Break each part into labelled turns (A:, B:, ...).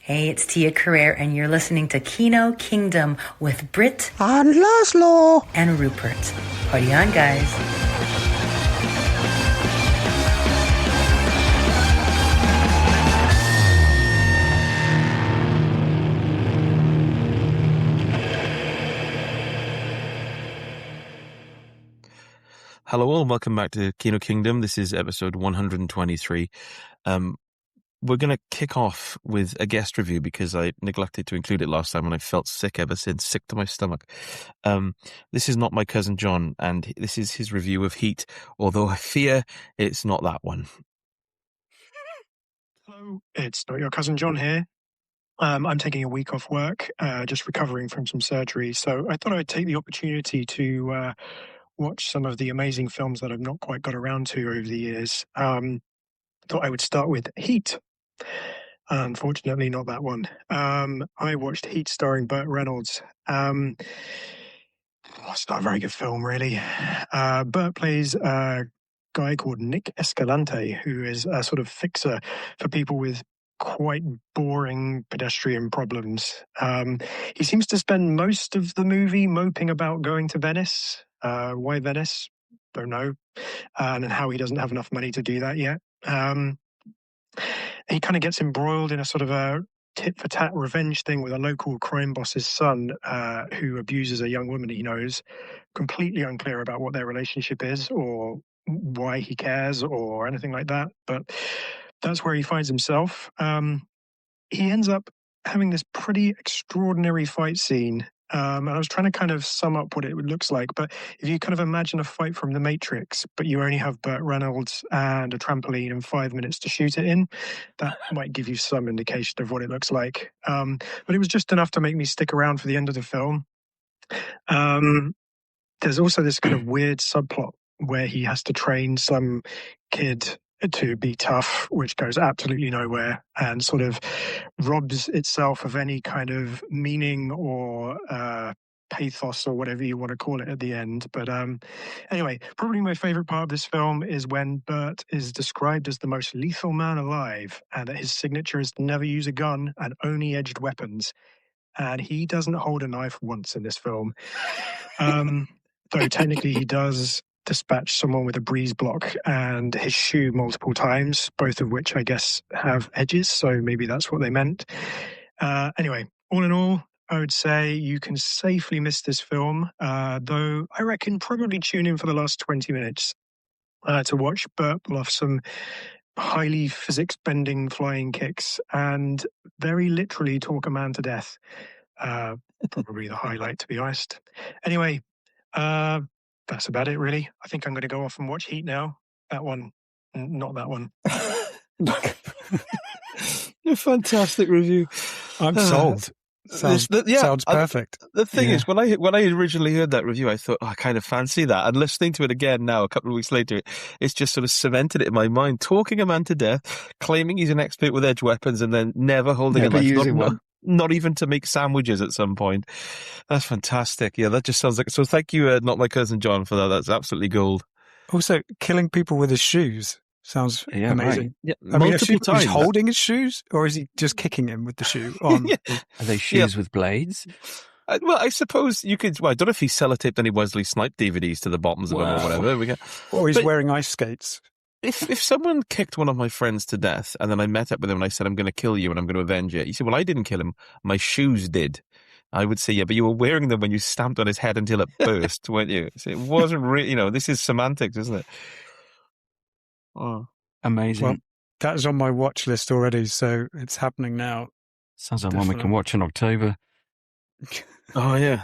A: Hey, it's Tia Carrere, and you're listening to Kino Kingdom with Britt
B: and Lazlo
A: and Rupert. Party on, guys.
C: Hello all, and welcome back to Kino Kingdom. This is episode 123. We're going to kick off with a guest review because I neglected to include it last time and I felt sick ever since, sick to my stomach. This is not my cousin John, and this is his review of Heat, although I fear it's not that one.
D: Hello, it's not your cousin John here. I'm taking a week off work, just recovering from some surgery, so I thought I'd take the opportunity to watch some of the amazing films that I've not quite got around to over the years. Thought I would start with Heat. Unfortunately, not that one. I watched Heat starring Burt Reynolds. It's not a very good film, really. Burt plays a guy called Nick Escalante, who is a sort of fixer for people with quite boring pedestrian problems. He seems to spend most of the movie moping about going to Venice. Why Venice? Don't know. And how he doesn't have enough money to do that yet. He kind of gets embroiled in a sort of a tit-for-tat revenge thing with a local crime boss's son who abuses a young woman he knows, completely unclear about what their relationship is or why he cares or anything like that. But that's where he finds himself. He ends up having this pretty extraordinary fight scene. And I was trying to kind of sum up what it looks like. But if you kind of imagine a fight from The Matrix, but you only have Burt Reynolds and a trampoline and 5 minutes to shoot it in, that might give you some indication of what it looks like. But it was just enough to make me stick around for the end of the film. There's also this kind of weird subplot where he has to train some kid to be tough, which goes absolutely nowhere and sort of robs itself of any kind of meaning or pathos or whatever you want to call it at the end. But anyway, probably my favorite part of this film is when Burt is described as the most lethal man alive and that his signature is to never use a gun and only edged weapons. And he doesn't hold a knife once in this film. Though technically he does dispatch someone with a breeze block and his shoe multiple times, both of which I guess have edges, so maybe that's what they meant. Anyway, all in all, I would say you can safely miss this film, though I reckon probably tune in for the last 20 minutes to watch Burt pull off some highly physics-bending flying kicks and very literally talk a man to death. Probably the highlight, to be honest. Anyway, that's about it, really. I think I'm going to go off and watch Heat now. That one, not that one.
C: A fantastic review.
B: I'm sold. Sounds perfect.
C: The thing is, when I originally heard that review, I thought, I kind of fancy that. And listening to it again now, a couple of weeks later, it's just sort of cemented it in my mind. Talking a man to death, claiming he's an expert with edge weapons, and then never holding a knife. Not even to make sandwiches at some point. That's fantastic. Yeah, that just sounds like... So thank you, not my cousin John, for that. That's absolutely gold.
B: Also, killing people with his shoes sounds amazing.
C: Right. Yeah,
B: I mean,
C: multiple times.
B: He's holding his shoes, or is he just kicking him with the shoe on?
E: Are they shoes with blades?
C: Well, I suppose you could... Well, I don't know if he sellotaped any Wesley Snipes DVDs to the bottoms of them or whatever.
B: Or he's wearing ice skates.
C: If someone kicked one of my friends to death and then I met up with him and I said, I'm going to kill you and I'm going to avenge it. You said, well, I didn't kill him. My shoes did. I would say, yeah, but you were wearing them when you stamped on his head until it burst, weren't you? So it wasn't really, this is semantics, isn't it?
E: Oh, amazing.
B: Well, that is on my watch list already, so it's happening now.
E: Sounds like one we can watch in October.
C: Oh, yeah.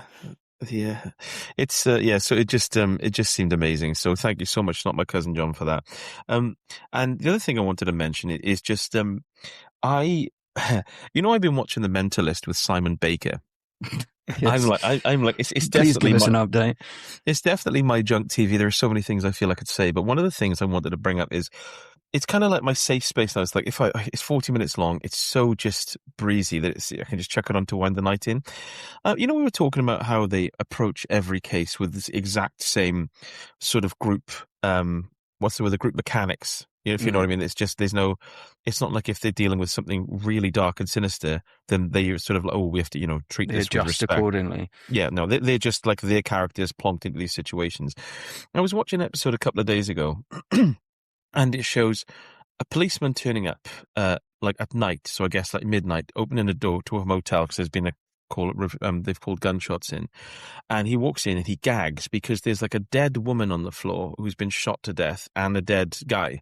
C: Yeah, it's so it just seemed amazing. So thank you so much, not my cousin John, for that. And the other thing I wanted to mention is just I've been watching The Mentalist with Simon Baker.
E: Yes.
C: I'm like it's
E: Please
C: definitely
E: give us an update.
C: It's definitely my junk TV. There are so many things I feel I could say, but one of the things I wanted to bring up is it's kind of like my safe space now. It's like it's 40 minutes long. It's so just breezy that I can just chuck it on to wind the night in. We were talking about how they approach every case with this exact same sort of group. What's the word? The group mechanics. If you know what I mean. It's just it's not like if they're dealing with something really dark and sinister, then they sort of like, oh, we have to treat this with respect
E: accordingly.
C: Yeah, no, they're just like their characters plonked into these situations. I was watching an episode a couple of days ago, and it shows a policeman turning up like at night, so I guess like midnight, opening a door to a motel because there's been a call. They've called gunshots in, and he walks in and he gags because there's like a dead woman on the floor who's been shot to death and a dead guy.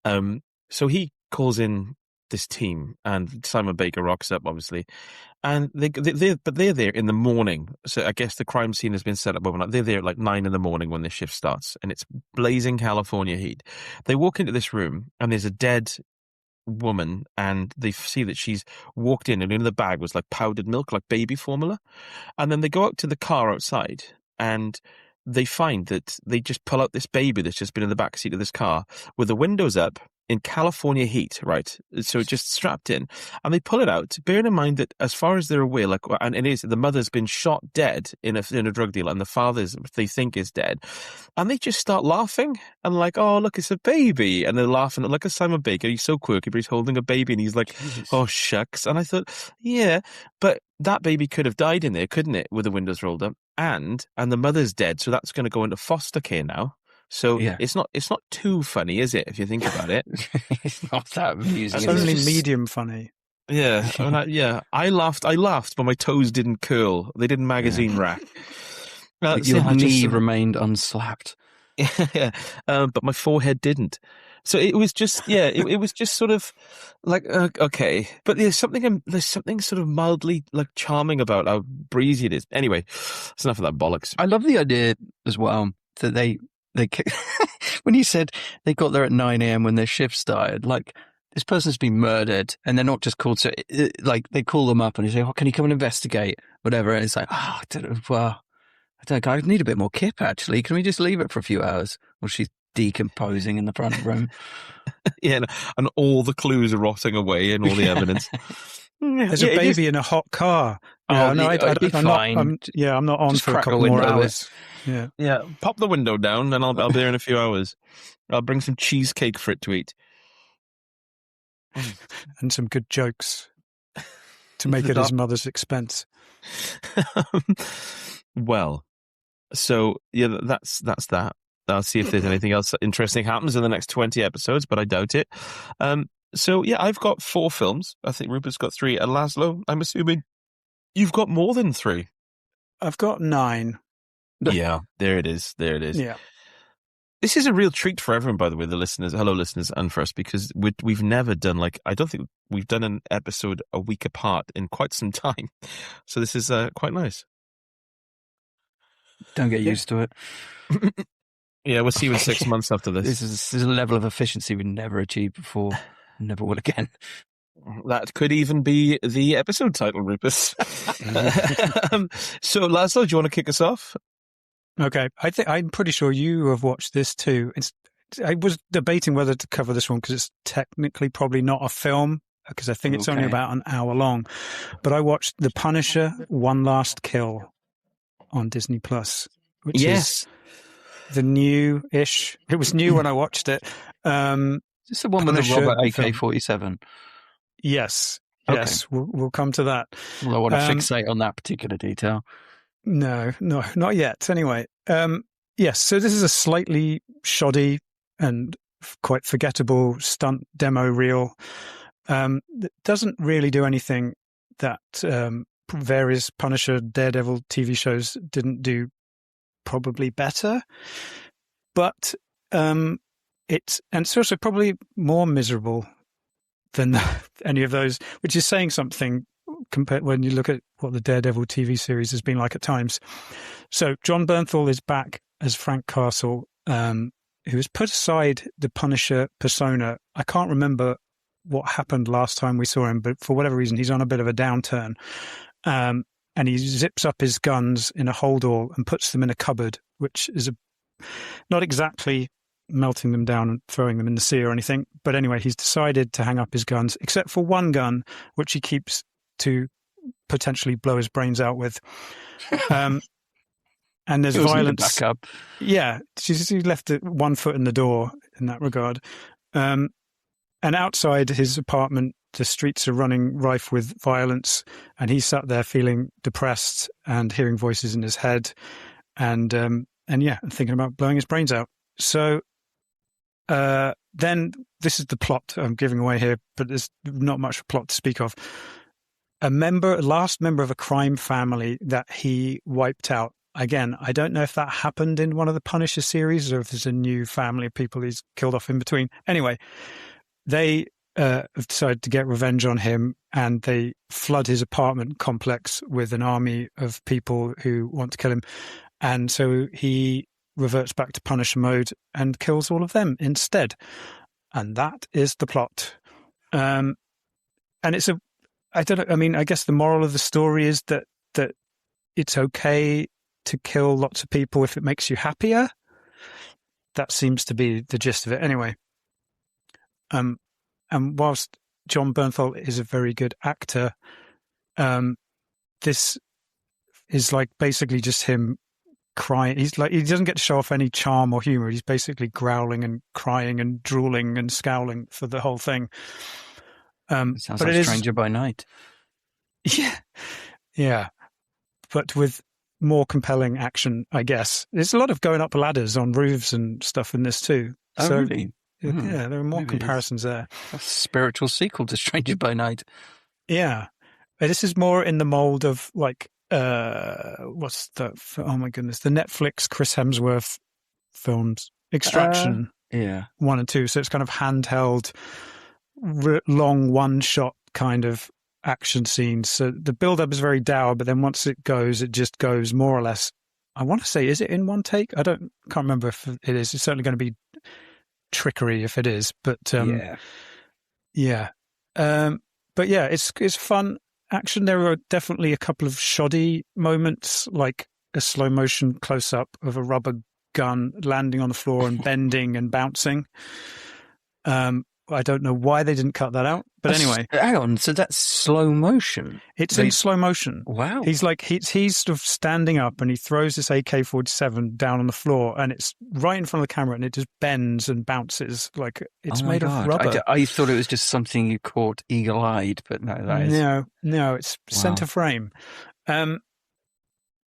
C: So he calls in this team, and Simon Baker rocks up, obviously, and they're there in the morning. So I guess the crime scene has been set up overnight. They're there at like 9 a.m. when their shift starts, and it's blazing California heat. They walk into this room, and there's a dead woman, and they see that she's walked in, and in the bag was like powdered milk, like baby formula. And then they go out to the car outside, and they find that they just pull out this baby that's just been in the back seat of this car with the windows up in California heat, right? So it's just strapped in, and they pull it out, bearing in mind that as far as they're aware, like, and it is, the mother's been shot dead in a drug deal, and the father's, they think, is dead. And they just start laughing and like, oh, look, it's a baby. And they're laughing like a Simon Baker. He's so quirky, but he's holding a baby, and he's like, Jesus. Oh, shucks. And I thought, yeah, but that baby could have died in there, couldn't it, with the windows rolled up? And the mother's dead, so that's going to go into foster care now. So it's not too funny, is it, if you think about it?
E: It's not that amusing.
B: It's only medium funny.
C: Yeah, I laughed, but my toes didn't curl. They didn't magazine rack.
E: Your knee remained unslapped.
C: Yeah, but my forehead didn't. So it was just, it was just sort of like, okay. But there's something sort of mildly like charming about how breezy it is. Anyway, it's enough of that bollocks.
E: I love the idea as well that they when you said they got there at 9 a.m. when their shift started, like, this person's been murdered, and they're not just called to, like, they call them up and they say, oh, can you come and investigate? Whatever. And it's like, oh, I need a bit more kip, actually. Can we just leave it for a few hours? Well, she's decomposing in the front room.
C: Yeah, and all the clues are rotting away and all the evidence.
B: There's a baby in a hot car. I'm not on just for a couple more hours.
C: Yeah. Pop the window down, and I'll be there in a few hours. I'll bring some cheesecake for it to eat,
B: and some good jokes to make it his mother's expense.
C: Well, so yeah, that's that. I'll see if there's anything else interesting happens in the next 20 episodes, but I doubt it. So yeah, I've got 4 films. I think Rupert's got 3. And Lazlo, I'm assuming you've got more than 3.
B: I've got 9.
C: Yeah, there it is.
B: Yeah.
C: This is a real treat for everyone, by the way, the listeners, hello listeners, and for us, because we've never done, I don't think we've done an episode a week apart in quite some time. So this is quite nice.
E: Don't get used to it.
C: Yeah, we'll see you in 6 months after this.
E: This is a level of efficiency we've never achieved before. Never will again.
C: That could even be the episode title, Rupert. So, Lazlo, do you want to kick us off?
B: Okay, I'm pretty sure you have watched this too. I was debating whether to cover this one because it's technically probably not a film, because I think it's only about an hour long. But I watched The Punisher: One Last Kill on Disney Plus, which is the new-ish. It was new when I watched it.
E: Is this the one with the Robert AK-47?
B: Yes. Okay. Yes, we'll come to that.
E: Well, I want to fixate on that particular detail.
B: No, not yet. Anyway, yes, so this is a slightly shoddy and quite forgettable stunt demo reel that doesn't really do anything that various Punisher, Daredevil TV shows didn't do probably better. But it's also probably more miserable than any of those, which is saying something compared when you look at what the Daredevil TV series has been like at times. So John Bernthal is back as Frank Castle, who has put aside the Punisher persona. I can't remember what happened last time we saw him, but for whatever reason, he's on a bit of a downturn. And he zips up his guns in a holdall and puts them in a cupboard, which is not exactly melting them down and throwing them in the sea or anything. But anyway, he's decided to hang up his guns, except for one gun, which he keeps to potentially blow his brains out with. And there's violence.
E: Back up.
B: Yeah, she left one foot in the door in that regard. And outside his apartment, the streets are running rife with violence, and he's sat there feeling depressed and hearing voices in his head, and thinking about blowing his brains out. So then this is the plot I'm giving away here, but there's not much plot to speak of. A last member of a crime family that he wiped out. Again, I don't know if that happened in one of the Punisher series or if there's a new family of people he's killed off in between. Anyway, they have decided to get revenge on him, and they flood his apartment complex with an army of people who want to kill him. And so he reverts back to Punisher mode and kills all of them instead. And that is the plot. And it's I don't know. I mean, I guess the moral of the story is that it's okay to kill lots of people if it makes you happier. That seems to be the gist of it. Anyway, and whilst John Bernthal is a very good actor, this is like basically just him crying. He doesn't get to show off any charm or humor. He's basically growling and crying and drooling and scowling for the whole thing.
E: It sounds like Stranger by Night.
B: Yeah, but with more compelling action, I guess. There's a lot of going up ladders on roofs and stuff in this too.
E: Oh,
B: so,
E: really?
B: Yeah, there are more comparisons there.
E: A spiritual sequel to Stranger by Night.
B: Yeah, this is more in the mold of like what's the? Oh my goodness, the Netflix Chris Hemsworth films, Extraction. 1 and 2. So it's kind of handheld, long one-shot kind of action scenes. So the build-up is very dour, but then once it just goes more or less. I want to say, is it in one take? Can't remember if it is. It's certainly going to be trickery if it is. But yeah. But yeah, it's fun action. There are definitely a couple of shoddy moments, like a slow motion close up of a rubber gun landing on the floor and bending and bouncing. I don't know why they didn't cut that out, but anyway.
E: Hang on, so that's slow motion?
B: It's in slow motion.
E: Wow.
B: He's sort of standing up and he throws this AK-47 down on the floor and it's right in front of the camera and it just bends and bounces like it's made of rubber.
E: I thought it was just something you caught eagle-eyed, but no, that is...
B: No, it's center frame. And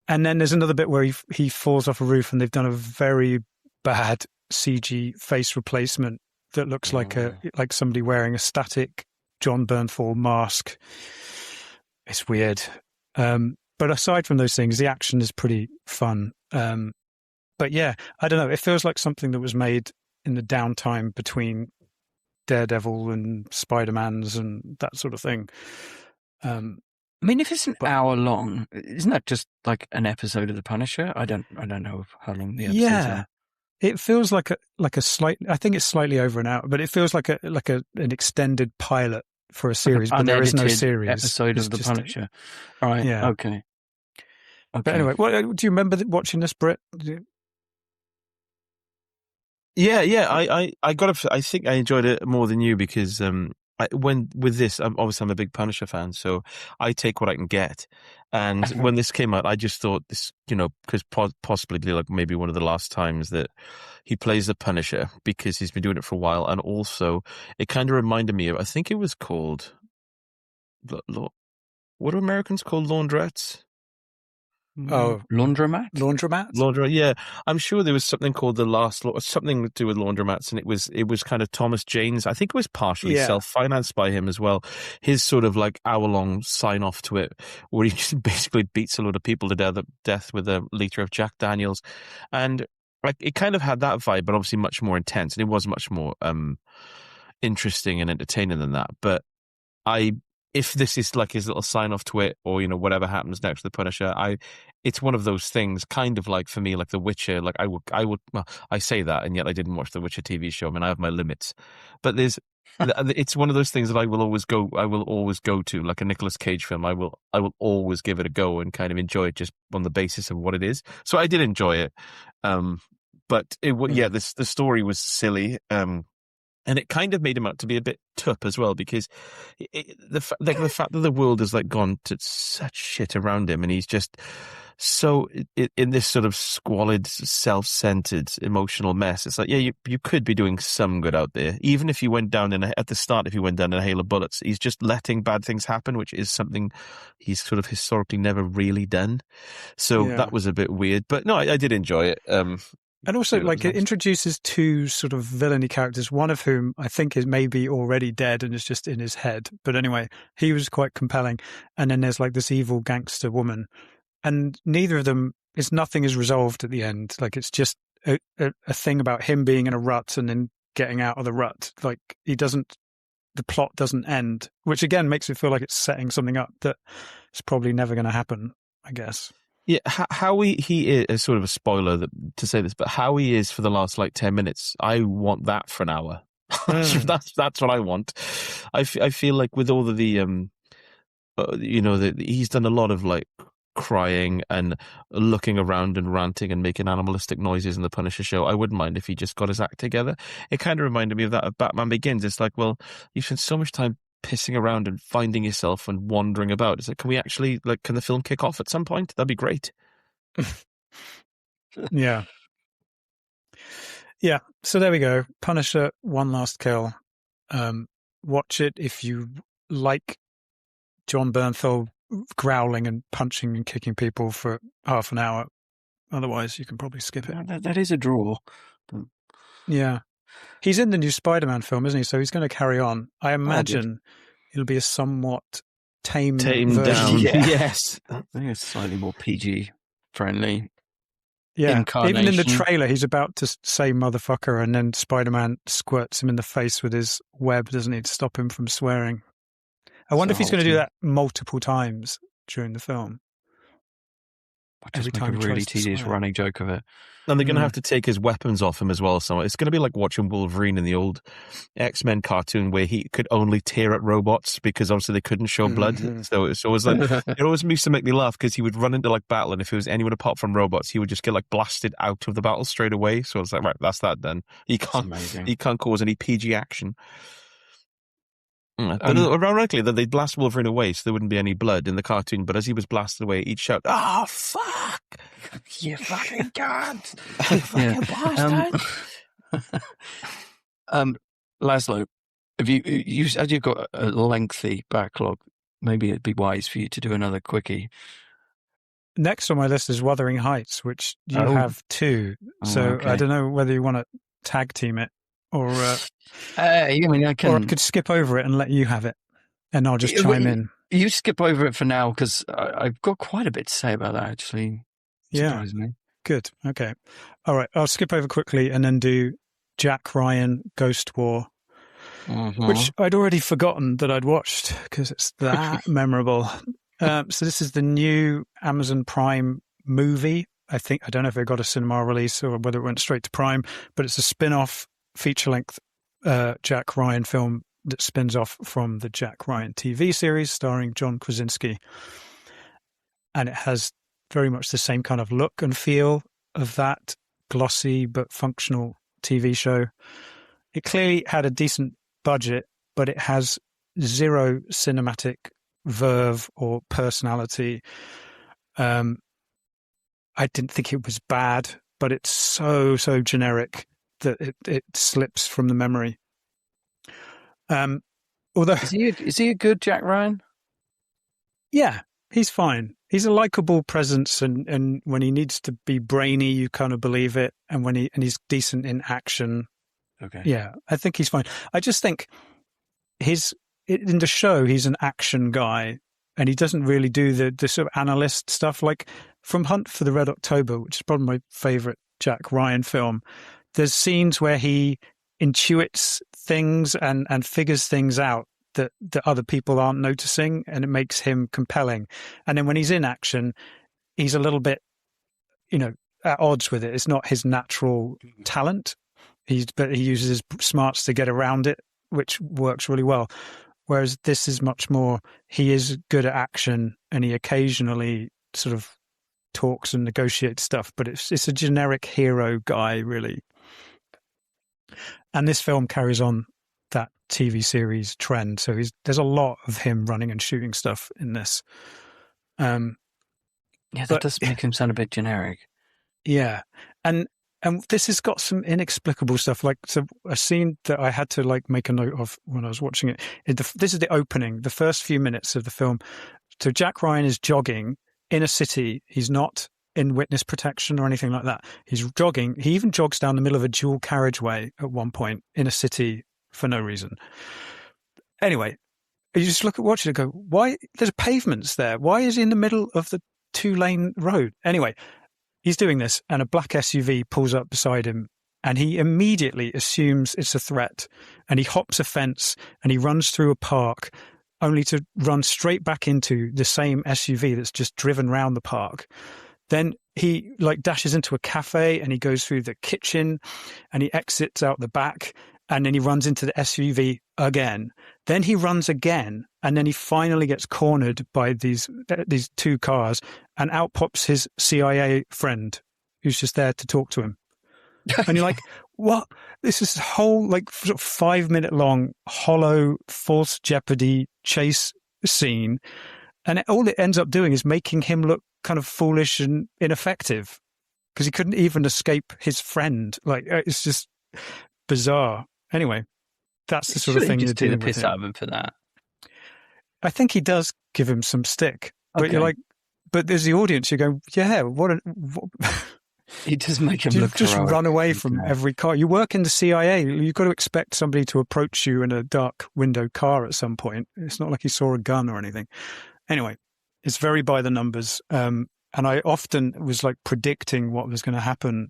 B: then there's another bit where he falls off a roof and they've done a very bad CG face replacement that looks like somebody wearing a static John Bernthal mask. It's weird. But aside from those things, the action is pretty fun. But yeah, I don't know. It feels like something that was made in the downtime between Daredevil and Spider-Man's and that sort of thing.
E: I mean, if it's an hour long, isn't that just like an episode of The Punisher? I don't know how long the episodes are.
B: It feels like a slight. I think it's slightly over an hour, but it feels like an extended pilot for a series. But there is no series
E: episode of The Punisher. All right. Yeah. Okay.
B: But anyway, do you remember watching this, Britt?
C: Yeah. I think I enjoyed it more than you because with this, I'm a big Punisher fan, so I take what I can get. And when this came out, I just thought this, because possibly like maybe one of the last times that he plays the Punisher because he's been doing it for a while, and also it kind of reminded me of, I think it was called, what do Americans call laundrettes?
B: Oh,
E: laundromat?
C: Laundromat, yeah. I'm sure there was something called The Last Law, something to do with laundromats, and it was kind of Thomas Jane's. I think it was partially self-financed by him as well. His sort of like hour-long sign-off to it, where he just basically beats a load of people to death with a liter of Jack Daniels, and like it kind of had that vibe, but obviously much more intense, and it was much more interesting and entertaining than that. But if this is like his little sign off to it, or whatever happens next to the Punisher, it's one of those things, kind of like for me, like The Witcher. Like I would. Well, I say that, and yet I didn't watch The Witcher TV show. I mean, I have my limits, but it's one of those things that I will always go to, like a Nicolas Cage film. I will always give it a go and kind of enjoy it just on the basis of what it is. So I did enjoy it, but the story was silly. And it kind of made him out to be a bit tup as well, because the fact that the world has like gone to such shit around him, and he's just so in this sort of squalid, self-centered, emotional mess, it's like, yeah, you could be doing some good out there. Even if you went down at the start, if you went down in a hail of bullets, he's just letting bad things happen, which is something he's sort of historically never really done. So that was a bit weird. But no, I did enjoy it.
B: And also, like, it introduces two sort of villainy characters, one of whom I think is maybe already dead and is just in his head. But anyway, he was quite compelling. And then there's like this evil gangster woman. And neither of them, nothing is resolved at the end. Like, it's just a thing about him being in a rut and then getting out of the rut. Like, the plot doesn't end, which again makes it feel like it's setting something up that is probably never going to happen, I guess.
C: Yeah, how he is sort of a spoiler to say this, but how he is for the last like 10 minutes, I want that for an hour. That's what I want. I feel like with all of the he's done a lot of like crying and looking around and ranting and making animalistic noises in the Punisher show. I wouldn't mind if he just got his act together. It kind of reminded me of that of Batman Begins. It's like, well, you've spent so much time pissing around and finding yourself and wandering about. It's like, can the film kick off at some point? That'd be great.
B: Yeah. So there we go. Punisher, One Last Kill. Watch it if you like John Bernthal growling and punching and kicking people for half an hour. Otherwise, you can probably skip it.
E: That is a draw.
B: Yeah. He's in the new Spider-Man film, isn't he? So he's going to carry on. I imagine it'll be a somewhat tamed version.
C: Down.
E: Yeah.
C: Yes.
E: I think it's slightly more PG friendly.
B: Yeah.
E: Incarnation.
B: Even in the trailer, he's about to say motherfucker, and then Spider-Man squirts him in the face with his web, doesn't he, to stop him from swearing. I wonder if he's going to do that multiple times during the film.
E: Every time a really tedious running joke of it.
C: And they're going to have to take his weapons off him as well. So it's going to be like watching Wolverine in the old X-Men cartoon where he could only tear at robots because obviously they couldn't show blood. So it's always like, it always used to make me laugh because he would run into like battle, and if it was anyone apart from robots, he would just get like blasted out of the battle straight away. So it's like, right, that's that done. He can't cause any PG action. But ironically, that they'd blast Wolverine away so there wouldn't be any blood in the cartoon, but as he was blasted away, he'd shout, "Oh, fuck! You fucking cunt! You fucking bastard!"
E: Lazlo, as you've got a lengthy backlog, maybe it'd be wise for you to do another quickie.
B: Next on my list is Wuthering Heights, which you have too. So I don't know whether you want to tag team it. Or
E: I
B: could skip over it and let you have it, and I'll just chime in.
E: You skip over it for now because I've got quite a bit to say about that, actually. Surprisingly.
B: Good. Okay. All right. I'll skip over quickly and then do Jack Ryan Ghost War, which I'd already forgotten that I'd watched because it's that memorable. So this is the new Amazon Prime movie. I don't know if it got a cinema release or whether it went straight to Prime, but it's a spin-off feature-length Jack Ryan film that spins off from the Jack Ryan TV series starring John Krasinski. And it has very much the same kind of look and feel of that glossy but functional TV show. It clearly had a decent budget, but it has zero cinematic verve or personality. I didn't think it was bad, but it's so generic that it slips from the memory. Although
E: is he a good Jack Ryan?
B: Yeah, he's fine. He's a likable presence, and when he needs to be brainy, you kind of believe it. And he's decent in action.
E: Okay.
B: Yeah, I think he's fine. I just think in the show he's an action guy, and he doesn't really do the sort of analyst stuff. Like from Hunt for the Red October, which is probably my favorite Jack Ryan film. There's scenes where he intuits things and figures things out that other people aren't noticing, and it makes him compelling. And then when he's in action, he's a little bit, at odds with it. It's not his natural talent. But he uses his smarts to get around it, which works really well. Whereas this is much more, he is good at action, and he occasionally sort of talks and negotiates stuff, but it's a generic hero guy, really. And this film carries on that TV series trend. So there's a lot of him running and shooting stuff in this.
E: Yeah, that
B: But-
E: does make him sound a bit generic.
B: Yeah. And this has got some inexplicable stuff. Like, so a scene that I had to like make a note of when I was watching it. This is the opening, the first few minutes of the film. So Jack Ryan is jogging in a city. He's not in witness protection or anything like that. He's jogging. He even jogs down the middle of a dual carriageway at one point in a city for no reason. Anyway, you just watch it and go, why? There's pavements there. Why is he in the middle of the 2-lane road? Anyway, he's doing this and a black SUV pulls up beside him and he immediately assumes it's a threat and he hops a fence and he runs through a park only to run straight back into the same SUV that's just driven round the park. Then he like dashes into a cafe and he goes through the kitchen and he exits out the back and then he runs into the SUV again. Then he runs again and then he finally gets cornered by these two cars and out pops his CIA friend who's just there to talk to him. And you're like, what? This is a whole like sort of 5-minute long hollow false jeopardy chase scene. And all it ends up doing is making him look kind of foolish and ineffective because he couldn't even escape his friend. Like, it's just bizarre. Anyway, that's the sort of thing you're doing
E: the piss out of him for that.
B: I think he does give him some stick, but
E: Okay.
B: you're like, but there's the audience. You go, yeah, what
E: He does make him
B: you
E: look
B: just
E: heroic.
B: run away from every car. You work in the CIA. You've got to expect somebody to approach you in a dark window car at some point. It's not like he saw a gun or anything. Anyway, it's very by the numbers. And I often was like predicting what was going to happen.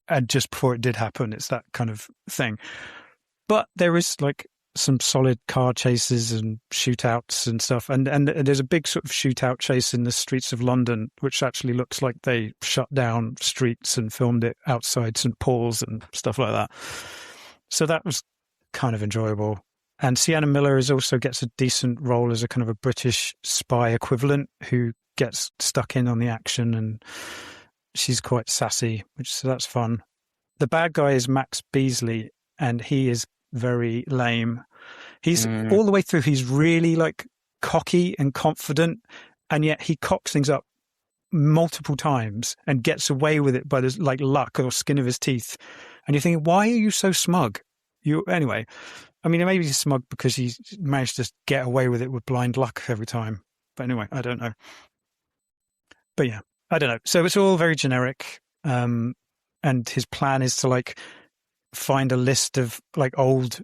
B: And just before it did happen, it's that kind of thing. But there is like some solid car chases and shootouts and stuff. And there's a big sort of shootout chase in the streets of London, which actually looks like they shut down streets and filmed it outside St. Paul's and stuff like that. So that was kind of enjoyable. And Sienna Miller also gets a decent role as a kind of a British spy equivalent who gets stuck in on the action, and she's quite sassy, so that's fun. The bad guy is Max Beasley, and he is very lame. He's all the way through. He's really like cocky and confident, and yet he cocks things up multiple times and gets away with it by this like luck or skin of his teeth. And you're thinking, why are you so smug? Anyway. I mean, maybe he's smug because he's managed to get away with it with blind luck every time. But anyway, I don't know. But yeah, I don't know. So it's all very generic. And his plan is to like find a list of like old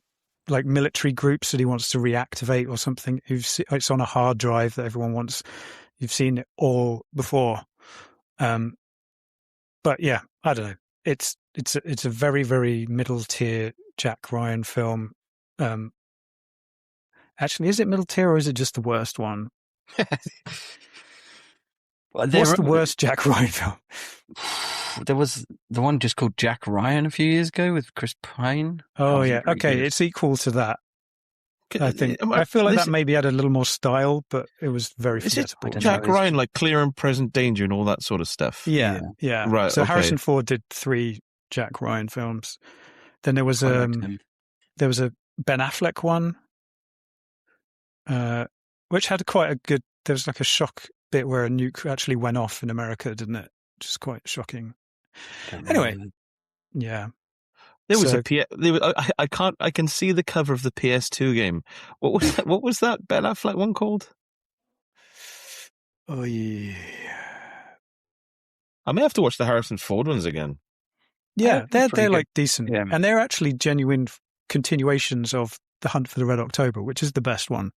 B: like military groups that he wants to reactivate or something. It's on a hard drive that everyone wants. You've seen it all before. But yeah, I don't know. It's a very, very middle tier Jack Ryan film. Actually, is it middle tier or is it just the worst one? What's the worst Jack Ryan film?
E: There was the one just called Jack Ryan a few years ago with Chris Pine.
B: Oh yeah, okay, it's equal to that. I think. I feel like that maybe had a little more style, but it was very forgettable.
C: Jack Ryan, like Clear and Present Danger and all that sort of stuff.
B: Yeah.
C: Right.
B: So
C: okay.
B: Harrison Ford did 3 Jack Ryan films. Then there was a Ben Affleck one, which had quite a good. There was like a shock bit where a nuke actually went off in America, didn't it? Which is quite shocking. Anyway, yeah.
C: There was I can't. I can see the cover of the PS2 game. What was that? What was that Ben Affleck one called?
B: Oh yeah.
C: I may have to watch the Harrison Ford ones again.
B: Yeah, they're like decent,
E: yeah.
B: And they're actually genuine continuations of The Hunt for the Red October, which is the best one.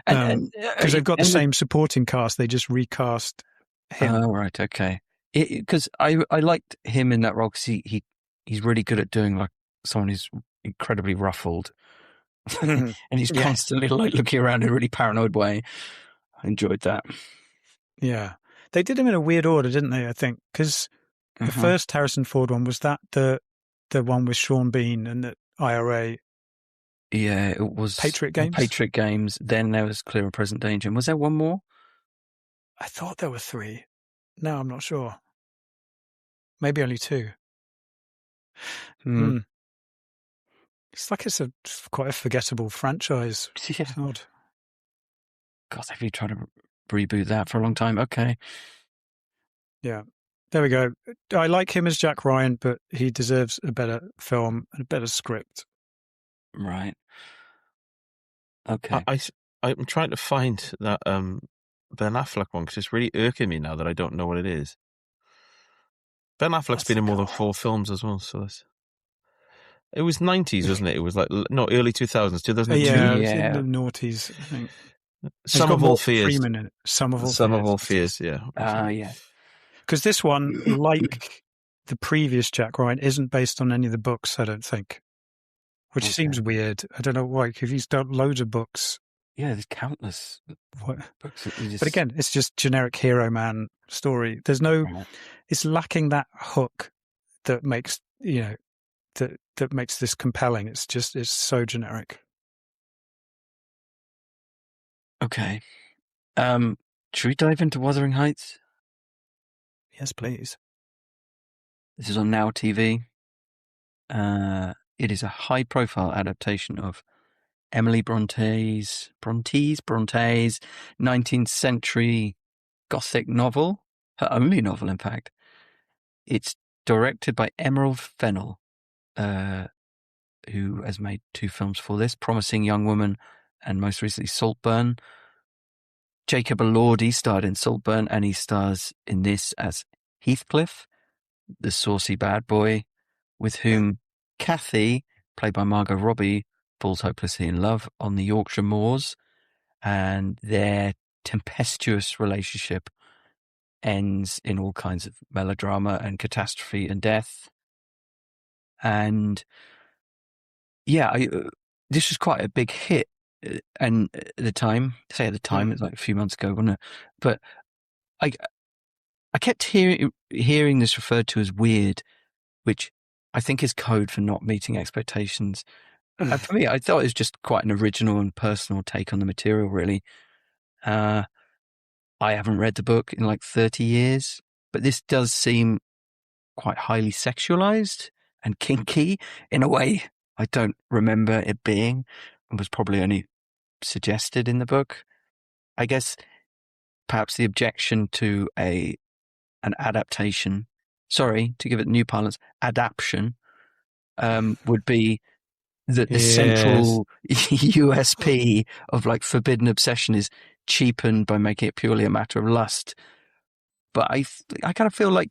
B: Because they've got the same supporting cast, they just recast him.
E: Oh right, okay. Because I liked him in that role because he's really good at doing like someone who's incredibly ruffled, and he's constantly like looking around in a really paranoid way. I enjoyed that.
B: Yeah, they did him in a weird order, didn't they? I think because the first Harrison Ford one was that the one with Sean Bean and the IRA.
E: Yeah, it was
B: Patriot Games.
E: Patriot Games. Then there was Clear and Present Danger. And was there one more?
B: I thought there were 3. No, I'm not sure. Maybe only 2. It's like it's quite a forgettable franchise.
E: Yeah.
B: It's odd.
E: God, they've been trying to reboot that for a long time. Okay.
B: Yeah. There we go. I like him as Jack Ryan, but he deserves a better film and a better script.
E: Right. Okay.
C: I'm trying to find that Ben Affleck one because it's really irking me now that I don't know what it is. Ben Affleck's been in more than 4 films as well, so it was 90s, wasn't it? It was like early 2000s, 2002.
B: Yeah, it was in the noughties, I think.
C: Some of All Fears.
B: Freeman in it. Some of All Fears.
C: Yeah.
E: Yeah.
B: Because this one, like the previous Jack Ryan, isn't based on any of the books, I don't think. Which seems weird. I don't know why, if he's done loads of books.
E: Yeah, there's countless books.
B: But again, it's just generic hero man story. There's no, it's lacking that hook that makes, that makes this compelling. It's so generic.
E: Okay. Should we dive into Wuthering Heights?
B: Yes, please.
E: This is on Now TV. It is a high-profile adaptation of Emily Bronte's 19th century Gothic novel, her only novel, in fact. It's directed by Emerald Fennell, who has made 2 films for this, Promising Young Woman and most recently Saltburn. Jacob Elordi starred in Saltburn, and he stars in this as Heathcliff, the saucy bad boy, with whom Kathy, played by Margot Robbie, falls hopelessly in love on the Yorkshire moors, and their tempestuous relationship ends in all kinds of melodrama and catastrophe and death. And this was quite a big hit. And at the time, it's like a few months ago, wasn't it? But I kept hearing this referred to as weird, which I think is code for not meeting expectations. And for me, I thought it was just quite an original and personal take on the material, really. I haven't read the book in like 30 years, but this does seem quite highly sexualized and kinky in a way I don't remember it being, and was probably only suggested in the book. I guess perhaps the objection to an adaptation, to give it new parlance, adaption, would be that the central USP of like forbidden obsession is cheapened by making it purely a matter of lust. But I kind of feel like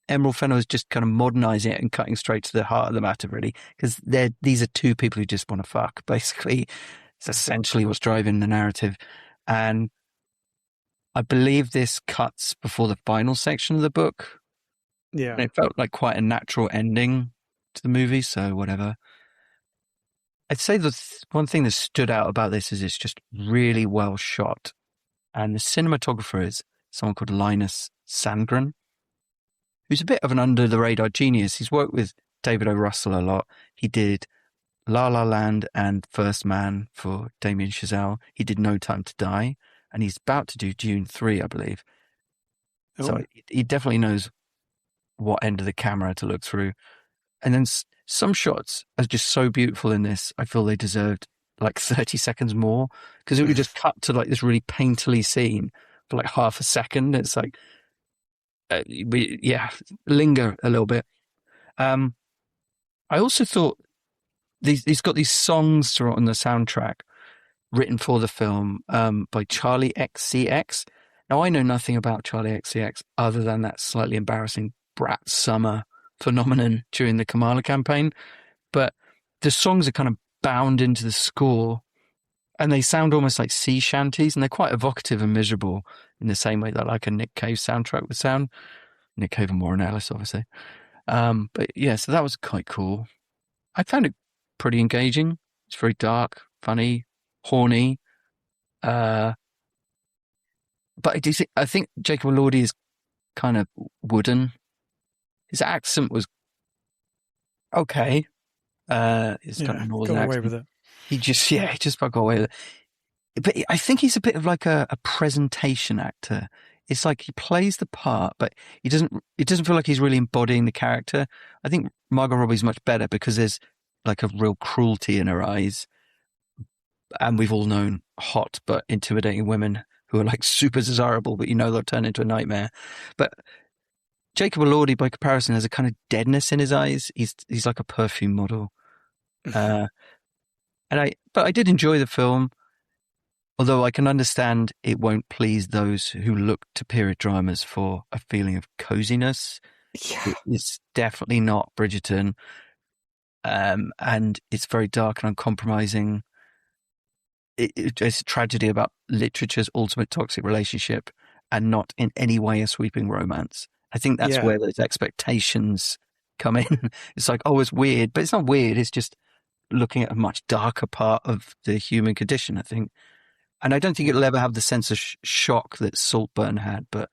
E: Emerald Fennell is just kind of modernizing it and cutting straight to the heart of the matter, really, because these are 2 people who just want to fuck, basically. It's essentially what's driving the narrative. And I believe this cuts before the final section of the book.
B: Yeah.
E: And it felt like quite a natural ending to the movie, so whatever. I'd say the one thing that stood out about this is it's just really well shot. And the cinematographer is someone called Linus Sandgren, who's a bit of an under-the-radar genius. He's worked with David O. Russell a lot. He did La La Land and First Man for Damien Chazelle. He did No Time to Die, and he's about to do Dune 3, I believe. Oh. So he definitely knows what end of the camera to look through. And then some shots are just so beautiful in this, I feel they deserved like 30 seconds more, because it would just cut to like this really painterly scene for like half a second. It's like, linger a little bit. I also thought he's got these songs on the soundtrack written for the film by Charlie XCX. Now, I know nothing about Charlie XCX other than that slightly embarrassing Brat Summer phenomenon during the Kamala campaign, but the songs are kind of bound into the score, and they sound almost like sea shanties, and they're quite evocative and miserable in the same way that like a Nick Cave soundtrack would sound. Nick Cave and Warren Ellis, obviously. But yeah, so that was quite cool. I found it pretty engaging. It's very dark, funny, horny. But I think Jacob Elordi is kind of wooden. His accent was okay. His kind of northern accent. Away with it. He just got away with it. But I think he's a bit of like a presentation actor. It's like he plays the part, but it doesn't feel like he's really embodying the character. I think Margot Robbie's much better because there's like a real cruelty in her eyes. And we've all known hot but intimidating women who are like super desirable, but they'll turn into a nightmare. But Jacob Elordi, by comparison, has a kind of deadness in his eyes. He's like a perfume model. But I did enjoy the film, although I can understand it won't please those who look to period dramas for a feeling of coziness.
B: Yeah.
E: It's definitely not Bridgerton, and it's very dark and uncompromising. It's a tragedy about literature's ultimate toxic relationship, and not in any way a sweeping romance. I think that's where those expectations come in. It's like, oh, it's weird, but it's not weird. It's just looking at a much darker part of the human condition, I think. And I don't think it'll ever have the sense of shock that Saltburn had, but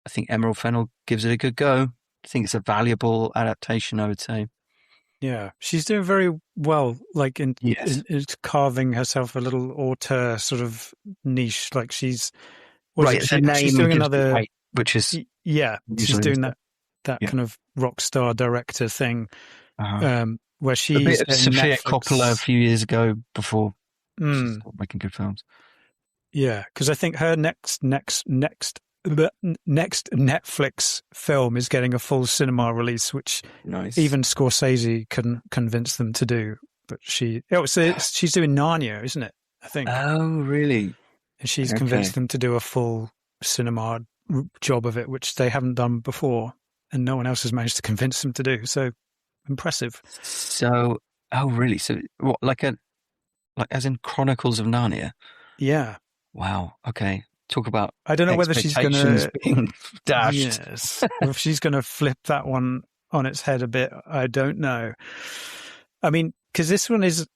E: I think Emerald Fennell gives it a good go. I think it's a valuable adaptation, I would say.
B: Yeah, she's doing very well, like in carving herself a little auteur sort of niche. Like she's she's doing another,
E: weight, which is
B: she's doing that kind of rock star director thing, where she's
E: a bit of Sofia
B: Netflix.
E: Coppola a few years ago before she started making good films.
B: Yeah, because I think her next Netflix film is getting a full cinema release, which even Scorsese couldn't convince them to do. But she's doing Narnia, isn't it? I think.
E: Oh, really?
B: And she's convinced them to do a full cinema job of it, which they haven't done before, and no one else has managed to convince them to do. So impressive.
E: So, oh, really? So, what, like as in Chronicles of Narnia?
B: Yeah.
E: Wow. Okay. Talk about.
B: I don't know whether she's going to
E: being dashed.
B: Yes. If she's going to flip that one on its head a bit, I don't know. I mean, because this one is.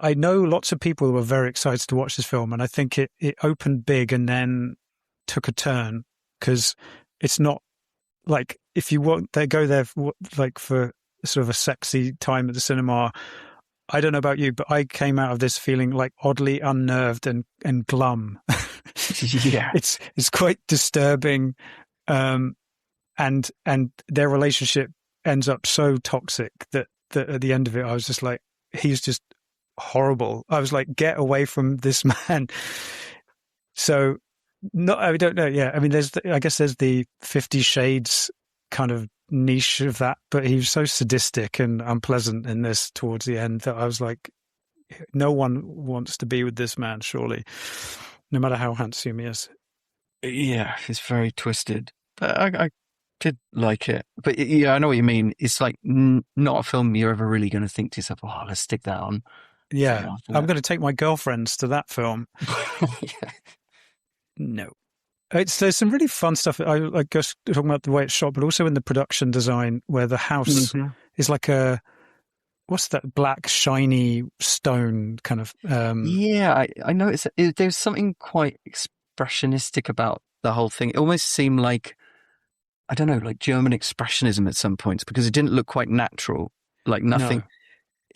B: I know lots of people were very excited to watch this film, and I think it opened big and then took a turn, because it's not like, if you want, they go there like for sort of a sexy time at the cinema. I don't know about you, but I came out of this feeling like oddly unnerved and glum.
E: Yeah,
B: it's quite disturbing, and their relationship ends up so toxic that at the end of it, I was just like, he's just horrible. I was like, get away from this man. So, I don't know. Yeah, I mean, I guess there's the 50 Shades kind of niche of that, but he was so sadistic and unpleasant in this towards the end that I was like, no one wants to be with this man, surely, no matter how handsome he is.
E: Yeah, it's very twisted, but I did like it. But yeah, I know what you mean. It's like not a film you're ever really going to think to yourself, oh, let's stick that on.
B: Yeah, I'm going to take my girlfriends to that film.
E: Yeah.
B: No. There's some really fun stuff. I guess talking about the way it's shot, but also in the production design, where the house is like what's that black shiny stone kind of?
E: Yeah, I noticed there's something quite expressionistic about the whole thing. It almost seemed like, I don't know, like German expressionism at some points, because it didn't look quite natural. Like nothing. No.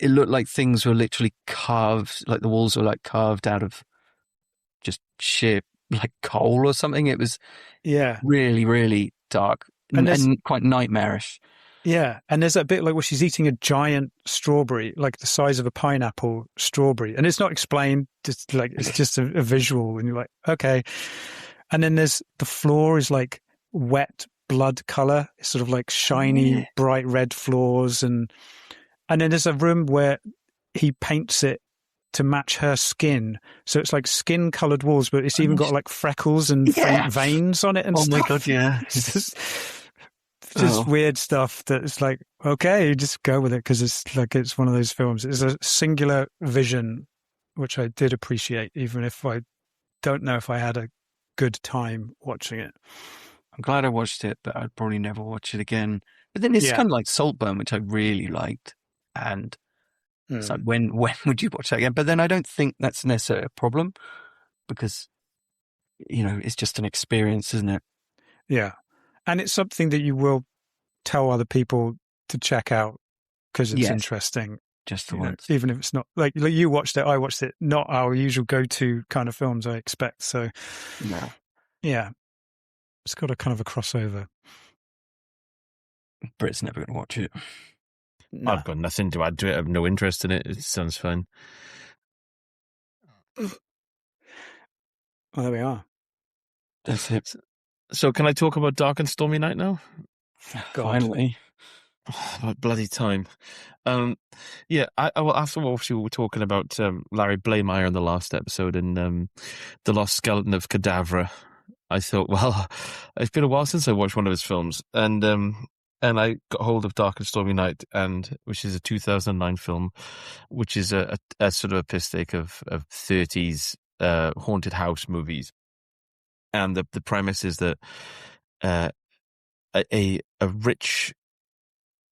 E: It looked like things were literally carved, like the walls were like carved out of just sheer like coal or something. It was really, really dark and quite nightmarish.
B: Yeah, and there's that bit like where she's eating a giant strawberry, like the size of a pineapple strawberry, and it's not explained. Just like it's just a visual, and you're like, okay. And then the floor is like wet blood color, it's sort of like shiny, bright red floors, and then there's a room where he paints it to match her skin. So it's like skin-coloured walls, but it's even got like freckles and faint veins on it and stuff.
E: Oh my God, yeah.
B: It's just weird stuff that it's like, okay, just go with it, because it's one of those films. It's a singular vision, which I did appreciate, even if I don't know if I had a good time watching it.
E: I'm glad I watched it, but I'd probably never watch it again. But then it's kind of like Saltburn, which I really liked. And it's like, when would you watch that again? But then I don't think that's necessarily a problem, because, it's just an experience, isn't it?
B: Yeah. And it's something that you will tell other people to check out, because it's interesting.
E: Just the once.
B: Even if it's not, like you watched it, I watched it, not our usual go-to kind of films I expect. So, yeah. It's got a kind of a crossover.
E: Britt's never going to watch it.
C: No. I've got nothing to add to it. I have no interest in it. It sounds fun.
B: Well, there we are.
E: That's it.
C: So can I talk about Dark and Stormy Night now?
B: Go on.
E: Finally.
C: About bloody time. Yeah, well, after obviously we were talking about Larry Blameyer in the last episode and The Lost Skeleton of Cadavra, I thought, well, it's been a while since I watched one of his films, and I got hold of Dark and Stormy Night, which is a 2009 film, which is a sort of a piss take of 30s haunted house movies, and the premise is that a rich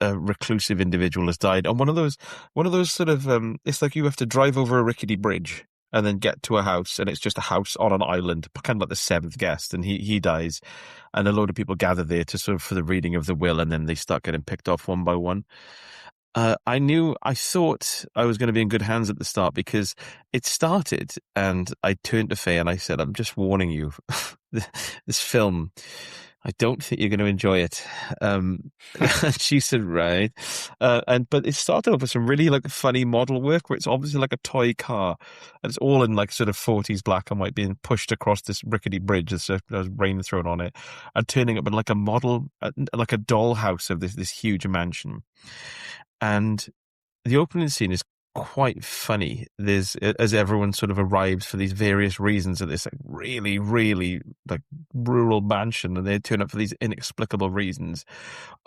C: reclusive individual has died on one of those sort of it's like you have to drive over a rickety bridge and then get to a house, and it's just a house on an island, kind of like the seventh guest, and he dies, and a load of people gather there to sort of for the reading of the will, and then they start getting picked off one by one. I thought I was going to be in good hands at the start because it started, and I turned to Faye and I said, I'm just warning you, this film, I don't think you're going to enjoy it. And she said, right. But it started off with some really like funny model work where it's obviously like a toy car, and it's all in like sort of 40s black and white being pushed across this rickety bridge. There's rain thrown on it and turning up in like a model, like a dollhouse of this huge mansion. And the opening scene is quite funny. There's, as everyone sort of arrives for these various reasons at this like really, really like rural mansion, and they turn up for these inexplicable reasons.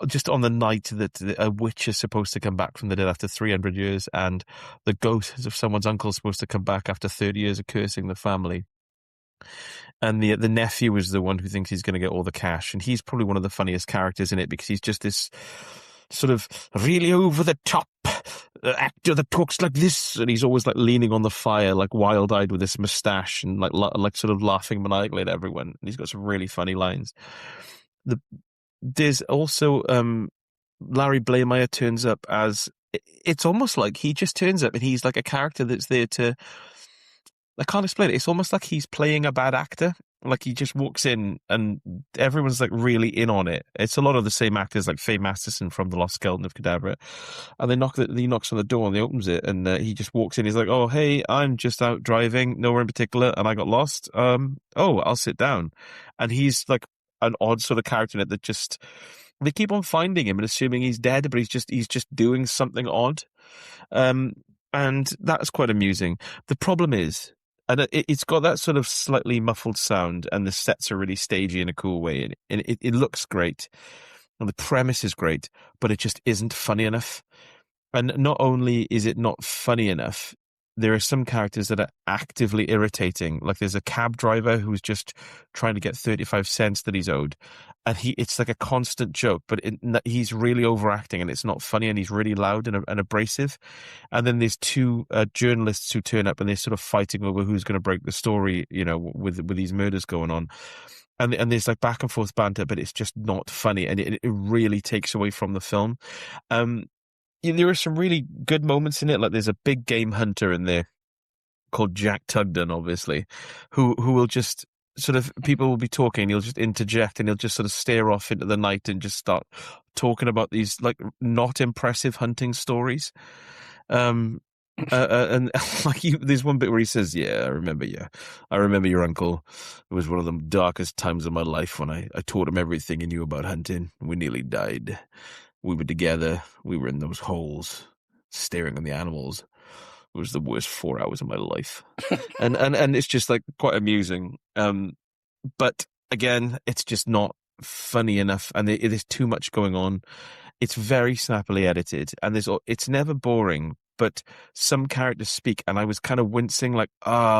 C: Just on the night that a witch is supposed to come back from the dead after 300 years, and the ghost of someone's uncle is supposed to come back after 30 years of cursing the family. And the nephew is the one who thinks he's going to get all the cash, and he's probably one of the funniest characters in it because he's just this sort of really over the top actor that talks like this, and he's always like leaning on the fire, like wild eyed with this mustache, and like sort of laughing maniacally at everyone. And he's got some really funny lines. There's also Larry Blameyer turns up as, it's almost like he just turns up and he's like a character that's there to, I can't explain it. It's almost like he's playing a bad actor. Like he just walks in and everyone's like really in on it. It's a lot of the same actors like Faye Masterson from The Lost Skeleton of Cadavra. And he knocks on the door and he opens it, and he just walks in. He's like, oh, hey, I'm just out driving, nowhere in particular, and I got lost. I'll sit down. And he's like an odd sort of character in it that just, they keep on finding him and assuming he's dead, but he's just doing something odd. And that's quite amusing. The problem is, and it's got that sort of slightly muffled sound, and the sets are really stagey in a cool way, and it looks great, and the premise is great, but it just isn't funny enough. And not only is it not funny enough, there are some characters that are actively irritating. Like there's a cab driver who's just trying to get 35 cents that he's owed, and it's like a constant joke, but he's really overacting, and it's not funny, and he's really loud and abrasive. And then there's two journalists who turn up, and they're sort of fighting over who's going to break the story, with these murders going on. And there's like back and forth banter, but it's just not funny, and it really takes away from the film. There are some really good moments in it. Like there's a big game hunter in there called Jack Tugden, obviously, who will just sort of, people will be talking, and he'll just interject, and he'll just sort of stare off into the night and just start talking about these like not impressive hunting stories. And like there's one bit where he says, "Yeah, I remember your uncle. It was one of the darkest times of my life when I taught him everything he knew about hunting. We nearly died. We were together. We were in those holes, staring at the animals. It was the worst 4 hours of my life." and it's just like quite amusing. But again, it's just not funny enough, and it is too much going on. It's very snappily edited, and it's never boring. But some characters speak, and I was kind of wincing, like,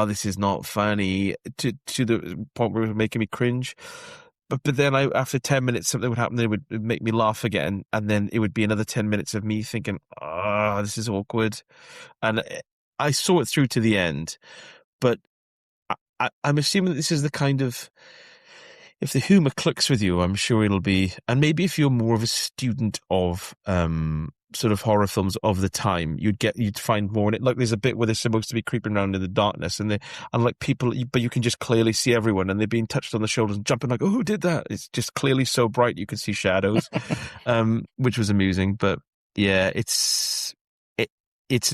C: this is not funny, to the point where it was making me cringe. But then after 10 minutes, something would happen that would make me laugh again. And then it would be another 10 minutes of me thinking, this is awkward. And I saw it through to the end. But I'm assuming that this is the kind of, if the humour clicks with you, I'm sure it'll be, and maybe if you're more of a student of sort of horror films of the time, you'd find more in it. Like there's a bit where they're supposed to be creeping around in the darkness, and like people, but you can just clearly see everyone, and they're being touched on the shoulders and jumping like, oh, who did that? It's just clearly so bright you can see shadows, which was amusing. But yeah, it's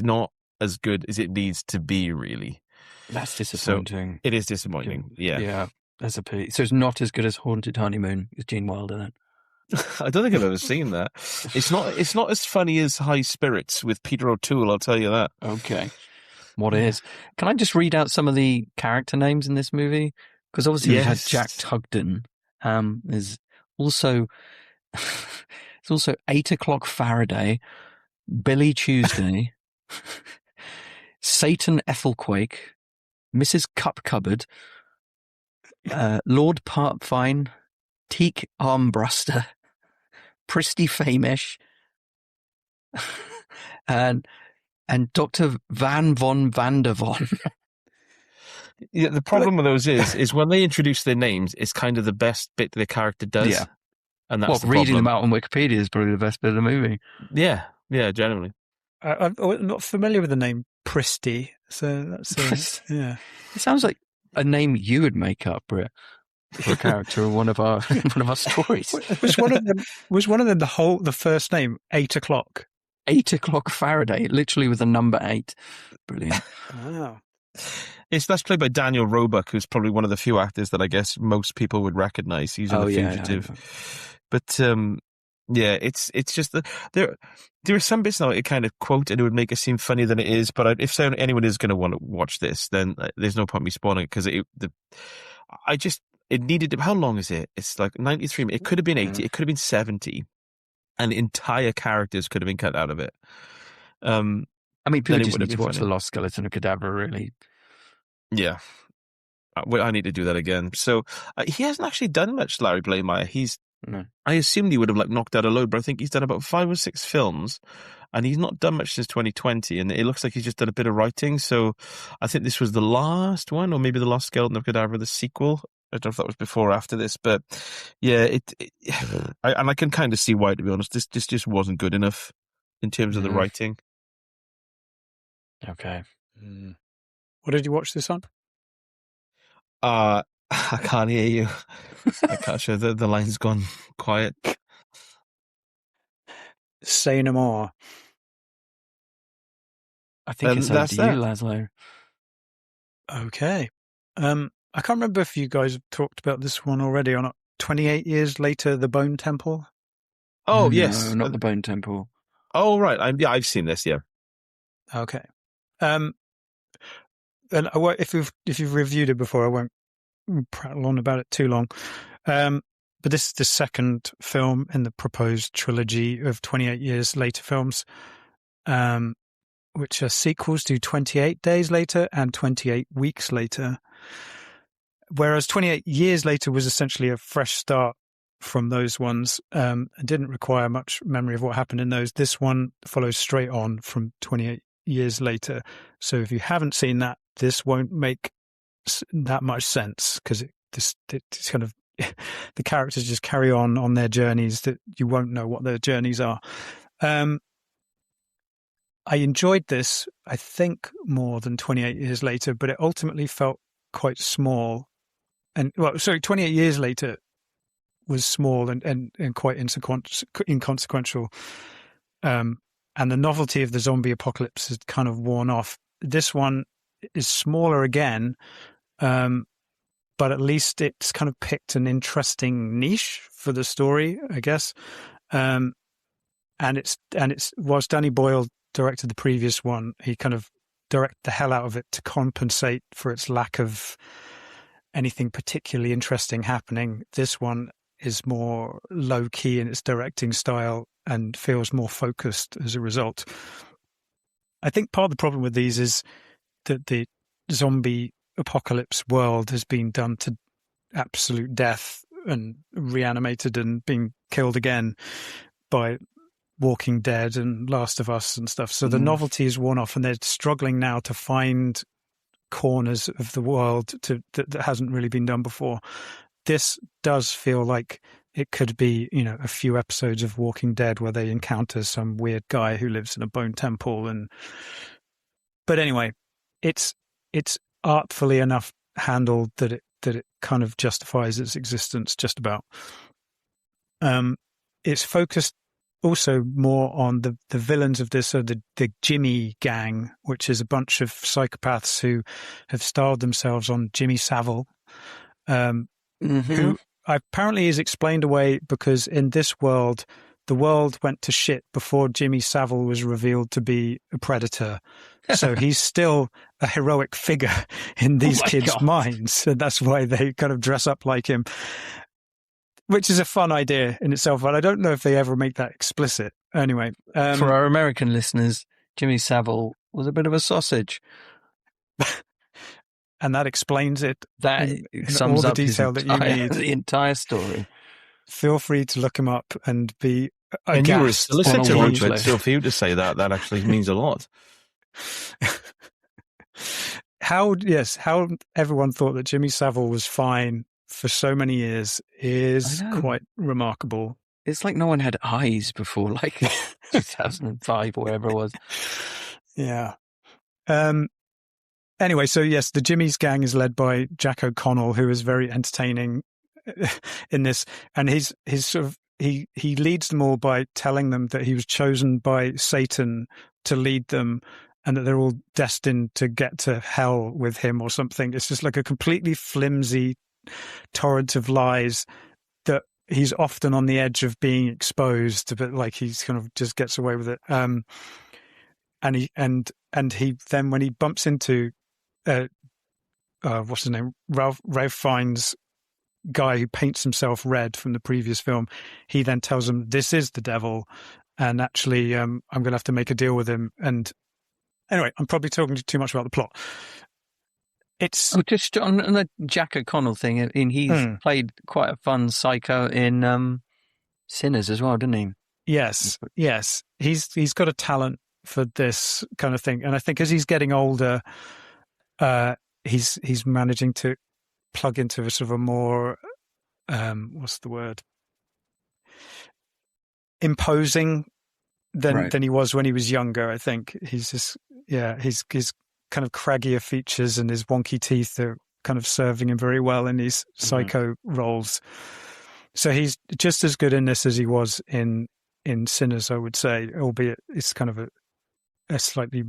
C: not as good as it needs to be, really.
E: That's disappointing.
C: So it is disappointing. Yeah.
E: Yeah. That's a pity. So it's not as good as Haunted Honeymoon with Gene Wilder then?
C: I don't think I've ever seen that. It's not as funny as High Spirits with Peter O'Toole, I'll tell you that.
E: Okay. What is? Can I just read out some of the character names in this movie? Because obviously we've had Jack Tugden. There's also 8 o'clock Faraday, Billy Tuesday, Satan Ethelquake, Mrs. Cup Cupboard, Lord Parpfine, Teak Armbruster, Pristy Famish, and Dr. Van von Vandervon.
C: Yeah, the problem with those is when they introduce their names, it's kind of the best bit the character does.
E: Yeah.
C: And that's the
E: reading
C: problem.
E: them out on Wikipedia is probably the best bit of the movie.
C: Yeah, generally.
B: I'm not familiar with the name Pristy, so that's yeah.
E: It sounds like a name you would make up, Britt, for a character in one of our stories.
B: Was one of them the first name 8 o'clock?
E: 8 o'clock Faraday, literally with the number 8. Brilliant.
B: Wow.
C: That's played by Daniel Roebuck, who's probably one of the few actors that I guess most people would recognize. He's in The Fugitive. Yeah. But it's just there are some bits now it kind of quote and it would make it seem funnier than it is. But if anyone is going to want to watch this, then there's no point me spoiling it because it needed to. How long is it? It's like 93. It could have been 80. It could have been 70, and entire characters could have been cut out of it.
E: I mean, people just need to watch The Lost Skeleton of Cadaver, really.
C: Yeah. I need to do that again. So he hasn't actually done much, Larry Blaymeyer.
E: No.
C: I assumed he would have knocked out a load, but I think he's done about 5 or 6 films, and he's not done much since 2020. And it looks like he's just done a bit of writing. So I think this was the last one, or maybe The Lost Skeleton of Cadaver, the sequel. I don't know if that was before or after this, but yeah, I can kind of see why. To be honest, this just wasn't good enough in terms of the writing.
E: Okay.
B: What did you watch this on?
C: I can't hear you. I can't show the line's gone quiet.
B: Say no more.
E: I think it's up to you, Lazlo.
B: Okay. I can't remember if you guys have talked about this one already or not. 28 years later, The Bone Temple.
C: Oh, yes.
E: No, not The Bone Temple.
C: Oh, right. I've seen this, yeah.
B: Okay. And if you've reviewed it before, I won't prattle on about it too long. But this is the second film in the proposed trilogy of 28 years later films, which are sequels to 28 Days Later and 28 Weeks Later. Whereas 28 years later was essentially a fresh start from those ones and didn't require much memory of what happened in those. This one follows straight on from 28 years later. So if you haven't seen that, this won't make that much sense because it's kind of the characters just carry on their journeys that you won't know what their journeys are. I enjoyed this, I think, more than 28 years later, but it ultimately felt quite small. 28 years later was small and quite inconsequential. And the novelty of the zombie apocalypse has kind of worn off. This one is smaller again, but at least it's kind of picked an interesting niche for the story, I guess. And it's whilst Danny Boyle directed the previous one, he kind of directed the hell out of it to compensate for its lack of anything particularly interesting happening. This one is more low key in its directing style and feels more focused as a result. I think part of the problem with these is that the zombie apocalypse world has been done to absolute death and reanimated and being killed again by Walking Dead and Last of Us and stuff. So the novelty is worn off and they're struggling now to find corners of the world that hasn't really been done before. This does feel like it could be, a few episodes of Walking Dead where they encounter some weird guy who lives in a bone temple. But anyway, it's artfully enough handled that it kind of justifies its existence just about. It's focused also more on the villains of this, the Jimmy gang, which is a bunch of psychopaths who have styled themselves on Jimmy Savile. who apparently is explained away because in this world, the world went to shit before Jimmy Savile was revealed to be a predator. So he's still a heroic figure in these kids' minds. And that's why they kind of dress up like him, which is a fun idea in itself. But I don't know if they ever make that explicit. Anyway.
E: For our American listeners, Jimmy Savile was a bit of a sausage.
B: And that explains it.
E: That sums up the entire story.
B: Feel free to look him up and be aghast.
C: And you were a solicitor, Rupert, so for you to say that actually means a lot.
B: How everyone thought that Jimmy Savile was fine for so many years is quite remarkable.
E: It's like no one had eyes before, like 2005 or whatever it was.
B: Yeah. Anyway, so yes, the Jimmy's gang is led by Jack O'Connell, who is very entertaining in this, and he leads them all by telling them that he was chosen by Satan to lead them, and that they're all destined to get to hell with him or something. It's just like a completely flimsy torrent of lies that he's often on the edge of being exposed, but like he's kind of just gets away with it. And he then when he bumps into what's his name, Ralph Fiennes' guy who paints himself red from the previous film, he then tells him this is the devil, and actually I'm going to have to make a deal with him. And anyway, I'm probably talking too much about the plot. It's
E: just on the Jack O'Connell thing. I mean, he's played quite a fun psycho in Sinners as well, didn't he?
B: Yes. He's got a talent for this kind of thing, and I think as he's getting older, he's managing to plug into a sort of a more what's the word? Imposing than he was when he was younger. I think he's just his kind of craggier features and his wonky teeth are kind of serving him very well in these psycho roles. So he's just as good in this as he was in Sinners, I would say, albeit it's kind of a slightly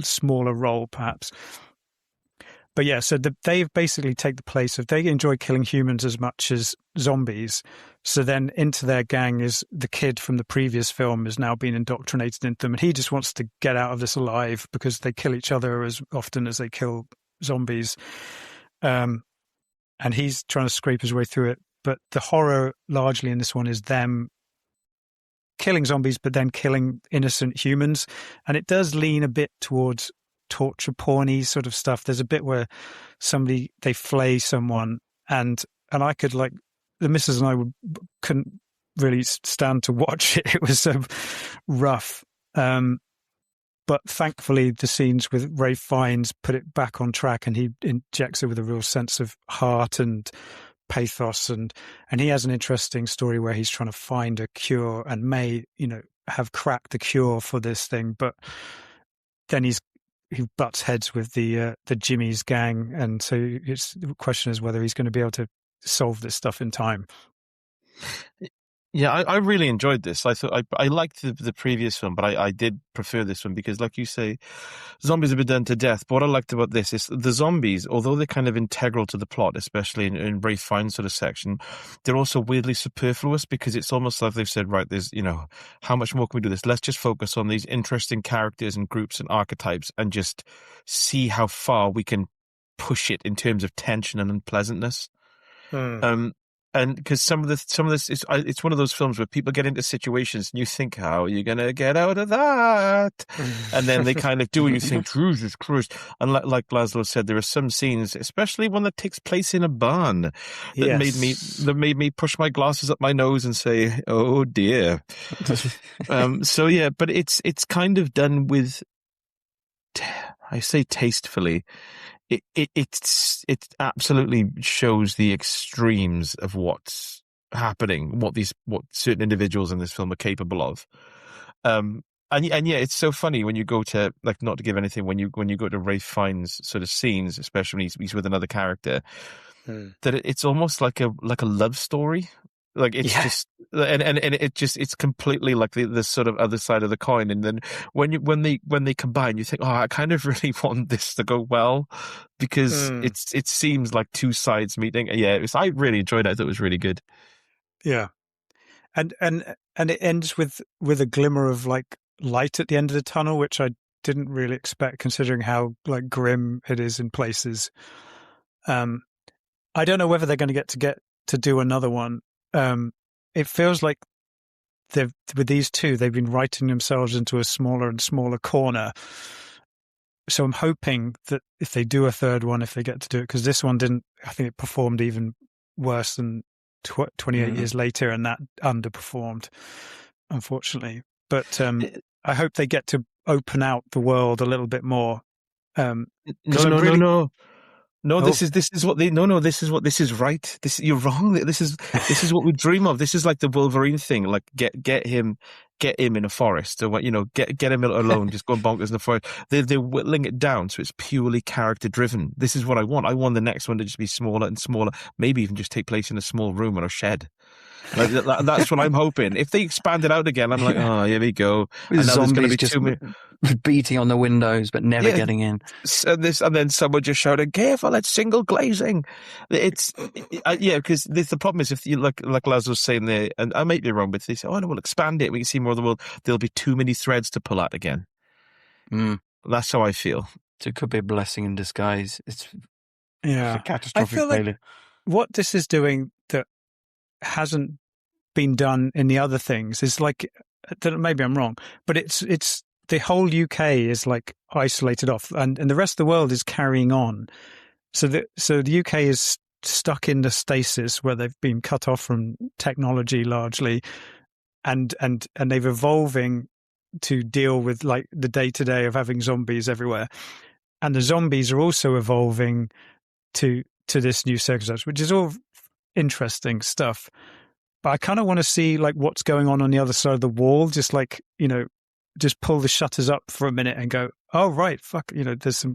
B: smaller role, perhaps. But yeah, so they basically take the place of, they enjoy killing humans as much as zombies. So then into their gang is the kid from the previous film has now been indoctrinated into them. And he just wants to get out of this alive because they kill each other as often as they kill zombies. And he's trying to scrape his way through it. But the horror largely in this one is them killing zombies, but then killing innocent humans. And it does lean a bit towards torture porny sort of stuff. There's a bit where they flay someone, and I could, like, the missus and I couldn't really stand to watch it. It was so rough. But thankfully the scenes with Ralph Fiennes put it back on track, and he injects it with a real sense of heart and pathos, and he has an interesting story where he's trying to find a cure and may, have cracked the cure for this thing, but then he butts heads with the Jimmy's gang, and so the question is whether he's going to be able to solve this stuff in time.
C: Yeah, I really enjoyed this. I thought I liked the previous film, but I did prefer this one because, like you say, zombies have been done to death. But what I liked about this is the zombies, although they're kind of integral to the plot, especially in Ralph Fiennes sort of section, they're also weirdly superfluous because it's almost like they've said, right, there's, how much more can we do this? Let's just focus on these interesting characters and groups and archetypes and just see how far we can push it in terms of tension and unpleasantness. And because some of this is, it's one of those films where people get into situations and you think, how are you going to get out of that? And then they kind of do, and you think, Jesus Christ. And like Lazlo said, there are some scenes, especially one that takes place in a barn, that made me push my glasses up my nose and say, oh dear. So yeah, but it's kind of done with, I say tastefully. It absolutely shows the extremes of what's happening, what certain individuals in this film are capable of. And yeah, it's so funny when you go to, like, not to give anything, when you go to Ralph Fiennes sort of scenes, especially when he's with another character, that it's almost like a love story. Like it's just and it's completely like the sort of other side of the coin. And then when they combine, you think, oh, I kind of really want this to go well, because it seems like two sides meeting. Yeah, I really enjoyed it. I thought it was really good.
B: Yeah, and it ends with a glimmer of like light at the end of the tunnel, which I didn't really expect, considering how like grim it is in places. I don't know whether they're going to get to do another one. It feels like with these two, they've been writing themselves into a smaller and smaller corner. So I'm hoping that if they do a third one, if they get to do it, because this one didn't, I think it performed even worse than 28 years later, and that underperformed, unfortunately. But I hope they get to open out the world a little bit more.
C: No, this is right. You're wrong. This is what we dream of. This is like the Wolverine thing. Like get him in a forest, or get him alone, just going bonkers in the forest. They're whittling it down so it's purely character driven. This is what I want. I want the next one to just be smaller and smaller, maybe even just take place in a small room or a shed. Like, that's what I'm hoping. If they expand it out again, I'm like, oh, here we go.
E: With
C: and now there's going to be
E: just beating on the windows, but never getting in.
C: And then someone just shouting, "Careful! It's single glazing." Because the problem is, if you like Lazlo was saying there, and I might be wrong, but they say, "Oh no, we'll expand it. We can see more of the world." There'll be too many threads to pull at again. That's how I feel.
E: So it could be a blessing in disguise. It's
B: a
E: catastrophic failure.
B: What this is doing that hasn't been done in the other things is like, maybe I'm wrong, but it's the whole UK is like isolated off, and the rest of the world is carrying on. So the UK is stuck in the stasis where they've been cut off from technology largely, and they've evolving to deal with like the day-to-day of having zombies everywhere, and the zombies are also evolving to this new circumstance, which is all interesting stuff. But I kind of want to see like what's going on the other side of the wall, just like, just pull the shutters up for a minute and go, oh right, fuck, there's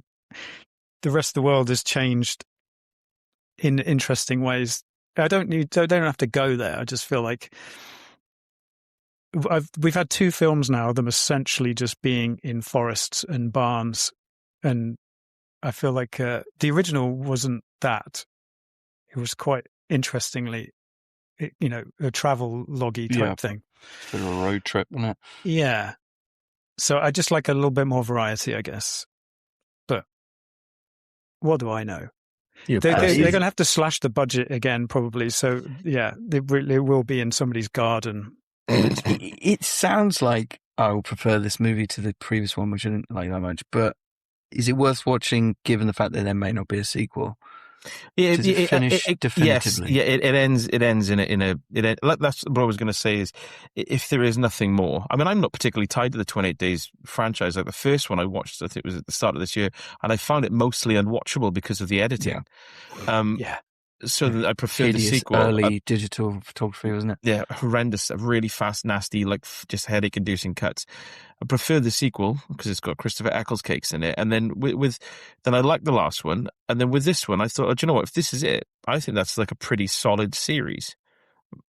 B: the rest of the world has changed in interesting ways. I don't have to go there. I just feel like we've had two films now, them essentially just being in forests and barns, and I feel like the original wasn't that. It was quite interestingly, a travel loggy type thing.
E: It's a bit of a road trip, isn't it?
B: Yeah. So I just like a little bit more variety, I guess. But what do I know? They're going to have to slash the budget again, probably. So yeah, they will be in somebody's garden.
E: It sounds like I will prefer this movie to the previous one, which I didn't like that much. But is it worth watching, given the fact that there may not be a sequel?
C: Yeah,
E: Does it finish definitively?
C: Yes, it ends in a that's what I was going to say, is if there is nothing more. I mean, I'm not particularly tied to the 28 Days franchise. Like the first one I watched, I think it was at the start of this year, and I found it mostly unwatchable because of the editing. So I prefer the sequel.
E: Early digital photography, wasn't it?
C: Yeah, horrendous, really fast, nasty, like just headache-inducing cuts. I prefer the sequel because it's got Christopher Eccles cakes in it, and then then I liked the last one, and then with this one, I thought, do you know what? If this is it, I think that's like a pretty solid series.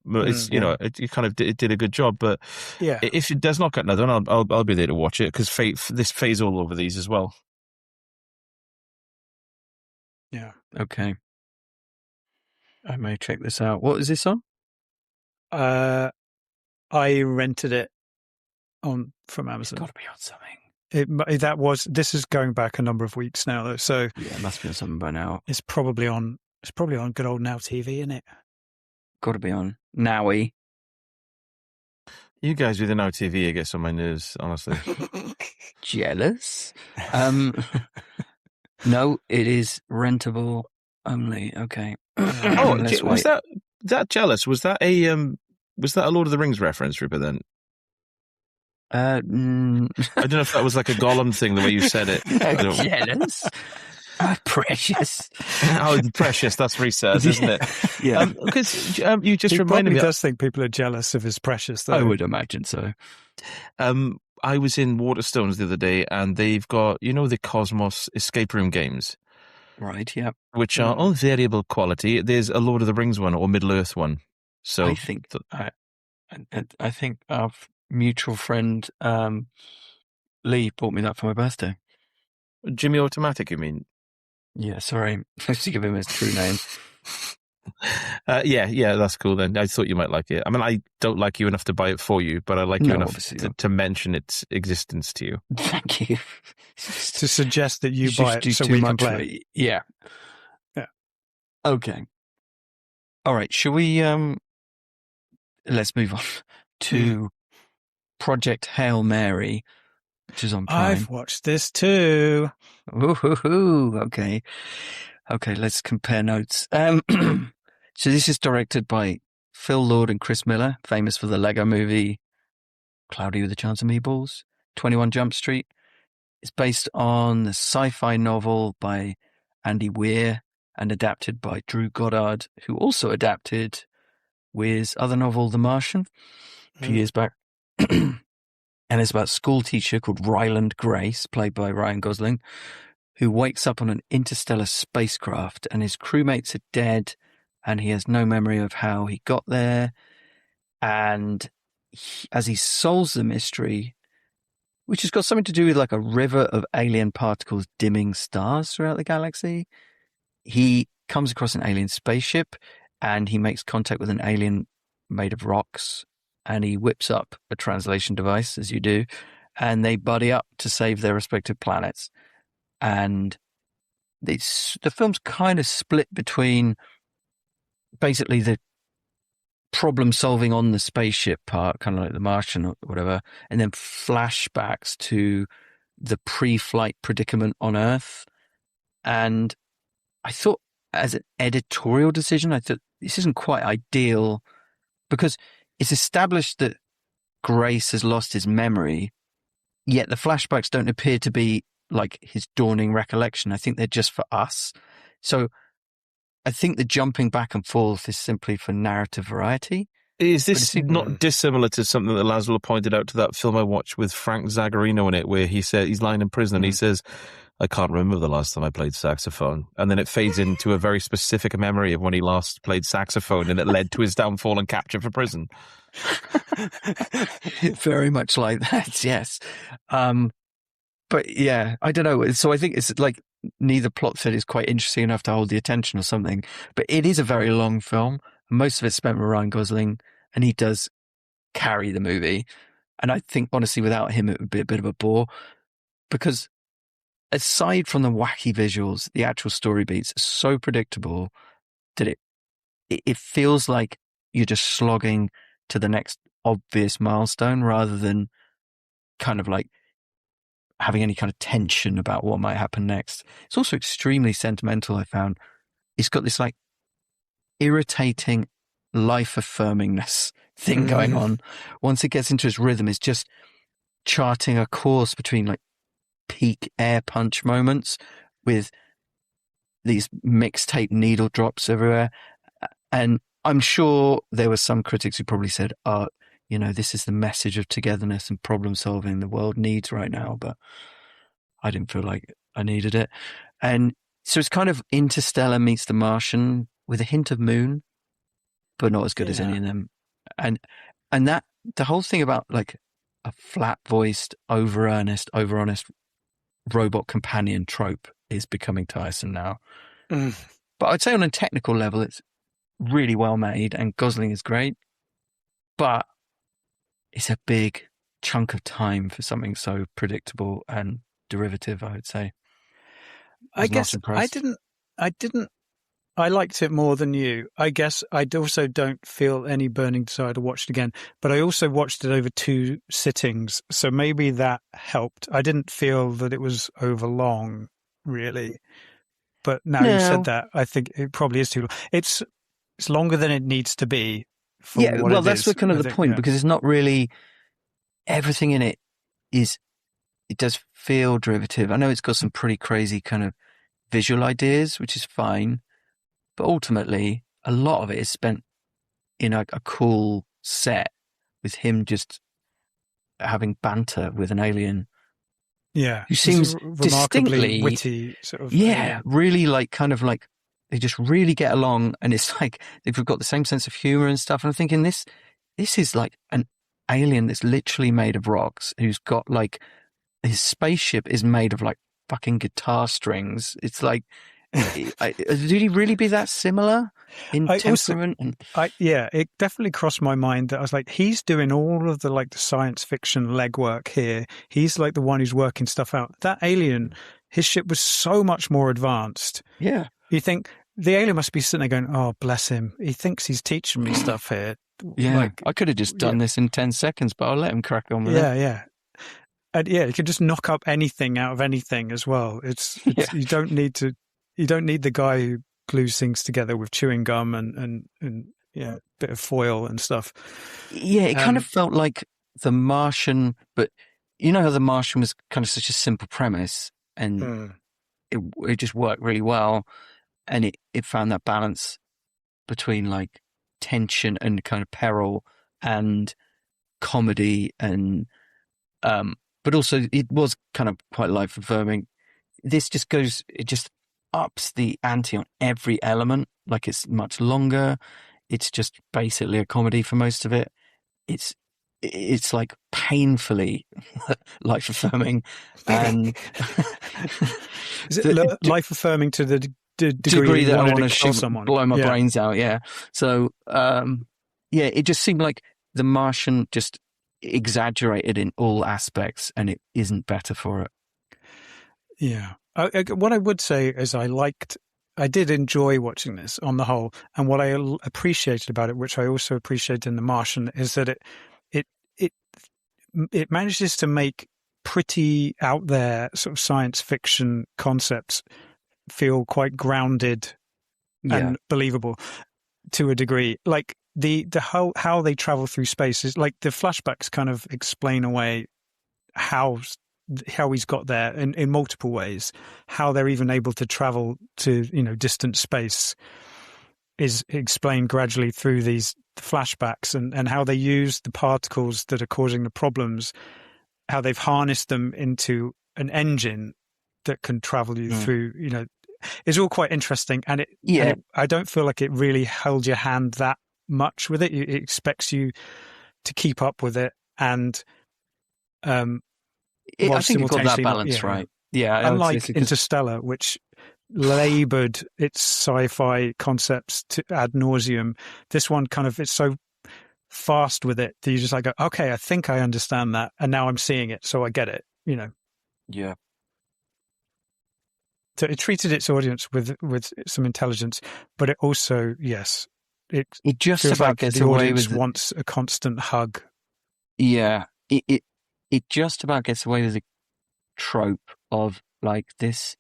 C: It's it kind of did a good job, but if it does not get another one, I'll be there to watch it, because this phase all over these as well.
B: Yeah.
E: Okay. I may check this out. What is this on?
B: I rented it from Amazon.
E: It's got to be on something.
B: This is going back a number of weeks now, though. So
E: yeah, it must be on something by now.
B: It's probably on good old Now TV, isn't it?
E: Got to be on Nowie.
C: You guys with the Now TV, I guess, on my nerves, honestly.
E: Jealous? No, it is rentable only. Okay.
C: Was that jealous? Was that a Lord of the Rings reference, Rupert? Then I don't know if that was like a Gollum thing, the way you said it.
E: Jealous? Precious.
C: Precious. That's what he says, isn't it?
E: Yeah.
C: Because you just reminded me.
B: He does think people are jealous of his Precious, though.
E: I would imagine so.
C: I was in Waterstones the other day, and they've got, the Cosmos escape room games.
E: Right, yeah.
C: Which are on variable quality. There's a Lord of the Rings one or Middle Earth one. So
E: I think And I think our mutual friend Lee bought me that for my birthday.
C: Jimmy Automatic, you mean?
E: Yeah, sorry. I have to give him his true name.
C: Yeah, that's cool then. I thought you might like it. I mean, I don't like you enough to buy it for you, but I like you enough to mention its existence to you.
E: Thank you.
B: To suggest that you buy it so we can play it.
E: Yeah.
B: Yeah.
E: Okay. All right. Shall we, let's move on to Project Hail Mary, which is on Prime.
B: I've watched this too.
E: Ooh, okay. Okay, let's compare notes. So this is directed by Phil Lord and Chris Miller, famous for the Lego movie Cloudy with a Chance of Meatballs, 21 Jump Street. It's based on the sci-fi novel by Andy Weir and adapted by Drew Goddard, who also adapted Weir's other novel, The Martian, a few years back. And it's about a school teacher called Ryland Grace, played by Ryan Gosling, who wakes up on an interstellar spacecraft and his crewmates are dead and he has no memory of how he got there. And as he solves the mystery, which has got something to do with like a river of alien particles dimming stars throughout the galaxy, he comes across an alien spaceship and he makes contact with an alien made of rocks and he whips up a translation device, as you do, and they buddy up to save their respective planets. And the film's kind of split between basically the problem solving on the spaceship part, kind of like The Martian or whatever, and then flashbacks to the pre-flight predicament on Earth. And I thought, as an editorial decision, I thought this isn't quite ideal because it's established that Grace has lost his memory, yet the flashbacks don't appear to be like his dawning recollection. I think they're just for us. So I think the jumping back and forth is simply for narrative variety.
C: Is this not dissimilar to something that Lazlo pointed out to that film I watched with Frank Zagarino in it, where he said he's lying in prison and he says, I can't remember the last time I played saxophone. And then it fades into a very specific memory of when he last played saxophone and it led to his downfall and capture for prison.
E: Very much like that, yes. But yeah, I don't know. So I think it's like neither plot thread is quite interesting enough to hold the attention or something. But it is a very long film. Most of it's spent with Ryan Gosling, and he does carry the movie. And I think, honestly, without him, it would be a bit of a bore. Because aside from the wacky visuals, the actual story beats are so predictable that it feels like you're just slogging to the next obvious milestone rather than kind of like having any kind of tension about what might happen next. It's also extremely sentimental, I found. It's got this like irritating life-affirmingness thing going on. Once it gets into its rhythm, it's just charting a course between like peak air punch moments with these mixtape needle drops everywhere. And I'm sure there were some critics who probably said, you know, this is the message of togetherness and problem solving the world needs right now, but I didn't feel like I needed it. And so it's kind of Interstellar meets The Martian with a hint of Moon, but not as good as any of them. And that the whole thing about like a flat-voiced, over-honest robot companion trope is becoming tiresome now. But I'd say on a technical level, it's really well made and Gosling is great, but it's a big chunk of time for something so predictable and derivative, I would say.
B: I guess I didn't. I liked it more than you. I guess I also don't feel any burning desire to watch it again, but I also watched it over 2 sittings, so maybe that helped. I didn't feel that it was over long, really. But now you said that, I think it probably is too long. It's longer than it needs to be.
E: Well, that's the kind of the point, because it's not really everything in it it does feel derivative. I know it's got some pretty crazy kind of visual ideas, which is fine, but ultimately a lot of it is spent in a cool set with him just having banter with an alien.
B: Yeah,
E: who seems distinctly
B: witty, sort of.
E: Really like kind of like they just really get along, and it's like they've got the same sense of humor and stuff. And I'm thinking this this is like an alien that's literally made of rocks, who's got like, his spaceship is made of like fucking guitar strings. It's like, did he really be that similar in temperament?
B: It definitely crossed my mind that I was like, he's doing all of the like the science fiction legwork here. He's like the one who's working stuff out. That alien, his ship was so much more advanced.
E: Yeah.
B: You think the alien must be sitting there going, "Oh, bless him. He thinks he's teaching me stuff here."
E: Yeah.
B: Like,
E: I could have just done this in 10 seconds, but I'll let him crack on with
B: yeah,
E: it.
B: yeah. And yeah, you can just knock up anything out of anything as well. It's you don't need the guy who glues things together with chewing gum and yeah, a bit of foil and stuff.
E: Yeah, it kind of felt like The Martian, but you know how The Martian was kind of such a simple premise, and it just worked really well, and it found that balance between like tension and kind of peril and comedy, and but also it was kind of quite life affirming. This just it just ups the ante on every element. Like, it's much longer. It's just basically a comedy for most of it. It's like painfully life affirming, and
B: is it life affirming to the degree that I want to kill someone,
E: blow my brains out? Yeah. So it just seemed like The Martian just exaggerated in all aspects, and it isn't better for it.
B: Yeah. What I would say is I did enjoy watching this on the whole, and what I appreciated about it, which I also appreciated in The Martian, is that it manages to make pretty out there sort of science fiction concepts feel quite grounded and believable to a degree. Like the how they travel through space is like the flashbacks kind of explain away how he's got there in multiple ways. How they're even able to travel to, distant space is explained gradually through these flashbacks, and how they use the particles that are causing the problems, how they've harnessed them into an engine that can travel you through, it's all quite interesting. And I don't feel like it really held your hand that much with it. It expects you to keep up with it, and
E: I think it got that balance right. Yeah,
B: unlike Interstellar, which laboured its sci-fi concepts to ad nauseum, this one kind of, it's so fast with it that you just like go, okay, I think I understand that, and now I'm seeing it, so I get it.
E: Yeah.
B: So it treated its audience with some intelligence, but it also, it
E: just
B: feels
E: about
B: like
E: gets
B: the
E: away
B: audience
E: with
B: wants a constant hug.
E: Yeah, it just about gets away with the trope of like this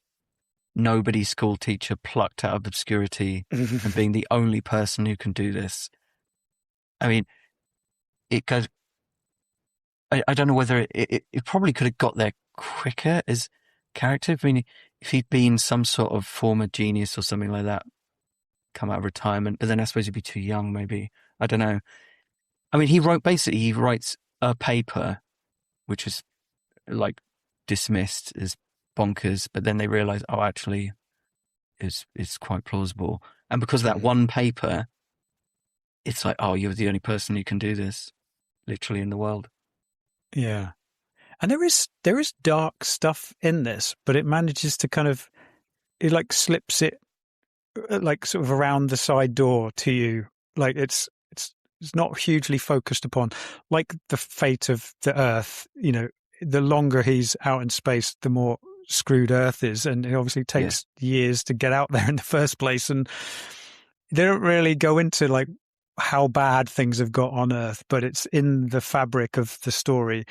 E: nobody school teacher plucked out of obscurity and being the only person who can do this. I mean, it goes. I don't know whether it probably could have got there quicker as character. I mean, if he'd been some sort of former genius or something like that, come out of retirement, but then I suppose he'd be too young, maybe. I don't know. I mean, he writes a paper, which is like dismissed as bonkers, but then they realize, oh, actually, it's quite plausible. And because of that one paper, it's like, oh, you're the only person who can do this, literally, in the world.
B: Yeah. And there is dark stuff in this, but it manages to kind of, it like slips it like sort of around the side door to you. Like it's not hugely focused upon, like the fate of the Earth. The longer he's out in space, the more screwed Earth is, and it obviously takes years to get out there in the first place. And they don't really go into like how bad things have got on Earth, but it's in the fabric of the story.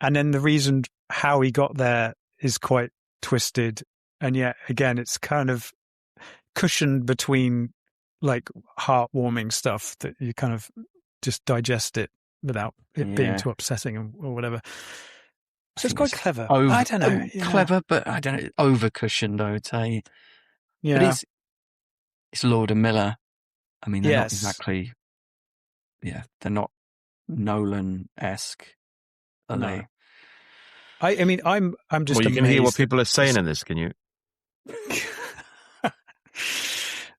B: And then the reason how he got there is quite twisted. And yet again, it's kind of cushioned between like heartwarming stuff that you kind of just digest it without it being too upsetting or whatever. So it's quite clever. I don't know.
E: Clever, but I don't know. Over cushioned, I would say.
B: Yeah.
E: But it's Lord and Miller. I mean, they're not exactly. Yeah, they're not Nolan-esque, are they?
B: I mean, I'm just.
C: Well, you can hear what people are saying in this, can you?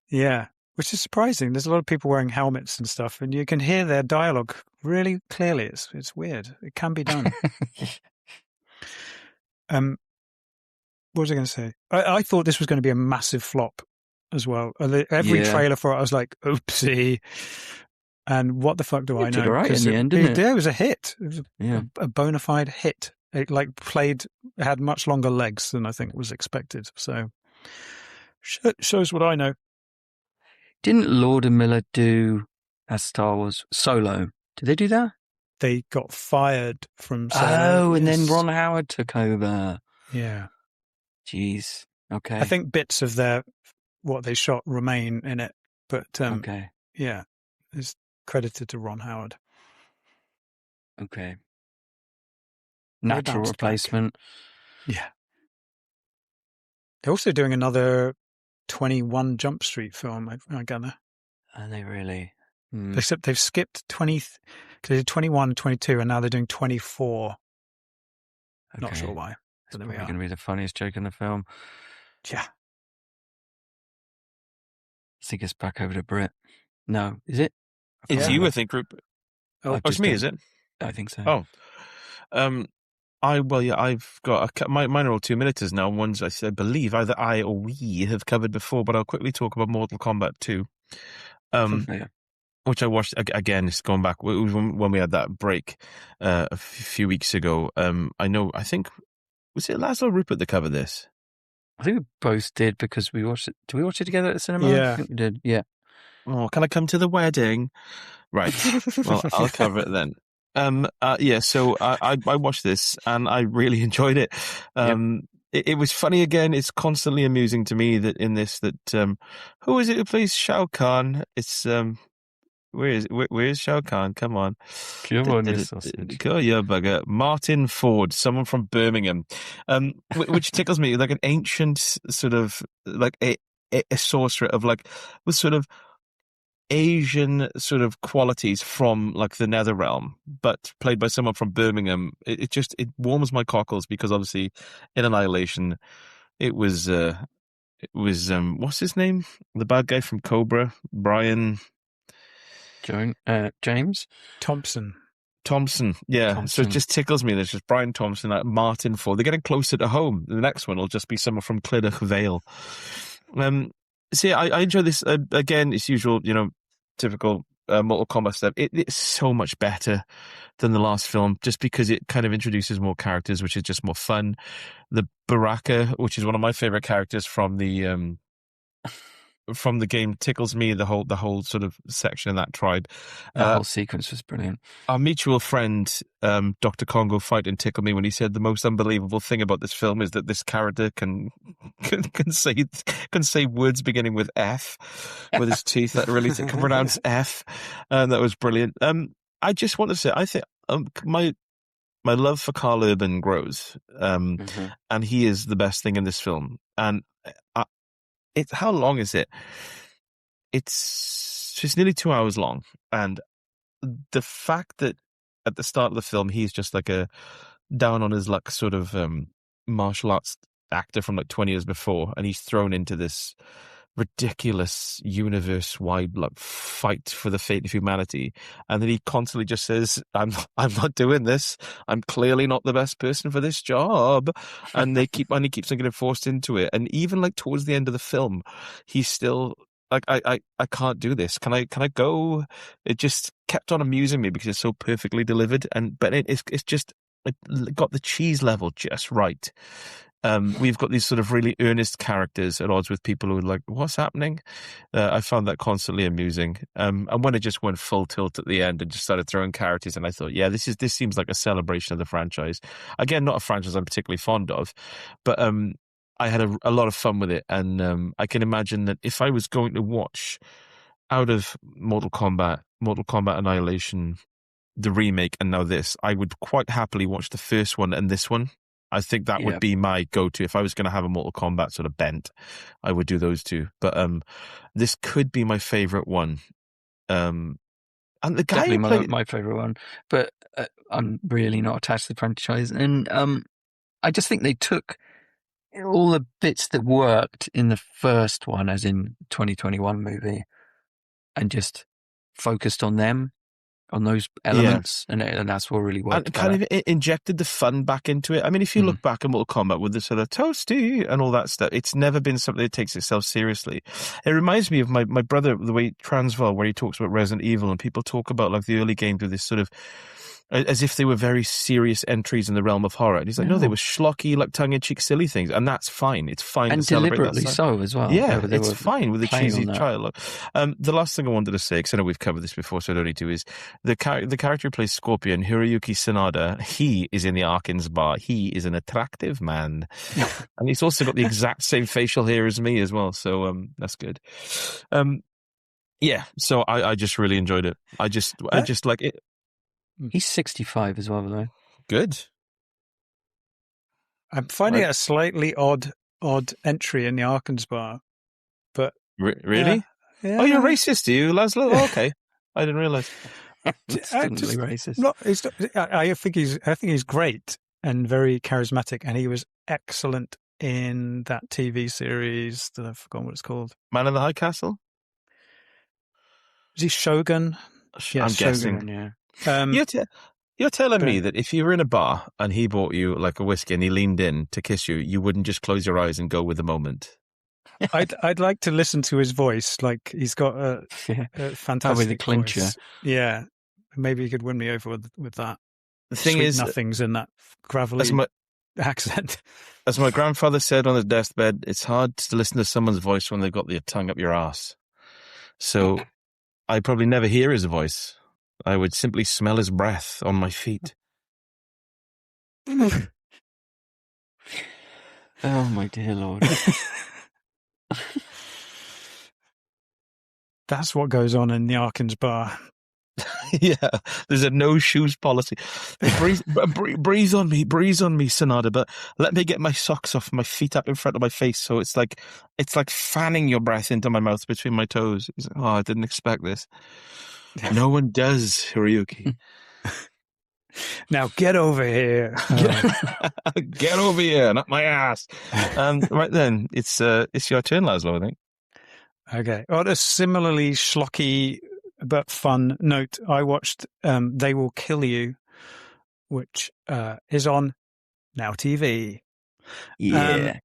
B: Yeah. which is surprising. There's a lot of people wearing helmets and stuff, and you can hear their dialogue really clearly. It's weird. It can be done. What was I going to say? I thought this was going to be a massive flop as well. Every trailer for it, I was like, oopsie. And what the fuck do I know?
E: Did all right in the end, didn't it?
B: It was a hit. It was a bona fide hit. It had much longer legs than I think was expected. So shows what I know.
E: Didn't Lord and Miller do as Star Wars Solo? Did they do that?
B: They got fired from Solo.
E: Oh, and then Ron Howard took over.
B: Yeah.
E: Jeez. Okay.
B: I think bits of what they shot remain in it, but
E: okay.
B: Yeah, it's credited to Ron Howard.
E: Okay. Natural replacement.
B: Back. Yeah. They're also doing another 21 Jump Street film, I gather.
E: Are they really?
B: Except they've skipped 20, because they did 21 and 22, and now they're doing 24. Okay. Not sure why.
E: It's probably going to be the funniest joke in the film.
B: Yeah.
E: I think it's back over to Britt. No, is it?
C: It's you, I think, Rupert. Oh, it's me, is it?
E: I think so.
C: Oh. I've got mine are all 2-minuters now. Ones I believe either I or we have covered before, but I'll quickly talk about Mortal Kombat 2. Which I watched again. It's going back. It was when we had that break a few weeks ago. I think was it Lazlo or Rupert that covered this?
E: I think we both did because we watched it. Did we watch it together at the cinema?
B: Yeah,
E: I think we did. Yeah.
C: Oh, can I come to the wedding? Right. Well, I'll cover it then. So I watched this and I really enjoyed it. It was funny again. It's constantly amusing to me that in this who is it who plays Shao Kahn? It's where's Shao Kahn? Come on,
E: you sausage.
C: Go, you bugger. Martin Ford, someone from Birmingham, which tickles me, like an ancient sort of like a sorcerer of like with sort of Asian sort of qualities from like the Netherrealm, but played by someone from Birmingham. It warms my cockles because obviously in Annihilation, it was what's his name? The bad guy from Cobra, Brian.
E: James
B: Thompson.
C: Yeah.
E: Thompson.
C: So it just tickles me. There's just Brian Thompson, Martin Ford. They're getting closer to home. The next one will just be someone from Clydach Vale. I enjoy this. Again, it's usual, typical Mortal Kombat stuff. It's so much better than the last film, just because it kind of introduces more characters, which is just more fun. The Baraka, which is one of my favorite characters from the game, tickles me. The whole sort of section in that tribe.
E: The whole sequence was brilliant.
C: Our mutual friend, Dr. Congo Fighting, tickled me when he said the most unbelievable thing about this film is that this character can say words beginning with F with his teeth that really can pronounce F, and that was brilliant. I just want to say, I think my love for Carl Urban grows, and he is the best thing in this film. And how long is it? It's just nearly 2 hours long, and the fact that at the start of the film he's just like a down on his luck sort of martial arts actor from like 20 years before, and he's thrown into this ridiculous universe-wide like fight for the fate of humanity, and then he constantly just says, I'm not doing this, I'm clearly not the best person for this job, and he keeps on getting forced into it. And even like towards the end of the film, he's still like, I can't do this, can I go? It just kept on amusing me because it's so perfectly delivered, but it's just it got the cheese level just right. We've got these sort of really earnest characters at odds with people who are like, what's happening? I found that constantly amusing. And when it just went full tilt at the end and just started throwing characters, and I thought, yeah, this seems like a celebration of the franchise. Again, not a franchise I'm particularly fond of, but I had a lot of fun with it. And I can imagine that if I was going to watch out of Mortal Kombat Annihilation, the remake, and now this, I would quite happily watch the first one and this one. I think that would be my go-to. If I was going to have a Mortal Kombat sort of bent, I would do those two. But this could be my favorite one. And the guy
E: definitely my favorite one. But I'm really not attached to the franchise. And I just think they took all the bits that worked in the first one, as in 2021 movie, and just focused on them, on those elements, and that's what really worked.
C: And kind of injected the fun back into it. I mean, if you look back at Mortal Kombat with the sort of toasty and all that stuff, it's never been something that takes itself seriously. It reminds me of my brother, the way Transvaal, where he talks about Resident Evil, and people talk about like the early games with this sort of, as if they were very serious entries in the realm of horror. And he's like, no, they were schlocky, like tongue-in-cheek, silly things. And that's fine. It's fine
E: and
C: to celebrate
E: deliberately
C: that
E: so as well.
C: Yeah,
E: they
C: it's
E: were
C: fine with the
E: playing
C: cheesy
E: on that.
C: dialogue. The last thing I wanted to say, because I know we've covered this before, so I don't need to, is the character who plays Scorpion, Hiroyuki Sanada. He is in the Arkins bar. He is an attractive man. And he's also got the exact same facial hair as me as well. So that's good. Yeah, so I just really enjoyed it. I just like it.
E: He's 65 as well, by the way.
C: Good.
B: I'm finding it a slightly odd entry in the Arkins bar, but
C: really?
B: Yeah.
C: Oh, you're racist, are you, Lazlo? Oh, okay, I didn't realize.
E: Instantly racist.
B: No, I think he's great and very charismatic, and he was excellent in that TV series that I've forgotten what it's called.
C: Man in the High Castle.
B: Is he Shogun?
C: I'm guessing.
E: Yeah.
C: You're telling me that if you were in a bar and he bought you like a whiskey and he leaned in to kiss you, you wouldn't just close your eyes and go with the moment?
B: I'd like to listen to his voice. Like he's got a fantastic
E: Probably the clincher.
B: voice. Yeah, maybe he could win me over with that.
C: The thing
B: Sweet
C: is,
B: nothings in that gravelly accent.
C: As my grandfather said on his deathbed, it's hard to listen to someone's voice when they've got their tongue up your ass. So I probably never hear his voice. I would simply smell his breath on my feet.
E: Oh, my dear Lord.
B: That's what goes on in the Arkins bar.
C: Yeah, there's a no shoes policy. Breathe on me, Sonata, but let me get my socks off, my feet up in front of my face, so it's like fanning your breath into my mouth between my toes. He's like, I didn't expect this. No one does, Hiroyuki.
B: Now get over here.
C: Get over here, not my ass. Right then, it's your turn, Lazlo, I think.
B: Okay. On a similarly schlocky but fun note, I watched They Will Kill You, which is on Now TV.
E: Yeah.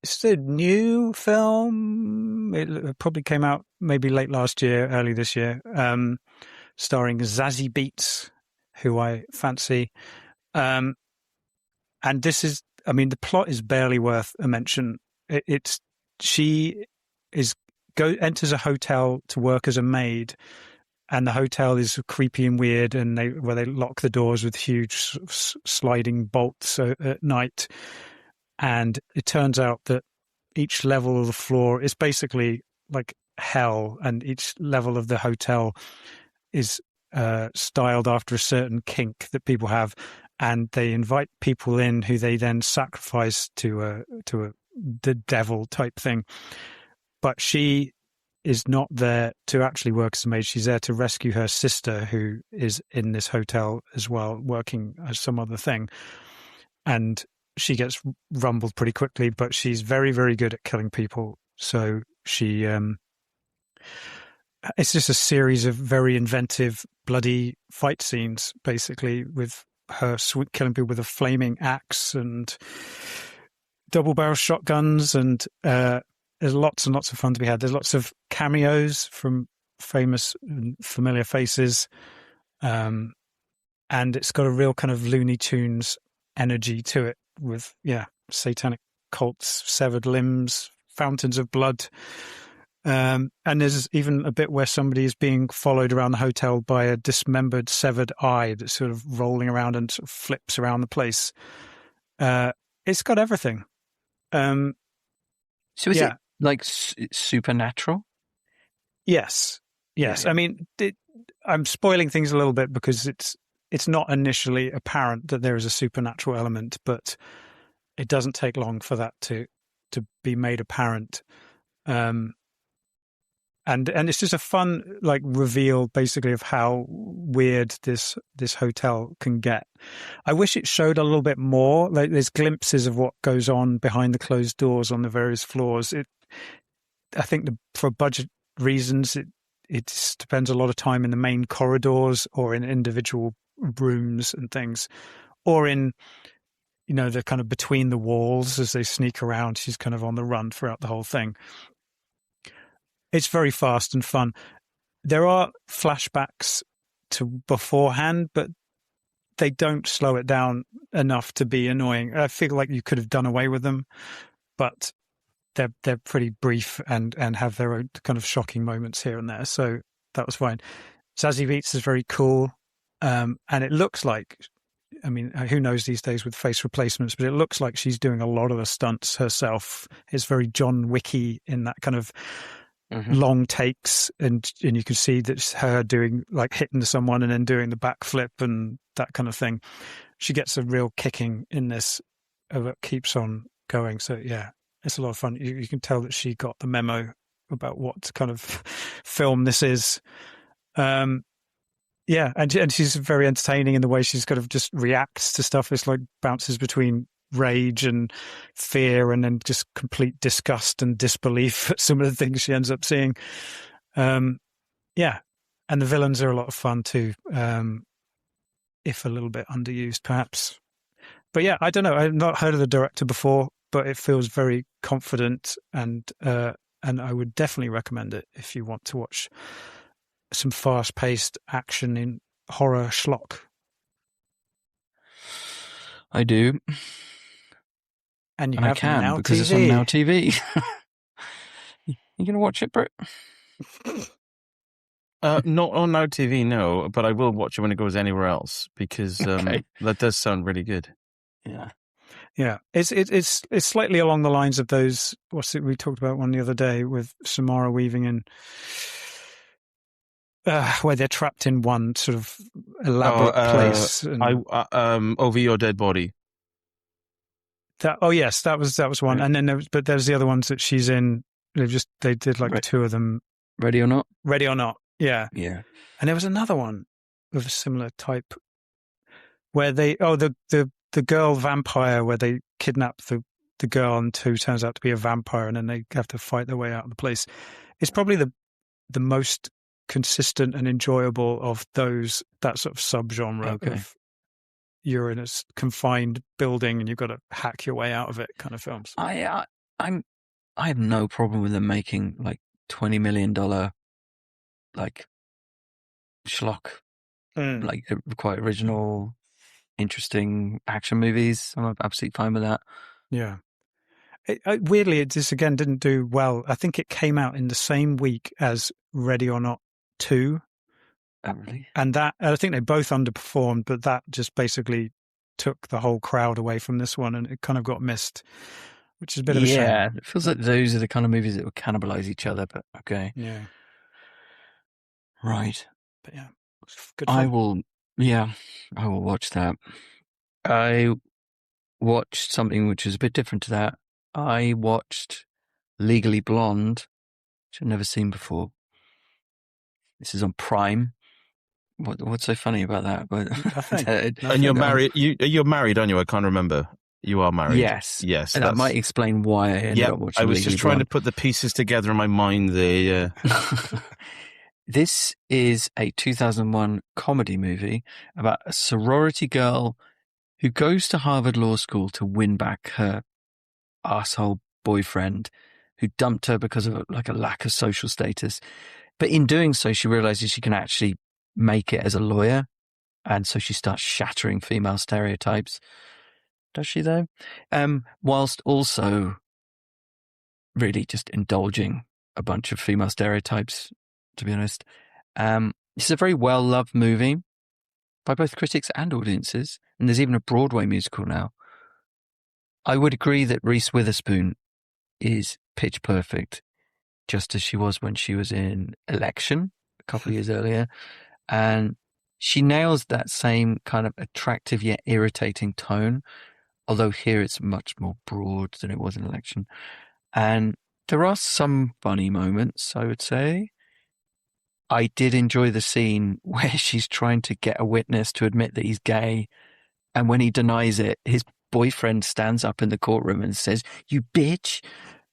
B: It's a new film. It probably came out maybe late last year, early this year, starring Zazie Beetz, who I fancy. And this is, I mean, the plot is barely worth a mention. She enters a hotel to work as a maid, and the hotel is creepy and weird, and where they lock the doors with huge sliding bolts at night. And it turns out that each level of the floor is basically like hell, and each level of the hotel is styled after a certain kink that people have, and they invite people in who they then sacrifice to the devil type thing. But she is not there to actually work as a maid. She's there to rescue her sister, who is in this hotel as well, working as some other thing. And she gets rumbled pretty quickly, but she's very, very good at killing people. So she, it's just a series of very inventive, bloody fight scenes, basically, with her killing people with a flaming axe and double-barrel shotguns, and there's lots and lots of fun to be had. There's lots of cameos from famous and familiar faces, and it's got a real kind of Looney Tunes energy to it, with satanic cults, severed limbs, fountains of blood, and there's even a bit where somebody is being followed around the hotel by a dismembered, severed eye that's sort of rolling around and sort of flips around the place. It's got everything.
E: So is it like supernatural?
B: Yes. Yeah. I mean, I'm spoiling things a little bit because it's not initially apparent that there is a supernatural element, but it doesn't take long for that to be made apparent. And it's just a fun like reveal, basically, of how weird this hotel can get. I wish it showed a little bit more. Like there's glimpses of what goes on behind the closed doors on the various floors. I think for budget reasons, it spends a lot of time in the main corridors or in individual rooms and things, or in, the kind of between the walls as they sneak around. She's kind of on the run throughout the whole thing. It's very fast and fun. There are flashbacks to beforehand, but they don't slow it down enough to be annoying. I feel like you could have done away with them, but they're pretty brief and have their own kind of shocking moments here and there. So that was fine. Zazie Beetz is very cool. And it looks like, I mean, who knows these days with face replacements, but it looks like she's doing a lot of the stunts herself. It's very John Wicky in that kind of long takes. And you can see that it's her doing, like, hitting someone and then doing the backflip and that kind of thing. She gets a real kicking in this that keeps on going. So, yeah, it's a lot of fun. You can tell that she got the memo about what kind of film this is. Yeah, and she's very entertaining in the way she's kind of just reacts to stuff. It's like bounces between rage and fear and then just complete disgust and disbelief at some of the things she ends up seeing. Yeah, and the villains are a lot of fun too, if a little bit underused perhaps. But yeah, I don't know. I've not heard of the director before, but it feels very confident, and I would definitely recommend it if you want to watch some fast-paced action in horror schlock.
E: I do.
B: And
E: I can
B: Now
E: because
B: TV.
E: It's on Now TV. You going to watch it, Britt?
C: Not on Now TV, no, but I will watch it when it goes anywhere else because that does sound really good.
E: Yeah.
B: Yeah, it's slightly along the lines of those. We talked about one the other day with Samara Weaving and where they're trapped in one sort of elaborate place. And
C: Over Your Dead Body.
B: Yes, that was one,
E: Right.
B: and then there's the other ones that she's in. They did like two of them.
E: Ready or Not?
B: Ready or Not, yeah.
E: And
B: there was another one of a similar type where they the girl vampire where they kidnap the girl and who turns out to be a vampire and then they have to fight their way out of the place. It's probably the most consistent and enjoyable of that sort of subgenre of you're in a confined building and you've got to hack your way out of it kind of films.
E: I have no problem with them making like $20 million like schlock, like quite original, interesting action movies. I'm absolutely fine with that.
B: Yeah. Weirdly, it just again didn't do well. I think it came out in the same week as Ready or Not 2.
E: Oh, really?
B: And I think they both underperformed, but that just basically took the whole crowd away from this one and it kind of got missed, which is a bit of a shame.
E: Yeah, it feels like those are the kind of movies that would cannibalize each other, but okay.
B: Yeah.
E: Right.
B: But yeah, good fun.
E: I will watch that. I watched something which is a bit different to that. I watched Legally Blonde, which I've never seen before. This is on Prime. What's so funny about that? But
C: and you're married. You're married, aren't you? I can't remember. You are married.
E: Yes.
C: Yes.
E: And that might explain why I ended up watching.
C: I was
E: Legally
C: just trying
E: Blonde.
C: to put the pieces together in my mind there. Yeah.
E: This is a 2001 comedy movie about a sorority girl who goes to Harvard Law School to win back her asshole boyfriend who dumped her because of a lack of social status. But in doing so, she realizes she can actually make it as a lawyer. And so she starts shattering female stereotypes. Does she, though? Whilst also really just indulging a bunch of female stereotypes, to be honest. It's a very well-loved movie by both critics and audiences. And there's even a Broadway musical now. I would agree that Reese Witherspoon is pitch perfect, just as she was when she was in Election a couple of years earlier. And she nails that same kind of attractive yet irritating tone, although here it's much more broad than it was in Election. And there are some funny moments, I would say. I did enjoy the scene where she's trying to get a witness to admit that he's gay. And when he denies it, his boyfriend stands up in the courtroom and says, "You bitch."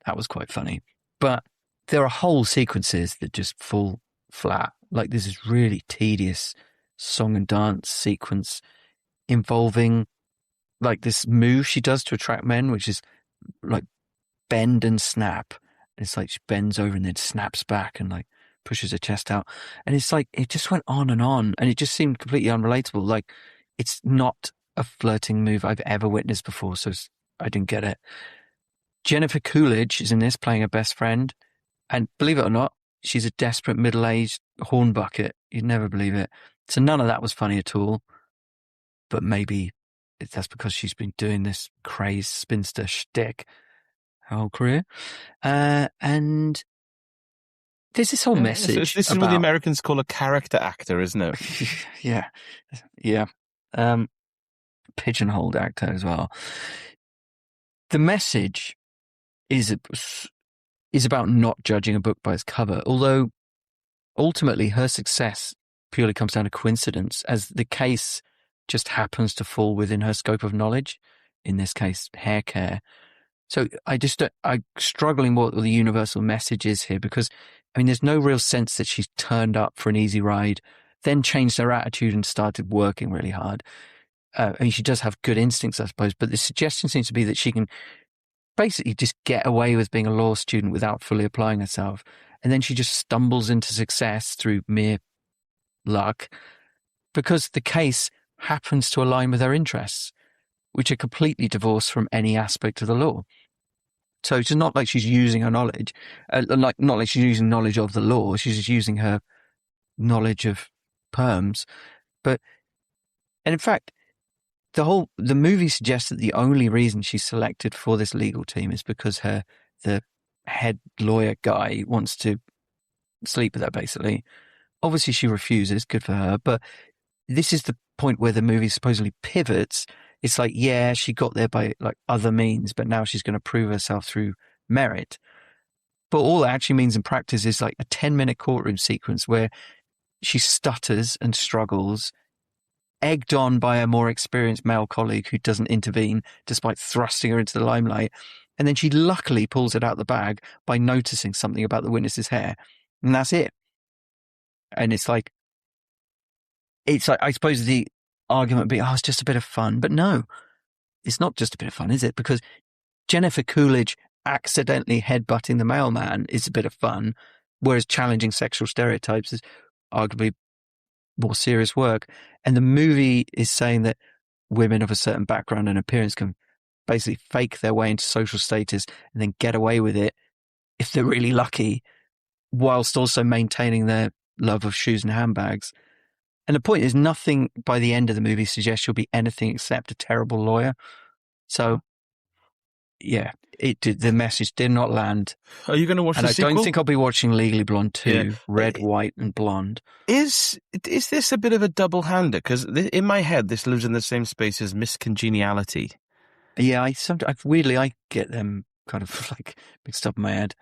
E: That was quite funny. But there are whole sequences that just fall flat. Like, there's this really tedious song and dance sequence involving like this move she does to attract men, which is like bend and snap. It's like she bends over and then snaps back and like pushes her chest out. And it's like, it just went on and it just seemed completely unrelatable. Like, it's not a flirting move I've ever witnessed before, so I didn't get it. Jennifer Coolidge is in this playing her best friend. And believe it or not, she's a desperate middle-aged horn bucket. You'd never believe it. So none of that was funny at all. But maybe that's because she's been doing this crazed spinster shtick her whole career. And there's this whole message.
C: This is what the Americans call a character actor, isn't it?
E: Yeah. Pigeonholed actor as well. The message is about not judging a book by its cover, although ultimately her success purely comes down to coincidence, as the case just happens to fall within her scope of knowledge, in this case, hair care. So I'm struggling what the universal message is here, because, I mean, there's no real sense that she's turned up for an easy ride, then changed her attitude and started working really hard. I mean, she does have good instincts, I suppose, but the suggestion seems to be that she can basically just get away with being a law student without fully applying herself. And then she just stumbles into success through mere luck because the case happens to align with her interests, which are completely divorced from any aspect of the law. So it's not like she's using her knowledge, not like she's using knowledge of the law. She's just using her knowledge of perms. And in fact, the movie suggests that the only reason she's selected for this legal team is because the head lawyer guy wants to sleep with her, basically. Obviously, she refuses. Good for her. But this is the point where the movie supposedly pivots. It's like, yeah, she got there by like other means, but now she's going to prove herself through merit. But all it actually means in practice is like a 10-minute courtroom sequence where she stutters and struggles, egged on by a more experienced male colleague who doesn't intervene despite thrusting her into the limelight. And then she luckily pulls it out the bag by noticing something about the witness's hair. And that's it. And it's like, I suppose the argument would be, oh, it's just a bit of fun. But no, it's not just a bit of fun, is it? Because Jennifer Coolidge accidentally headbutting the mailman is a bit of fun, whereas challenging sexual stereotypes is arguably more serious work. And the movie is saying that women of a certain background and appearance can basically fake their way into social status and then get away with it if they're really lucky, whilst also maintaining their love of shoes and handbags. And the point is, nothing by the end of the movie suggests she'll be anything except a terrible lawyer. So, yeah, the message did not land.
C: Are you going to watch the sequel?
E: I don't think I'll be watching Legally Blonde 2, Red, White and Blonde.
C: Is this a bit of a double-hander? Because in my head, this lives in the same space as Miss Congeniality.
E: Yeah, weirdly, I get them kind of like mixed up in my head.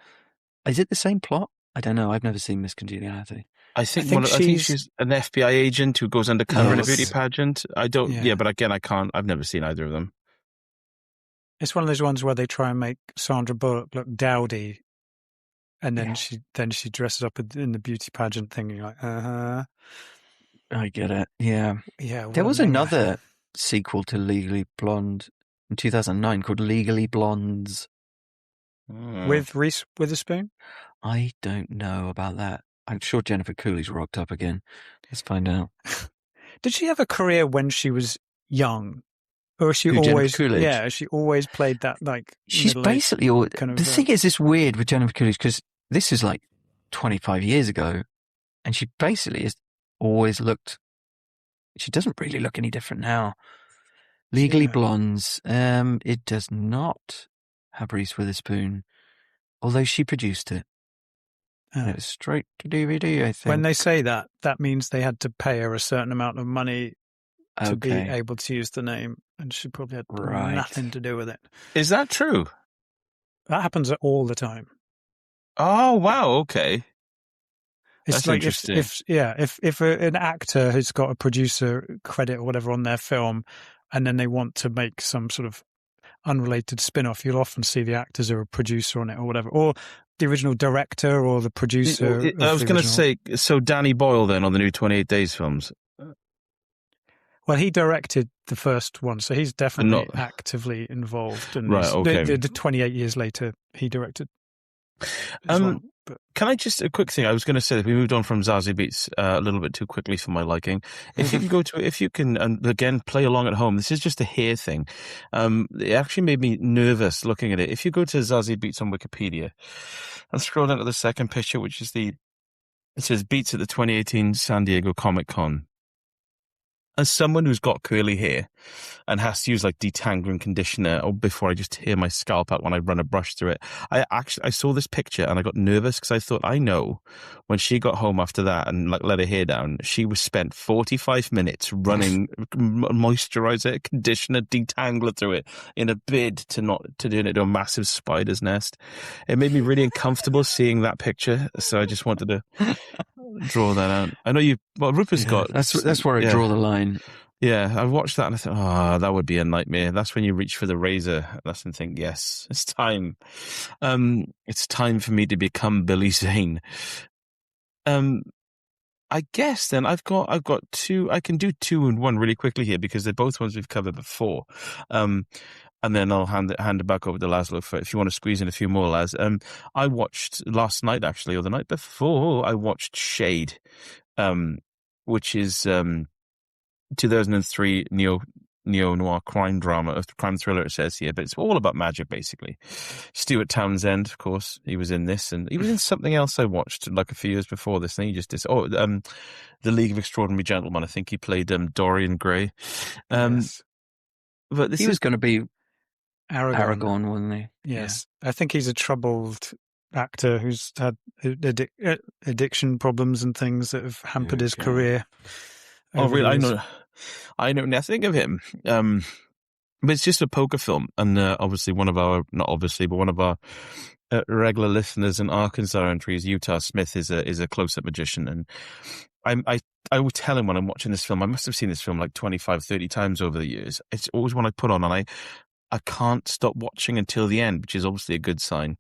E: Is it the same plot? I don't know. I've never seen Miss Congeniality.
C: I think she's an FBI agent who goes undercover in a beauty pageant. But again, I can't. I've never seen either of them.
B: It's one of those ones where they try and make Sandra Bullock look dowdy, and then she dresses up in the beauty pageant thing. You're like,
E: I get it. Yeah. There was
B: name.
E: another sequel to Legally Blonde in 2009 called Legally Blondes.
B: With Reese Witherspoon?
E: I don't know about that. I'm sure Jennifer Coolidge rocked up again. Let's find out.
B: Did she have a career when she was young? Or she she always played that like.
E: She's basically kind of. The thing is, it's weird with Jennifer Coolidge because this is like 25 years ago, and she basically has always looked. She doesn't really look any different now. Legally Blondes. It does not have Reese Witherspoon, although she produced it. And it was straight to DVD, I think.
B: When they say that means they had to pay her a certain amount of money to be able to use the name, and she probably had nothing to do with it.
C: Is that true?
B: That happens all the time.
C: Oh, wow, okay.
B: It's
C: That's
B: like
C: interesting.
B: if an actor has got a producer credit or whatever on their film, and then they want to make some sort of unrelated spin-off, you'll often see the actors are a producer on it or whatever. Or the original director or the producer?
C: I was going to say, so Danny Boyle then on the new 28 Days films.
B: Well, he directed the first one, so he's definitely actively involved. And
C: right, okay.
B: The 28 years later, he directed. Well,
C: can I just a quick thing? I was going to say that we moved on from Zazie Beetz a little bit too quickly for my liking. If you can if you can, and again, play along at home. This is just a hair thing. It actually made me nervous looking at it. If you go to Zazie Beetz on Wikipedia and scroll down to the second picture, which is it says Beetz at the 2018 San Diego Comic-Con. As someone who's got curly hair and has to use like detangling conditioner or before I just tear my scalp out when I run a brush through it, I saw this picture and I got nervous because I thought, I know when she got home after that and like let her hair down, she was spent 45 minutes running moisturizer, conditioner, detangler through it in a bid to turn it to a massive spider's nest. It made me really uncomfortable seeing that picture, so I just wanted to draw that out. I know Rupert's got...
E: That's where I draw the line.
C: Yeah, I watched that and I thought, that would be a nightmare. That's when you reach for the razor. That's and think, yes, it's time. It's time for me to become Billy Zane. I guess then I've got two. I can do two and one really quickly here because they're both ones we've covered before. And then I'll hand it back over to Lazlo for if you want to squeeze in a few more, Laz. I watched last night, actually, or the night before, I watched Shade, which is 2003 neo-noir crime drama, crime thriller, it says here, but it's all about magic, basically. Stuart Townsend, of course, he was in this, and he was in something else I watched like a few years before this, and he just did, The League of Extraordinary Gentlemen. I think he played Dorian Gray.
B: Yes.
C: But
E: he was going to be
B: Aragorn,
E: wasn't he?
B: Yes. Yeah. I think he's a troubled actor who's had addiction problems and things that have hampered his career.
C: Oh, really? I know nothing of him. But it's just a poker film, and obviously one of our regular listeners in Arkansas entries, Utah Smith, is a close-up magician, and I would tell him when I'm watching this film, I must have seen this film like 25, 30 times over the years. It's always one I put on, and I can't stop watching until the end, which is obviously a good sign.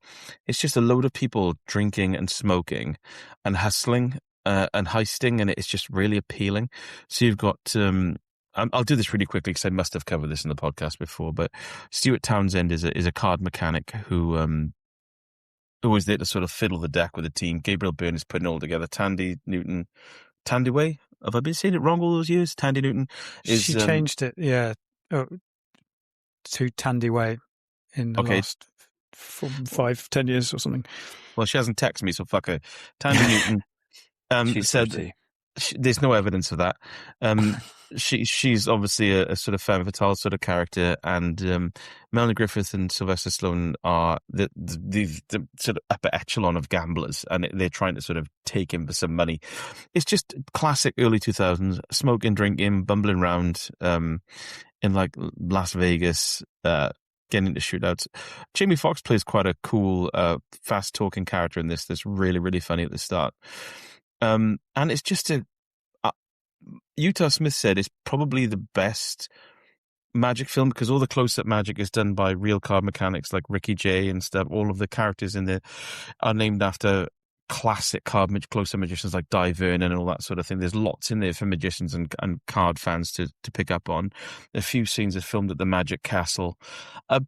C: It's just a load of people drinking and smoking and hustling and heisting, and it's just really appealing. So you've got... I'll do this really quickly because I must have covered this in the podcast before, but Stuart Townsend is a card mechanic who was there to sort of fiddle the deck with the team. Gabriel Byrne is putting it all together. Tandy Way? Have I been saying it wrong all those years? Tandy Newton is...
B: She changed it, to Tandy Way in the last 5-10 years or something.
C: Well, she hasn't texted me, so fuck her. Tandy Newton said... There's no evidence of that. She's obviously a sort of femme fatale sort of character, and Melanie Griffith and Sylvester Stallone are the sort of upper echelon of gamblers, and they're trying to sort of take him for some money. It's just classic early 2000s, smoking, drinking, bumbling around in like Las Vegas, getting into shootouts. Jamie Foxx plays quite a cool, fast-talking character in this that's really, really funny at the start. And it's just Utah Smith said it's probably the best magic film because all the close-up magic is done by real card mechanics like Ricky Jay and stuff. All of the characters in there are named after classic close-up magicians like Di Vernon and all that sort of thing. There's lots in there for magicians and card fans to pick up on. A few scenes are filmed at the Magic Castle.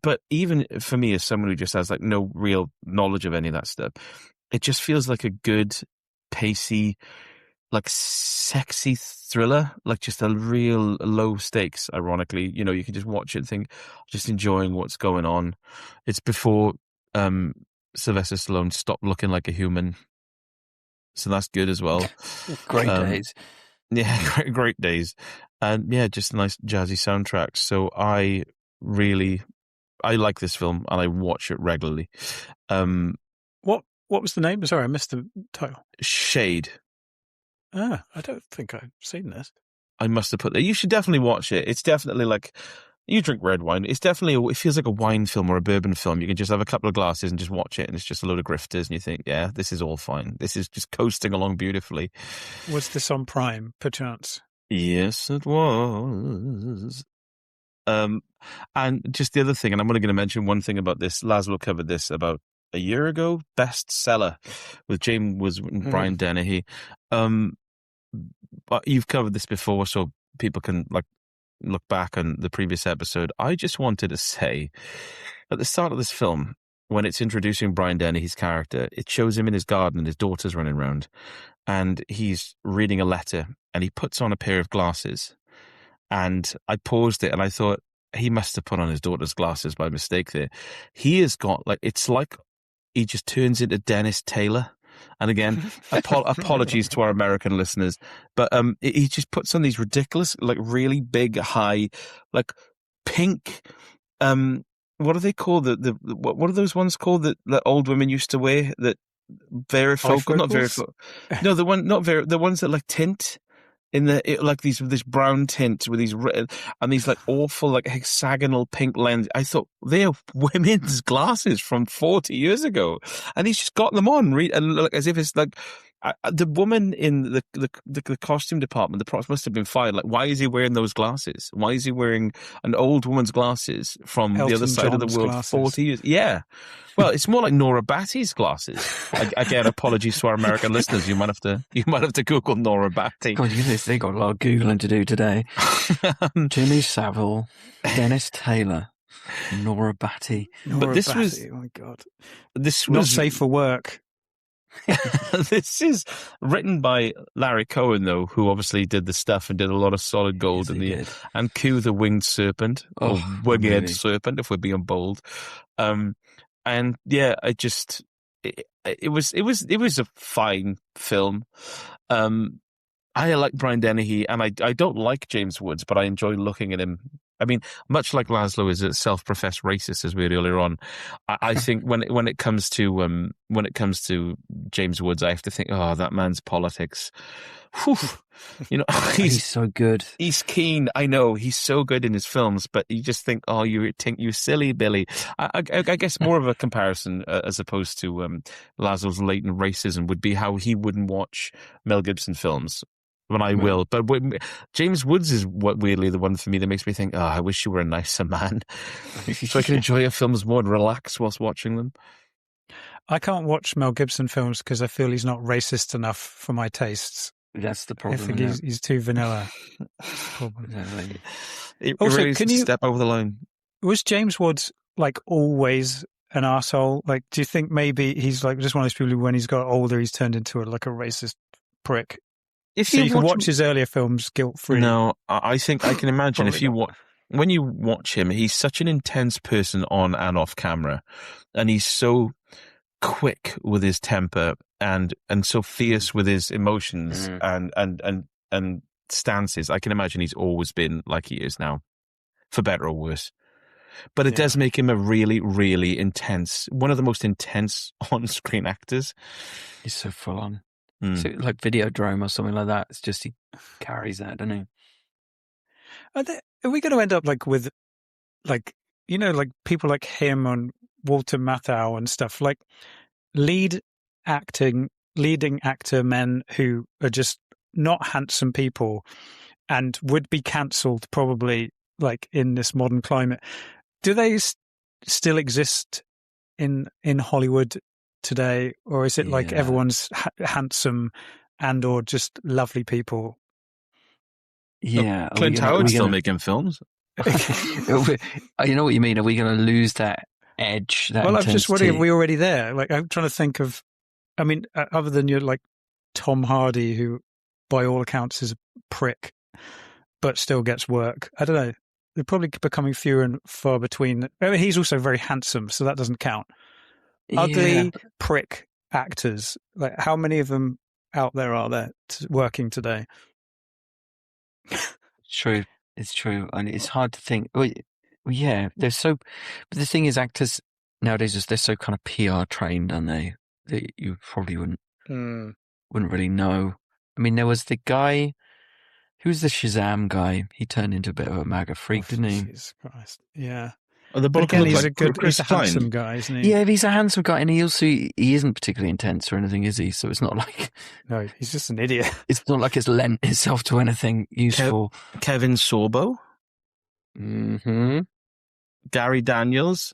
C: But even for me, as someone who just has like no real knowledge of any of that stuff, it just feels like a good, pacey, like sexy thriller, like just a real low stakes, ironically. You know, you can just watch it and think, just enjoying what's going on. It's before Sylvester Stallone stopped looking like a human. So that's good as well.
E: Great days.
C: Yeah, great days. And yeah, just a nice jazzy soundtrack. So I like this film and I watch it regularly.
B: What was the name? Sorry, I missed the title.
C: Shade.
B: I don't think I've seen this.
C: I must have put that. You should definitely watch it. It's definitely like, you drink red wine. It's definitely, it feels like a wine film or a bourbon film. You can just have a couple of glasses and just watch it, and it's just a load of grifters, and you think, yeah, this is all fine. This is just coasting along beautifully.
B: Was this on Prime, perchance?
C: Yes, it was. And just the other thing, and I'm only going to mention one thing about this. Lazlo covered this about a year ago, bestseller with James Woods and Brian Dennehy. But you've covered this before, so people can look back on the previous episode. I just wanted to say, at the start of this film, when it's introducing Brian Dennehy's character, it shows him in his garden and his daughter's running around, and he's reading a letter, and he puts on a pair of glasses. And I paused it, and I thought, he must have put on his daughter's glasses by mistake there. He has got, it's like he just turns into Dennis Taylor. And again, apologies to our American listeners, but he just puts on these ridiculous, really big, high, pink. What do they call what are those ones called that old women used to wear? That varifocal, not varifocal. No, the ones that tint. In this brown tint with these awful hexagonal pink lens. I thought they are women's glasses from 40 years ago, and he's just got them on, as if it's the woman in the costume department. The props must have been fired. Why is he wearing those glasses? Why is he wearing an old woman's glasses from the other side of the world? Glasses. 40 years, yeah. Well, it's more like Nora Batty's glasses. Again, apologies to our American listeners. You might have to Google Nora Batty.
E: God, they got a lot of Googling to do today. Jimmy Savile, Dennis Taylor, Nora Batty.
B: Oh my God.
C: This
B: was not
C: was
B: safe for work.
C: This is written by Larry Cohen, though, who obviously did the stuff and did a lot of Solid Gold and Q the Winged Serpent, or Winged Serpent, if we're being bold. And yeah, it was a fine film. I like Brian Dennehy, and I don't like James Woods, but I enjoy looking at him. I mean, much like Lazlo is a self-professed racist, as we heard earlier on, I think when it comes to James Woods, I have to think, oh, that man's politics. Whew.
E: He's so good.
C: He's keen. I know he's so good in his films, but you just think, oh, you silly Billy. I guess more of a comparison as opposed to Lazlo's latent racism would be how he wouldn't watch Mel Gibson films. When I will, but James Woods is weirdly the one for me that makes me think, oh, I wish you were a nicer man, so I can enjoy your films more and relax whilst watching them.
B: I can't watch Mel Gibson films because I feel he's not racist enough for my tastes.
E: That's the problem.
B: I think he's too vanilla.
C: Also, really can you step over the line?
B: Was James Woods always an arsehole? Do you think maybe he's just one of those people who, when he's got older, he's turned into a racist prick?
C: If
B: you can watch his earlier films guilt-free.
C: No, I think I can imagine when you watch him, he's such an intense person on and off camera, and he's so quick with his temper and so fierce with his emotions and stances. I can imagine he's always been like he is now, for better or worse. But it does make him a really, really intense, one of the most intense on-screen actors.
E: He's so full on. So Videodrome or something like that. It's just he carries that, doesn't he?
B: Are we going to end up with people like him and Walter Matthau and stuff, leading actor men who are just not handsome people and would be cancelled probably in this modern climate? Do they still exist in Hollywood today, or is it everyone's handsome and or just lovely people?
E: Yeah,
C: Clint Howard's still making films.
E: You know what you mean? Are we going to lose that edge? That
B: well,
E: intensity?
B: I'm just wondering, are we already there? I'm trying to think of. I mean, other than your Tom Hardy, who by all accounts is a prick, but still gets work. I don't know. They're probably becoming fewer and far between. I mean, he's also very handsome, so that doesn't count. Ugly prick actors, how many of them out there are there working today?
E: True, it's true, and it's hard to think. Well, yeah, they're so. But the thing is, actors nowadays they're so kind of PR trained, aren't they? That you probably wouldn't really know. I mean, there was the guy. Who's the Shazam guy? He turned into a bit of a MAGA freak, didn't he?
B: Jesus Christ! Yeah.
C: Oh,
B: he's a handsome guy, isn't he?
E: Yeah, he's a handsome guy, and he isn't particularly intense or anything, is he? So it's not like
B: no, he's just an idiot.
E: It's not like it's lent itself to anything useful.
C: Kevin Sorbo,
E: Mm-hmm.
C: Gary Daniels.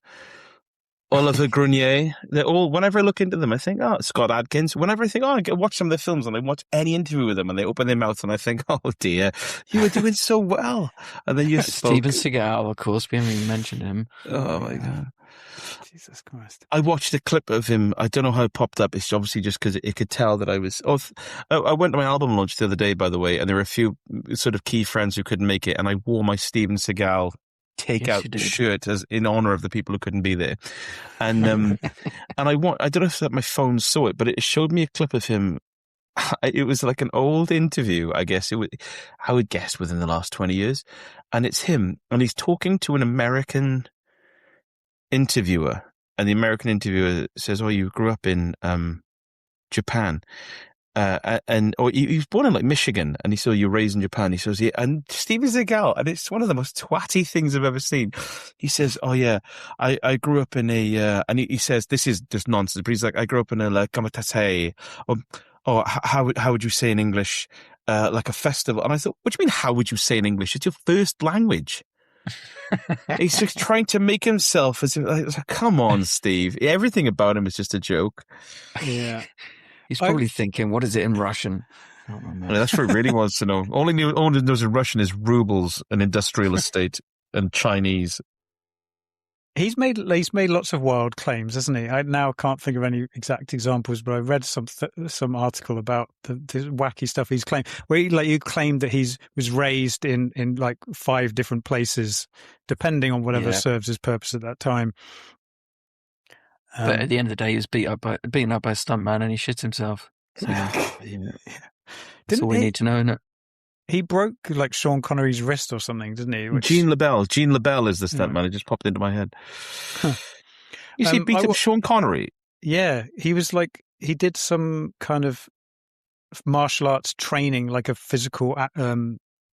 C: Oliver Grenier. They're all, whenever I look into them, I think, oh, Scott Adkins. Whenever I think, oh, I get watch some of their films and I watch any interview with them and they open their mouth and I think, oh dear, you were doing so well. And then you spoke.
E: Steven Seagal, of course, we haven't even mentioned him.
C: Oh my God.
B: Jesus Christ.
C: I watched a clip of him. I don't know how it popped up. It's obviously just because it could tell that I was. I went to my album launch the other day, by the way, and there were a few sort of key friends who couldn't make it, and I wore my Steven Seagal takeout shirt as in honor of the people who couldn't be there. And and I don't know if my phone saw it, but it showed me a clip of him. It was like an old interview, I guess. I would guess within the last 20 years, and it's him, and he's talking to an American interviewer, and the American interviewer says, "Oh, you grew up in Japan." He was born in like Michigan, and he saw you raised in Japan. He says, "Yeah," and Steven Seagal, and it's one of the most twatty things I've ever seen. He says, "Oh yeah, I grew up in a," and he says, "This is just nonsense," but he's like, "I grew up in a like Kombat, or how would you say in English, like a festival?" And I thought, "What do you mean? How would you say in English? It's your first language." He's just trying to make himself as if, come on, Steve. Everything about him is just a joke.
B: Yeah.
E: He's probably thinking, what is it in Russian?
C: That's what he really wants to know. Only knows in Russian is rubles, an industrial estate, and Chinese.
B: He's made lots of wild claims, hasn't he? I now can't think of any exact examples, but I read some article about the wacky stuff he's claimed. Where you claimed that was raised in like 5 different places, depending on whatever serves his purpose at that time.
E: But at the end of the day, he was beaten up by a stuntman and he shits himself. So, that's all we need to know, isn't it?
B: He broke like Sean Connery's wrist or something, didn't he?
C: Gene LaBelle is the stuntman. It just popped into my head.
B: Huh.
C: You see, beat up Sean Connery.
B: Yeah, he was like, he did some kind of martial arts training, like a physical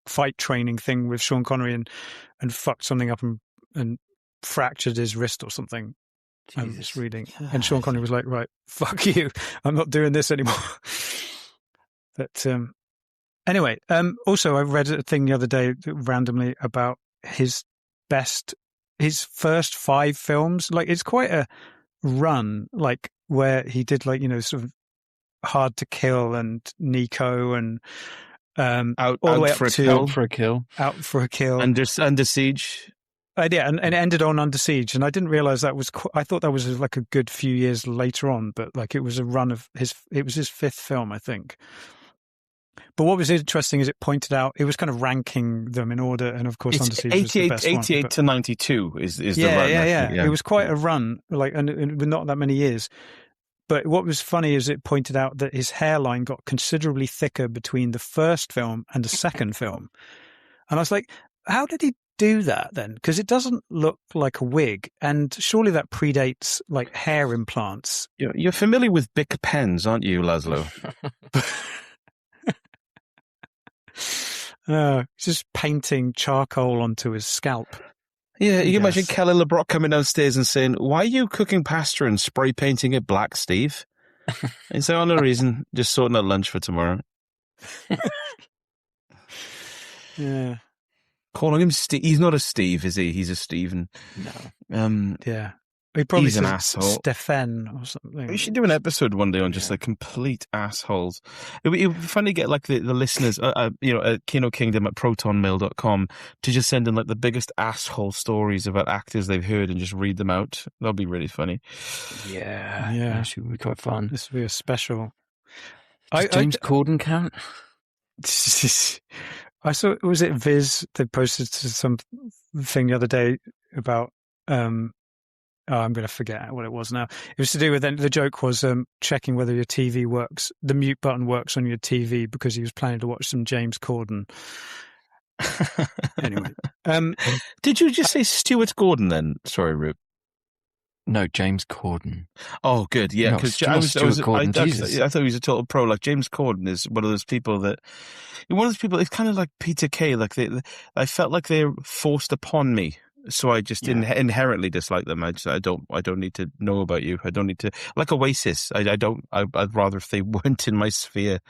B: fight training thing with Sean Connery, and fucked something up and fractured his wrist or something. I'm just reading. And Sean Connery was like, right, fuck you. I'm not doing this anymore. But anyway, also I read a thing the other day randomly about his first 5 films. Like, it's quite a run, like where he did like, sort of Hard to Kill and Nico and
C: Out for a Kill. Under Siege.
B: Yeah, and it ended on Under Siege, and I didn't realize that was. I thought that was like a good few years later on, but like it was a run of his. It was his 5th film, I think. But what was interesting is it pointed out it was kind of ranking them in order, and of course, Under Siege was the best
C: 88
B: one,
C: to 92 is the run.
B: Yeah. It was quite a run, like, and with not that many years. But what was funny is it pointed out that his hairline got considerably thicker between the first film and the second film, and I was like, how did he do that then? Because it doesn't look like a wig, and surely that predates like hair implants.
C: You're familiar with Bic pens, aren't you, Lazlo?
B: Just painting charcoal onto his scalp.
C: Yeah, you can imagine Kelly LeBrock coming downstairs and saying, "Why are you cooking pasta and spray painting it black, Steve?" And say, "Oh, no reason, just sorting out lunch for tomorrow."
B: Yeah.
C: Calling him Steve. He's not a Steve, is he? He's a Steven.
B: No. Yeah. He probably
C: he's an
B: says
C: asshole.
B: Stefan or something.
C: We should do an episode one day on just like complete assholes. It would be fun to get like the listeners, at Kino Kingdom at protonmail.com to just send in like the biggest asshole stories about actors they've heard and just read them out. That'll be really funny.
E: Yeah. Actually, would be quite fun.
B: This would be a special.
E: Does James Corden count?
B: I saw, was it Viz? They posted some thing the other day about, I'm going to forget what it was now. It was to do with, the joke was checking whether your TV works, the mute button works on your TV, because he was planning to watch some James Corden. Anyway.
C: Did you just say Stuart Gordon then? Sorry, Rube.
E: No, James Corden.
C: Oh, good. Yeah, because I thought he was a total pro. Like, James Corden is one of those people it's kind of like Peter Kay. Like, I felt like they're forced upon me. So I just inherently dislike them. I don't need to know about you. I don't need to, like Oasis. I'd rather if they weren't in my sphere.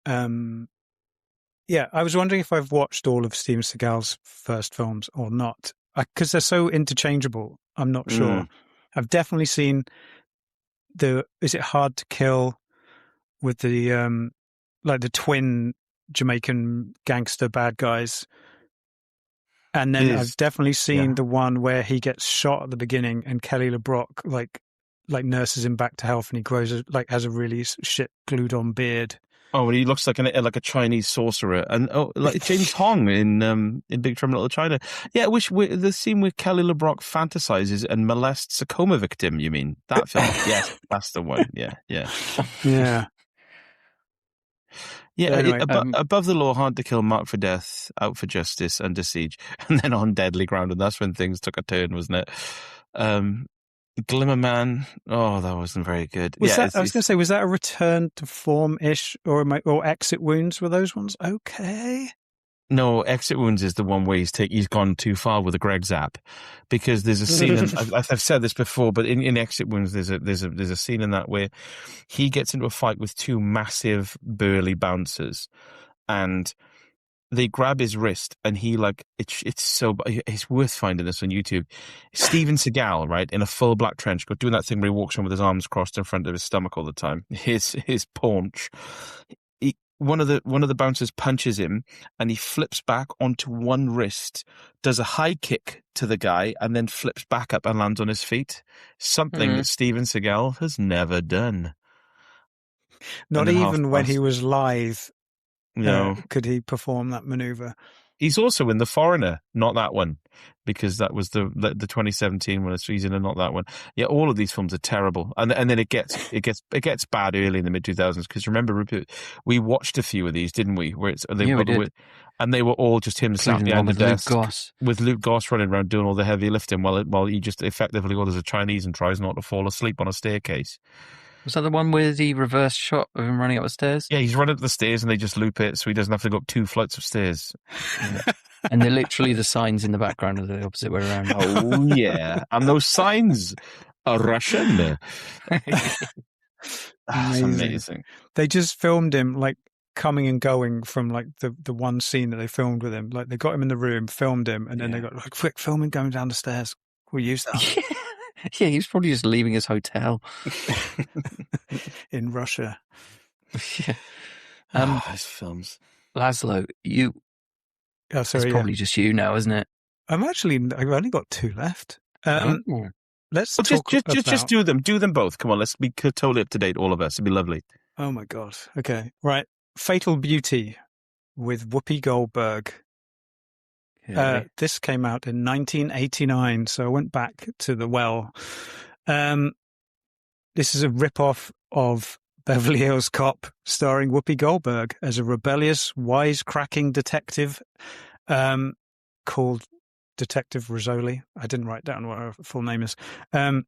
B: Yeah, I was wondering if I've watched all of Steven Seagal's first films or not. because they're so interchangeable. I'm not sure. I've definitely seen Is it Hard to Kill with the like the twin Jamaican gangster bad guys. And then I've definitely seen the one where he gets shot at the beginning and Kelly LeBrock like nurses him back to health and he grows has a really shit glued on beard.
C: Oh, and he looks like a Chinese sorcerer, and like James Hong in Big Trouble in Little China. Yeah, the scene where Kelly LeBrock fantasizes and molests a coma victim. You mean that film? Yes, that's the one. Yeah.
B: Yeah.
C: Yeah,
B: anyway,
C: Above the Law, Hard to Kill, Marked for Death, Out for Justice, Under Siege, and then On Deadly Ground, and that's when things took a turn, wasn't it? Glimmer Man, oh, that wasn't very good.
B: I was going to say, was that a return to form-ish, or Exit Wounds? Were those ones okay?
C: No, Exit Wounds is the one where he's gone too far with the Greg Zap, because there's a scene. I've said this before, but in Exit Wounds, there's a scene in that where he gets into a fight with two massive burly bouncers, and they grab his wrist, and he it's worth finding this on YouTube. Steven Seagal, right, in a full black trench coat, doing that thing where he walks around with his arms crossed in front of his stomach all the time. His paunch. One of the bouncers punches him, and he flips back onto one wrist, does a high kick to the guy, and then flips back up and lands on his feet. Something that Steven Seagal has never done.
B: Not even when he was lithe.
C: No.
B: Could he perform that maneuver?
C: He's also in The Foreigner, not that one, because that was the 2017 one. He's in not that one. Yeah, all of these films are terrible, and then it gets bad early in the mid 2000s. Because remember, Rupert, we watched a few of these, didn't we? Where and they were all just him sat behind the desk with Luke Goss running around doing all the heavy lifting while he just effectively orders a Chinese and tries not to fall asleep on a staircase.
E: Was that the one with the reverse shot of him running up the stairs?
C: Yeah, he's running up the stairs and they just loop it so he doesn't have to go up 2 flights of stairs.
E: Yeah. And they're literally the signs in the background are the opposite way around.
C: Oh, yeah. And those signs are Russian. That's amazing.
B: They just filmed him coming and going from the one scene that they filmed with him. Like they got him in the room, filmed him, and then they got quick filming going down the stairs. We'll use that.
E: Yeah, he was probably just leaving his hotel
B: in Russia.
E: Yeah.
C: Those films.
E: Lazlo, it's probably just you now, isn't it?
B: I've only got 2 left. Let's
C: just do them. Do them both. Come on, let's be totally up to date, all of us. It'd be lovely.
B: Oh my God. Okay, right. Fatal Beauty with Whoopi Goldberg. This came out in 1989, so I went back to the well. This is a rip-off of Beverly Hills Cop, starring Whoopi Goldberg as a rebellious, wisecracking detective called Detective Rizzoli. I didn't write down what her full name is. And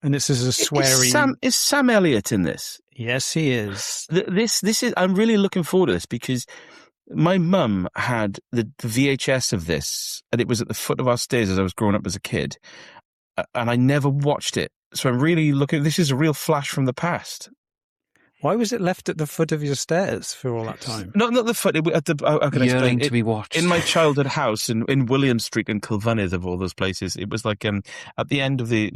B: this is a sweary...
C: Is Sam Elliott in this?
B: Yes, he is.
C: This is... I'm really looking forward to this because... My mum had the VHS of this, and it was at the foot of our stairs as I was growing up as a kid, and I never watched it. So I'm really looking. This is a real flash from the past.
B: Why was it left at the foot of your stairs for all that time?
C: Not the foot. How can I explain?
E: To be watched.
C: In my childhood house in William Street in Kilvanydd, of all those places, it was like at the end of the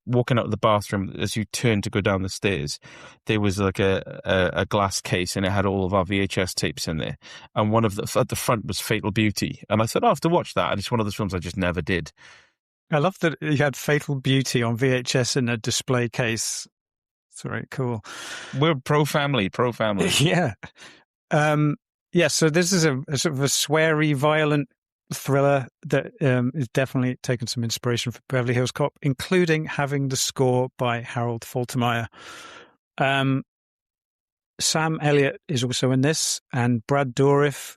C: walking out of the bathroom as you turn to go down the stairs, there was like a glass case and it had all of our VHS tapes in there, and one of at the front was Fatal Beauty, and I thought I have to watch that, and it's one of those films I just never did.
B: I love that you had Fatal Beauty on VHS in a display case. It's very cool.
C: We're pro-family.
B: Yeah. So this is a sort of a sweary, violent thriller that is definitely taken some inspiration from Beverly Hills Cop, including having the score by Harold Faltermeyer. Sam Elliott is also in this, and Brad Dourif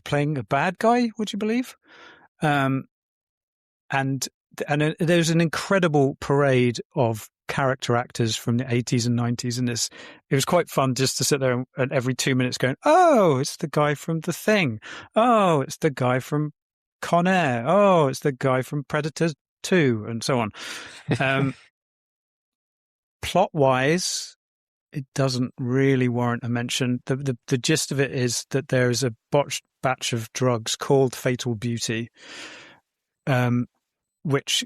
B: playing a bad guy, would you believe? And there's an incredible parade of character actors from the 80s and 90s in this. It was quite fun just to sit there and every 2 minutes going, oh, it's the guy from The Thing. Oh, it's the guy from Con Air. Oh, it's the guy from Predator 2, and so on. Plot-wise, it doesn't really warrant a mention. The gist of it is that there is a botched batch of drugs called Fatal Beauty which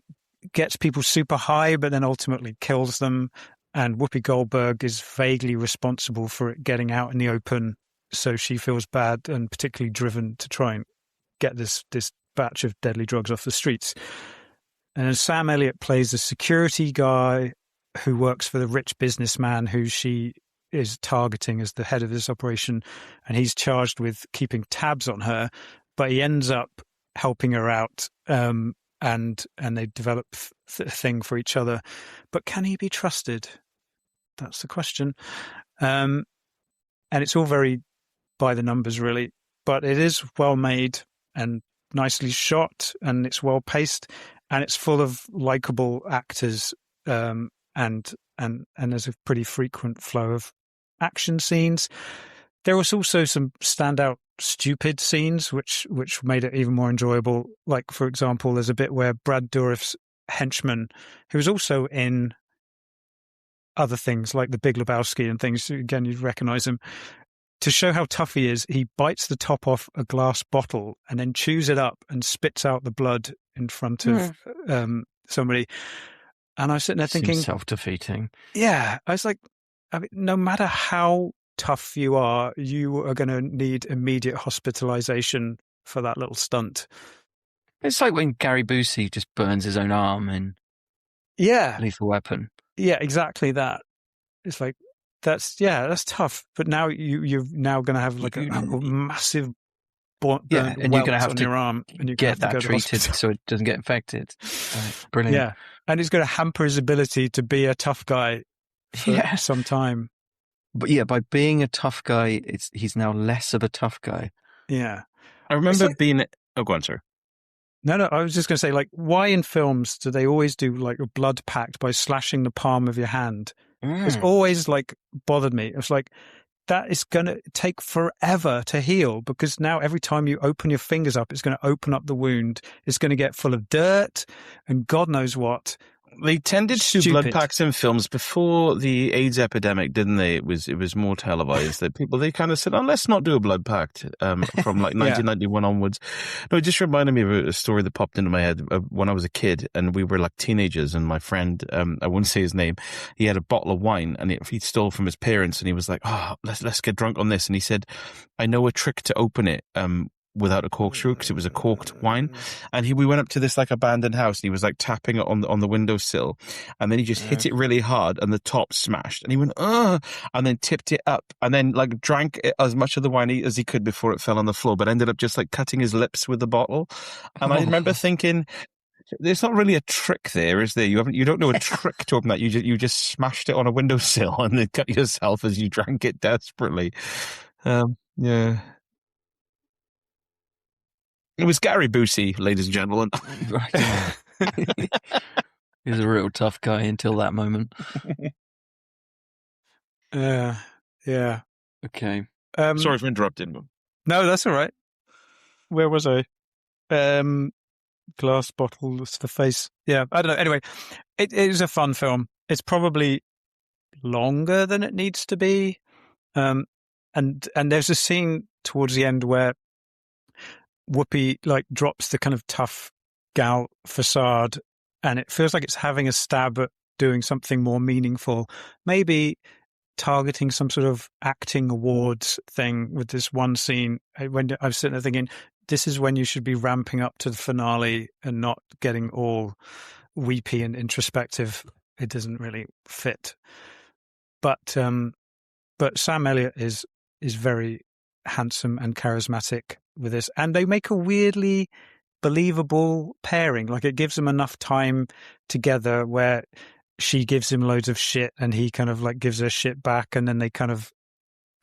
B: gets people super high, but then ultimately kills them. And Whoopi Goldberg is vaguely responsible for it getting out in the open, so she feels bad and particularly driven to try and get this batch of deadly drugs off the streets. And then Sam Elliott plays the security guy who works for the rich businessman who she is targeting as the head of this operation, and he's charged with keeping tabs on her, but he ends up helping her out, and they develop a thing for each other. But can he be trusted? That's the question. And it's all very by the numbers, really, but it is well made and nicely shot, and it's well paced, and it's full of likable actors, and there's a pretty frequent flow of action scenes. There was also some standout stupid scenes which made it even more enjoyable. Like, for example, there's a bit where Brad Dourif's henchman, who was also in other things like The Big Lebowski and things, again, you'd recognize him, to show how tough he is, he bites the top off a glass bottle and then chews it up and spits out the blood in front of somebody. And I was sitting there thinking,
E: seems self-defeating.
B: Yeah, I was like, I mean, no matter how tough you are going to need immediate hospitalization for that little stunt.
E: It's like when Gary Busey just burns his own arm in Lethal Weapon.
B: Yeah, exactly that. It's like, that's tough. But now you're now going to have like a massive burnt
E: and you're going to have to
B: your arm, and you
E: get that treated so it doesn't get infected. Brilliant.
B: Yeah, and it's going to hamper his ability to be a tough guy for some time.
E: But yeah, by being a tough guy, he's now less of a tough guy.
B: Yeah,
C: I remember being. Oh, go on, sir.
B: No, I was just going to say, like, why in films do they always do like a blood pact by slashing the palm of your hand? It's always like bothered me. It's like, that is going to take forever to heal, because now every time you open your fingers up, it's going to open up the wound. It's going to get full of dirt and God knows what.
C: They tended to do blood packs in films before the AIDS epidemic, didn't they? It was more televised that they kind of said, "Oh, let's not do a blood pact," from like 1991 onwards. No, it just reminded me of a story that popped into my head when I was a kid and we were like teenagers, and my friend, I wouldn't say his name, he had a bottle of wine and he stole from his parents, and he was like, "Oh, let's get drunk on this," and he said, "I know a trick to open it." Without a corkscrew, because it was a corked wine, and we went up to this like abandoned house, and he was like tapping it on the windowsill, and then he just hit it really hard, and the top smashed, and he went and then tipped it up, and then like drank as much of the wine as he could before it fell on the floor, but ended up just like cutting his lips with the bottle. And I remember thinking, there's not really a trick there, is there? You don't know a trick to open that. You just smashed it on a windowsill and then cut yourself as you drank it desperately. Yeah. It was Gary Busey, ladies and gentlemen.
E: He was a real tough guy until that moment.
B: Yeah.
E: Okay.
C: Sorry for interrupting.
B: No, that's all right. Where was I? Glass bottles, the face. Yeah, I don't know. Anyway, it is a fun film. It's probably longer than it needs to be. And there's a scene towards the end where Whoopi like drops the kind of tough gal facade, and it feels like it's having a stab at doing something more meaningful, maybe targeting some sort of acting awards thing with this one scene. When I was sitting there thinking, this is when you should be ramping up to the finale and not getting all weepy and introspective. It doesn't really fit. But Sam Elliott is very handsome and charismatic with this, and they make a weirdly believable pairing. Like, it gives them enough time together where she gives him loads of shit and he kind of like gives her shit back, and then they kind of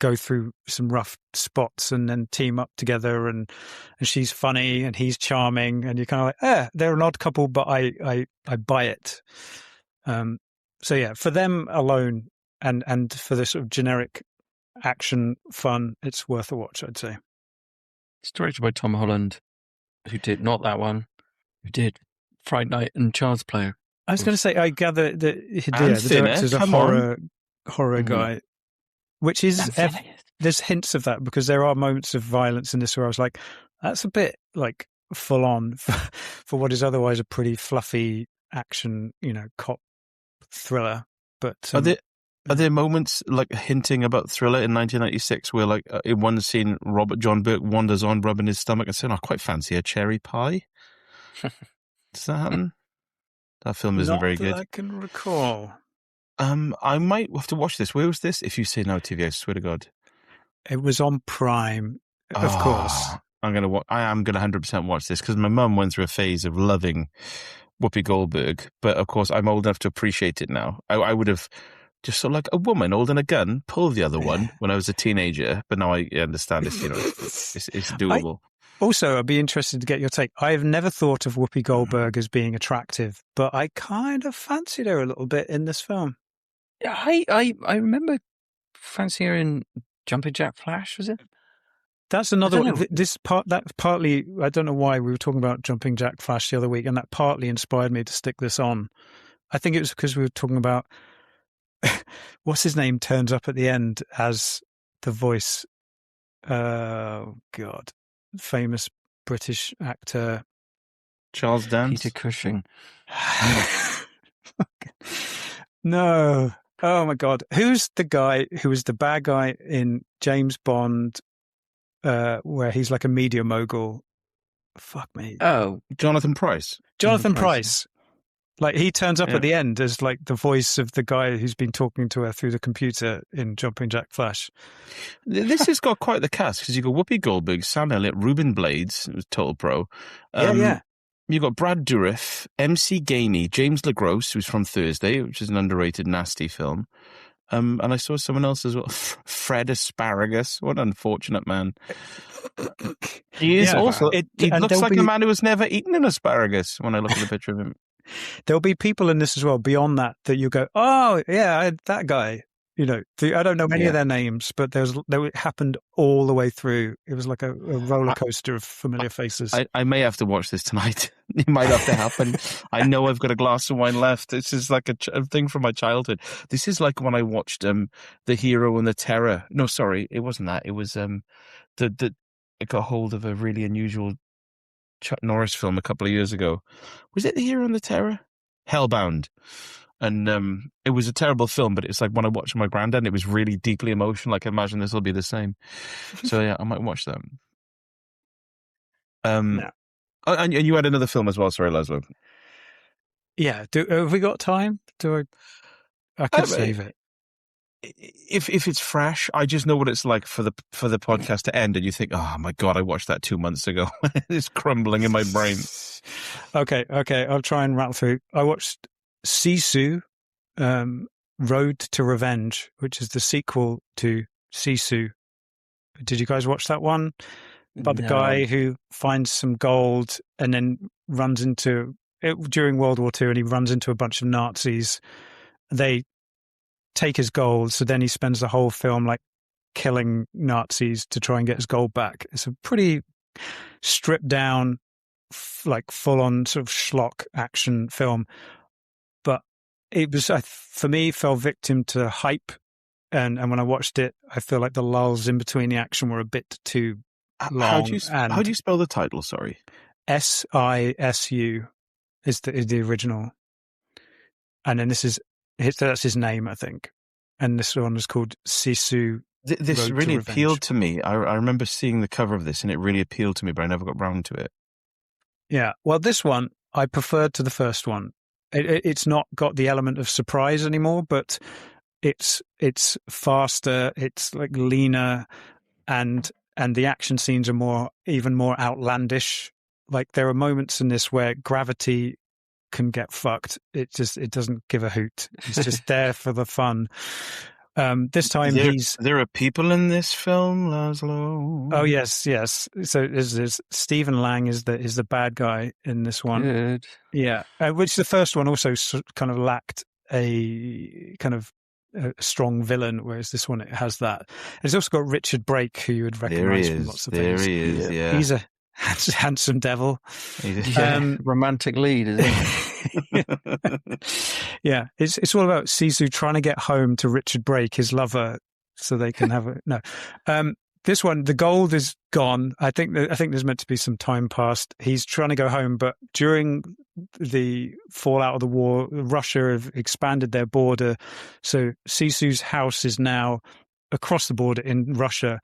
B: go through some rough spots and then team up together, and she's funny and he's charming, and you're kind of like, they're an odd couple, but I buy it. So yeah, for them alone and for the sort of generic action fun, it's worth a watch, I'd say.
E: It's directed by Tom Holland, who did not that one, who did Fright Night and Child's Play.
B: I was going to say, I gather that the director's a horror guy, which is there's hints of that, because there are moments of violence in this where I was like, that's a bit like full on for what is otherwise a pretty fluffy action, cop thriller. But
C: Are there moments like hinting about Thriller in 1996 where, like, in one scene, Robert John Burke wanders on, rubbing his stomach and saying, "I quite fancy a cherry pie"? Does that happen? That film isn't
B: not
C: very
B: that
C: good.
B: I can recall.
C: I might have to watch this. Where was this? If you say no, TV, I swear to God.
B: It was on Prime, of course.
C: I am gonna 100% watch this because my mum went through a phase of loving Whoopi Goldberg, but of course I'm old enough to appreciate it now. I would have just sort of like a woman holding a gun, pull the other one when I was a teenager, but now I understand it's it's doable.
B: I'd be interested to get your take. I've never thought of Whoopi Goldberg as being attractive, but I kind of fancied her a little bit in this film.
E: I remember fancying her in Jumping Jack Flash, was it?
B: That's another one. That's partly, I don't know why we were talking about Jumping Jack Flash the other week, and that partly inspired me to stick this on. I think it was because we were talking about what's his name turns up at the end as the voice. Oh, God. Famous British actor.
C: Charles Dance?
E: Peter Cushing.
B: No. Oh, my God. Who's the guy who was the bad guy in James Bond, where he's like a media mogul? Fuck me.
E: Oh,
C: Jonathan Pryce.
B: Jonathan Pryce. Like, he turns up at the end as like the voice of the guy who's been talking to her through the computer in Jumping Jack Flash.
C: This has got quite the cast because you've got Whoopi Goldberg, Sam Elliott, Ruben Blades, who's Total Pro.
B: Yeah.
C: You've got Brad Dourif, MC Gainey, James LaGrosse, who's from Thursday, which is an underrated, nasty film. And I saw someone else as well, Fred Asparagus. What an unfortunate man. He is also. He looks like a man who has never eaten an asparagus when I look at the picture of him.
B: There'll be people in this as well beyond that you go, oh, yeah, that guy. I don't know any of their names, but it happened all the way through. It was like a roller coaster of familiar faces.
C: I may have to watch this tonight. It might have to happen. I know I've got a glass of wine left. This is like a thing from my childhood. This is like when I watched The Hero and the Terror. No, sorry, it wasn't that. It was it got hold of a really unusual Chuck Norris film a couple of years ago. Was it The Hero and the Terror? Hellbound. And it was a terrible film, but it's like when I watched my granddad, it was really deeply emotional. I can imagine this will be the same. So yeah, I might watch that.
B: No.
C: And you had another film as well. Sorry, Lazlo.
B: Yeah. Have we got time? I could save it.
C: If it's fresh, I just know what it's like for the podcast to end, and you think, oh my God, I watched that 2 months ago. It's crumbling in my brain.
B: Okay, I'll try and rattle through. I watched Sisu, Road to Revenge, which is the sequel to Sisu. Did you guys watch that one? About the guy who finds some gold and then runs into it during World War II, and he runs into a bunch of Nazis. They take his gold, so then he spends the whole film like killing Nazis to try and get his gold back. It's a pretty stripped down, like full on sort of schlock action film, but it was for me fell victim to hype, and when I watched it, I feel like the lulls in between the action were a bit too long.
C: How do you spell the title? Sorry,
B: Sisu is the original, and then that's his name, I think. And this one was called Sisu.
C: This really appealed to me. I remember seeing the cover of this, and it really appealed to me, but I never got round to it.
B: Yeah, well, this one I preferred to the first one. It's not got the element of surprise anymore, but it's faster. It's like leaner, and the action scenes are even more outlandish. Like there are moments in this where gravity can get fucked. It doesn't give a hoot. It's just there for the fun. This time
C: there are people in this film, Lazlo.
B: Oh yes. So there's Stephen Lang is the bad guy in this one.
E: Good.
B: Yeah, which the first one also kind of lacked a kind of a strong villain, whereas this one it has that. And it's also got Richard Brake, who you would recognise from lots of things.
C: There he is. Yeah.
B: He's a handsome devil.
E: Romantic lead, isn't it?
B: Yeah, it's all about Sisu trying to get home to Richard Brake, his lover, so they can have no. this one, the gold is gone. I think there's meant to be some time passed. He's trying to go home, but during the fallout of the war, Russia have expanded their border. So Sisu's house is now across the border in Russia,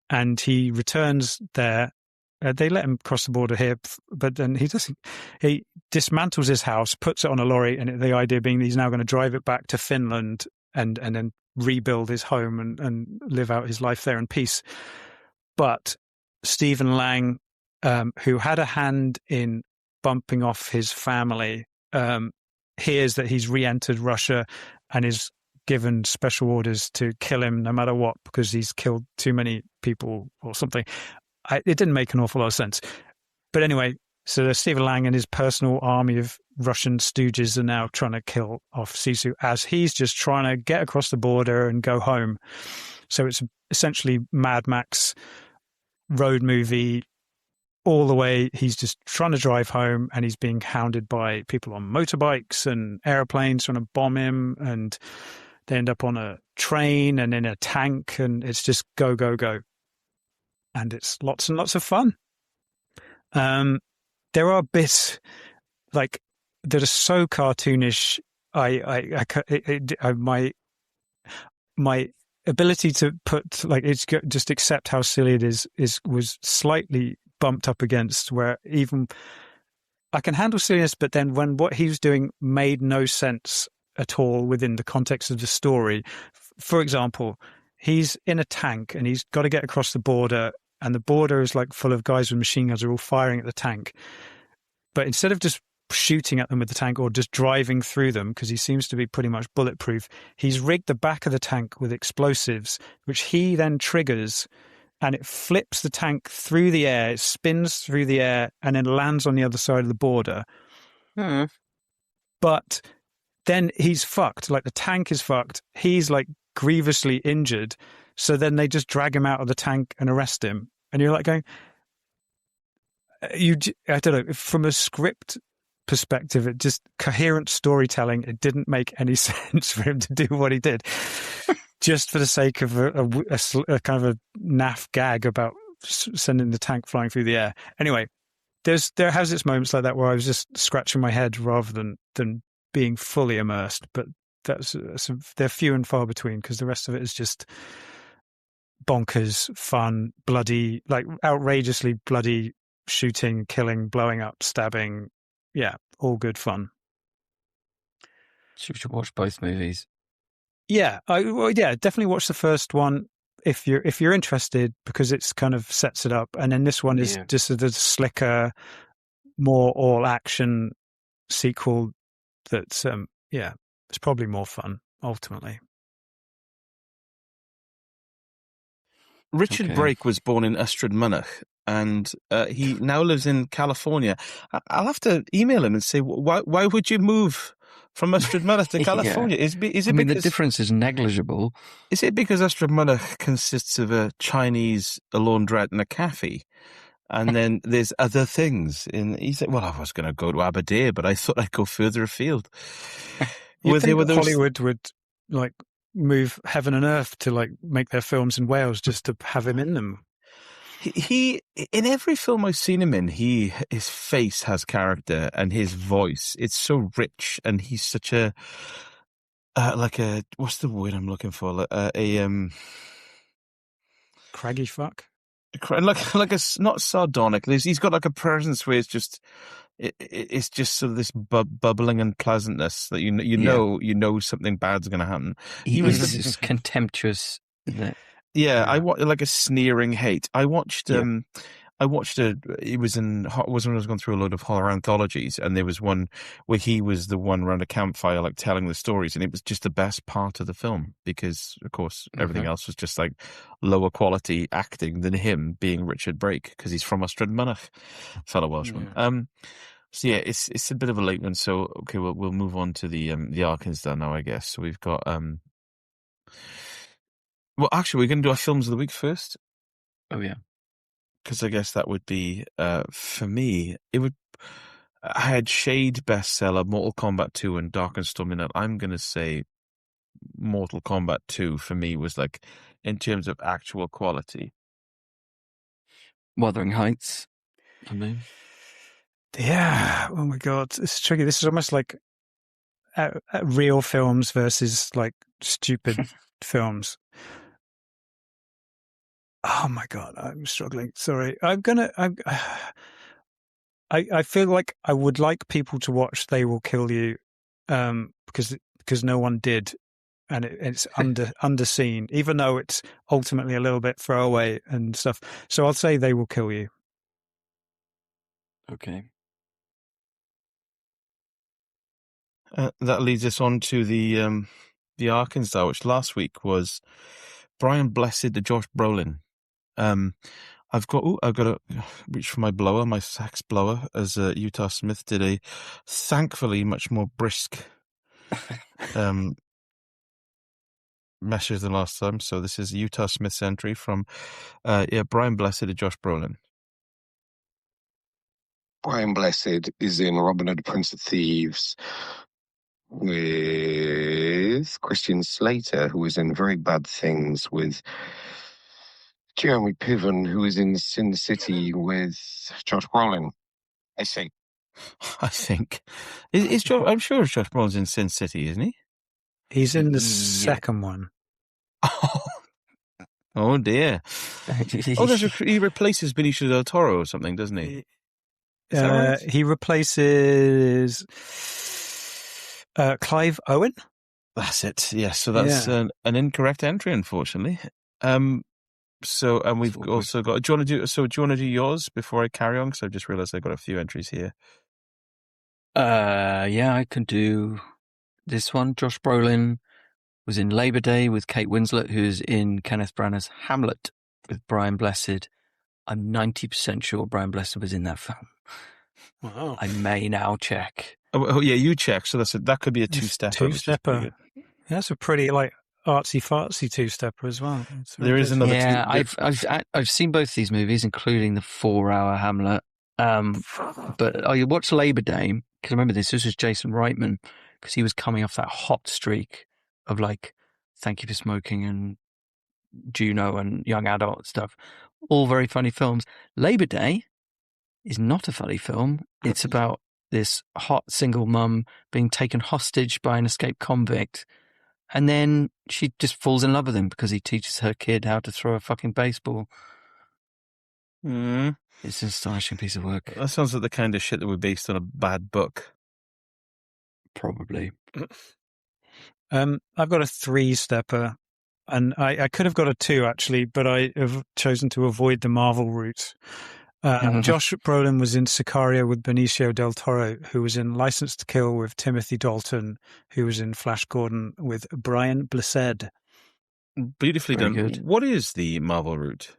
B: and he returns there. They let him cross the border here, but then he dismantles his house, puts it on a lorry, and the idea being that he's now going to drive it back to Finland and then rebuild his home and live out his life there in peace. But Stephen Lang, who had a hand in bumping off his family, hears that he's re-entered Russia and is given special orders to kill him no matter what because he's killed too many people or something. It didn't make an awful lot of sense. But anyway, so Stephen Lang and his personal army of Russian stooges are now trying to kill off Sisu as he's just trying to get across the border and go home. So it's essentially Mad Max road movie all the way. He's just trying to drive home and he's being hounded by people on motorbikes and airplanes trying to bomb him, and they end up on a train and in a tank, and it's just go, go, go. And it's lots and lots of fun. There are bits like that are so cartoonish. My ability to put just accept how silly it is was slightly bumped up against where even I can handle silliness, but then when what he was doing made no sense at all within the context of the story. For example, he's in a tank and he's got to get across the border, and the border is like full of guys with machine guns who are all firing at the tank. But instead of just shooting at them with the tank or just driving through them, because he seems to be pretty much bulletproof, he's rigged the back of the tank with explosives, which he then triggers, and it flips the tank through the air, it spins through the air, and then lands on the other side of the border. But then he's fucked. Like, the tank is fucked. He's like grievously injured. So then they just drag him out of the tank and arrest him. And you're like going, I don't know, from a script perspective, it just coherent storytelling, it didn't make any sense for him to do what he did just for the sake of a kind of a naff gag about sending the tank flying through the air. Anyway, there has its moments like that where I was just scratching my head rather than being fully immersed, but they're few and far between because the rest of it is just bonkers, fun, bloody, like outrageously bloody shooting, killing, blowing up, stabbing. Yeah, all good fun.
E: So we should watch both movies.
B: Yeah, definitely watch the first one if you're interested, because it's kind of sets it up, and then this one is just the slicker, more all action sequel. That's it's probably more fun ultimately.
C: Richard Brake was born in Ystrad Mynach, and he now lives in California. I'll have to email him and say, why would you move from Ystrad Mynach to California? Is it because
E: the difference is negligible?
C: Is it because Ystrad Mynach consists of a Chinese, a laundrette, and a cafe? And then there's other things. He said, well, I was going to go to Aberdeen, but I thought I'd go further afield.
B: Hollywood would like move heaven and earth to like make their films in Wales just to have him in them.
C: He in every film I've seen him in, his face has character and his voice. It's so rich, and he's such a what's the word I'm looking for?
B: Craggy fuck.
C: Like a not sardonic. He's got like a presence where it's just sort of this bubbling and pleasantness that you know something bad's going to happen.
E: He was just contemptuous.
C: I watched like a sneering hate. I watched. It was when I was going through a load of horror anthologies, and there was one where he was the one around a campfire, like telling the stories, and it was just the best part of the film because, of course, everything else was just like lower quality acting than him being Richard Brake because he's from Ystrad Mynach, fellow Welshman. So yeah, it's a bit of a late one. So okay, we'll move on to the Arkansas now, I guess. So we've got well, actually, we're going to do our films of the week first.
E: Oh yeah.
C: Because I guess that would be, for me, I had Shade bestseller, Mortal Kombat 2 and Dark and Stormy Night. I'm going to say Mortal Kombat 2 for me was like, in terms of actual quality,
E: Wuthering Heights. I mean,
B: Yeah. Oh my God, it's tricky. This is almost like real films versus like stupid films. Oh my God, I'm struggling. Sorry, I feel like I would like people to watch They Will Kill You, because no one did, and it's underseen, even though it's ultimately a little bit throwaway and stuff. So I'll say They Will Kill You.
E: okay.
C: That leads us on to the Arkansas, which last week was Brian Blessed to Josh Brolin. I've got to reach for my blower, my sax blower, as Utah Smith did a thankfully much more brisk measures than last time. So this is Utah Smith's entry from Brian Blessed to Josh Brolin.
F: Brian Blessed is in Robin Hood, Prince of Thieves with Christian Slater, who was in Very Bad Things with Jeremy Piven, who is in Sin City with Josh Brolin. I think.
C: Is Josh, I'm sure Josh Brolin's in Sin City, isn't he?
B: He's in the second one.
C: Oh dear. He replaces Benicio del Toro or something, doesn't he? Is that right?
B: He replaces Clive Owen.
C: That's it. Yes. So that's an incorrect entry, unfortunately. So, and we've also got. Do you want to do yours before I carry on? Because I've just realised I've got a few entries here.
E: Yeah, I can do this one. Josh Brolin was in Labor Day with Kate Winslet, who's in Kenneth Branagh's Hamlet with Brian Blessed. I'm 90% sure Brian Blessed was in that film.
B: Wow.
E: I may now check.
C: Oh yeah, you check. So that could be a two-stepper.
B: Two-stepper. That's a pretty like artsy-fartsy two-stepper as well.
C: There is another.
E: Yeah, I've seen both these movies, including the 4-hour Hamlet. But I watched Labor Day because I remember this was Jason Reitman, because he was coming off that hot streak of like Thank You for Smoking and Juno and young adult stuff. All very funny films. Labor Day is not a funny film. It's about this hot single mum being taken hostage by an escaped convict. And then she just falls in love with him because he teaches her kid how to throw a fucking baseball.
C: Mm.
E: It's an astonishing piece of work.
C: That sounds like the kind of shit that would be based on a bad book.
E: Probably.
B: I've got a 3-stepper, and I could have got a 2 actually, but I have chosen to avoid the Marvel route. Josh Brolin was in Sicario with Benicio del Toro, who was in License to Kill with Timothy Dalton, who was in Flash Gordon with Brian Blessed.
C: Beautifully
E: Very
C: done.
E: good.
C: What is the Marvel route?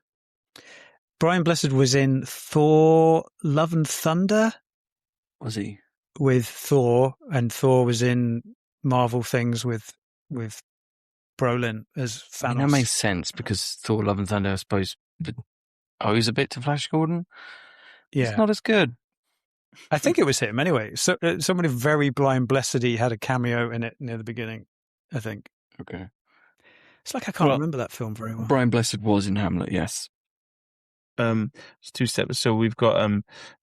B: Brian Blessed was in Thor: Love and Thunder.
E: Was he?
B: With Thor, and Thor was in Marvel things with Brolin as Thanos.
E: I mean, that makes sense because Thor: Love and Thunder, I suppose, owes a bit to Flash Gordon.
B: Yeah.
E: It's not as good.
B: I think it was him anyway. So somebody very Brian Blessed had a cameo in it near the beginning, I think.
E: Okay.
B: It's like I can't remember that film very well.
E: Brian Blessed was in Hamlet, yes.
C: It's 2 steps. So we've got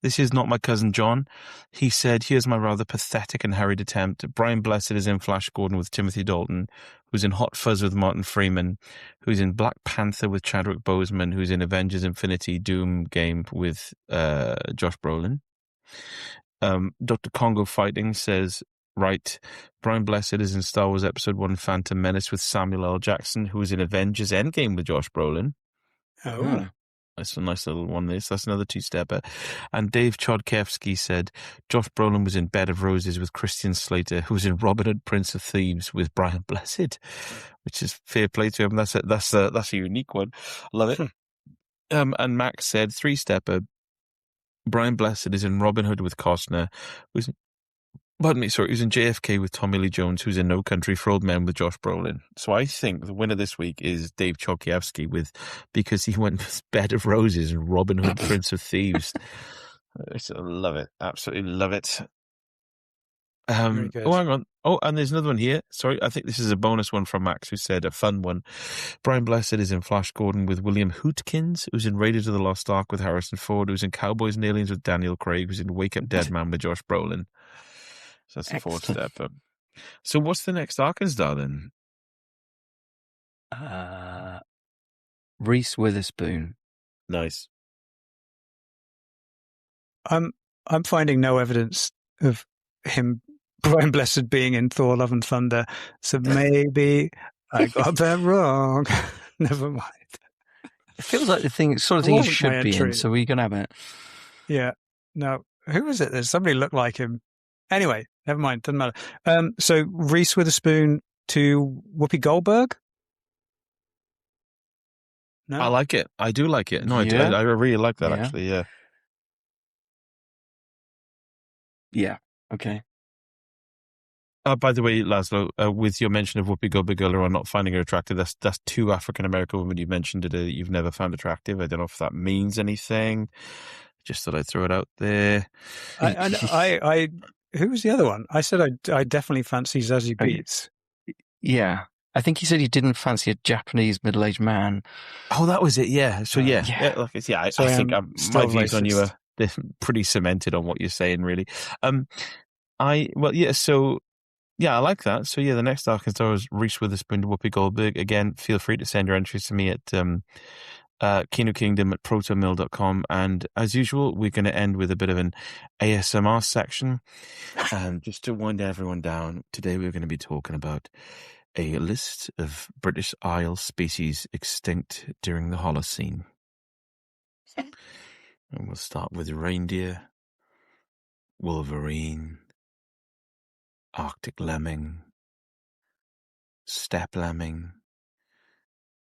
C: This Is Not My Cousin John. He said, here's my rather pathetic and hurried attempt. Brian Blessed is in Flash Gordon with Timothy Dalton, who's in Hot Fuzz with Martin Freeman, who's in Black Panther with Chadwick Boseman, who's in Avengers Infinity Doom game with Josh Brolin. Dr. Congo Fighting says, right, Brian Blessed is in Star Wars Episode 1 Phantom Menace with Samuel L. Jackson, who is in Avengers Endgame with Josh Brolin.
B: Oh.
C: That's a nice little one. That's another 2-stepper. And Dave Chodkiewski said Josh Brolin was in Bed of Roses with Christian Slater, who was in Robin Hood, Prince of Thieves with Brian Blessed, which is fair play to him. That's a unique one. Love it. And Max said 3-stepper. Brian Blessed is in Robin Hood with Costner, who's in JFK with Tommy Lee Jones, who's in No Country for Old Men with Josh Brolin. So I think the winner this week is Dave Chodkiewski because he went with Bed of Roses and Robin Hood, Prince of Thieves. I love it. Absolutely love it.
B: Very good.
C: Oh, hang on. Oh, and there's another one here. Sorry, I think this is a bonus one from Max, who said a fun one. Brian Blessed is in Flash Gordon with William Hootkins, who's in Raiders of the Lost Ark with Harrison Ford, who's in Cowboys and Aliens with Daniel Craig, who's in Wake Up Dead Man with Josh Brolin. So that's the fourth
E: Excellent.
C: step. So what's the next Arkansas then?
E: Reese Witherspoon.
C: Nice.
B: I'm finding no evidence of him, Brian Blessed, being in Thor: Love and Thunder. So maybe I got that wrong. Never mind.
E: It feels like the sort of
B: It
E: thing he
B: wasn't my
E: should be in,
B: entry.
E: so we can have it.
B: Yeah. No. Who was it? There's somebody looked like him. Anyway, never mind. Doesn't matter. So Reese Witherspoon to Whoopi Goldberg. No.
C: I like it. I do like it. No,
E: Yeah.
C: I really like that,
E: Yeah.
C: actually, yeah.
E: Yeah. Okay.
C: By the way, Lazlo, with your mention of Whoopi Goldberg earlier on not finding her attractive, that's two African-American women you mentioned today that you've never found attractive. I don't know if that means anything. Just thought I'd throw it out there.
B: I who was the other one? I said I definitely fancy Zazie Beetz.
E: Yeah. I think he said he didn't fancy a Japanese middle-aged man.
C: Oh, that was it. Yeah. So
E: Yeah.
C: I
B: So
C: think
B: still
C: my views on you
B: racist.
C: are pretty cemented on what you're saying, really. I like that. So yeah, the next Arkansas is Reese Witherspoon to Whoopi Goldberg. Again, feel free to send your entries to me at kinokingdom@protonmail.com. And as usual, we're going to end with a bit of an ASMR section. And just to wind everyone down, today we're going to be talking about a list of British Isle species extinct during the Holocene. And we'll start with reindeer, wolverine, Arctic lemming, steppe lemming,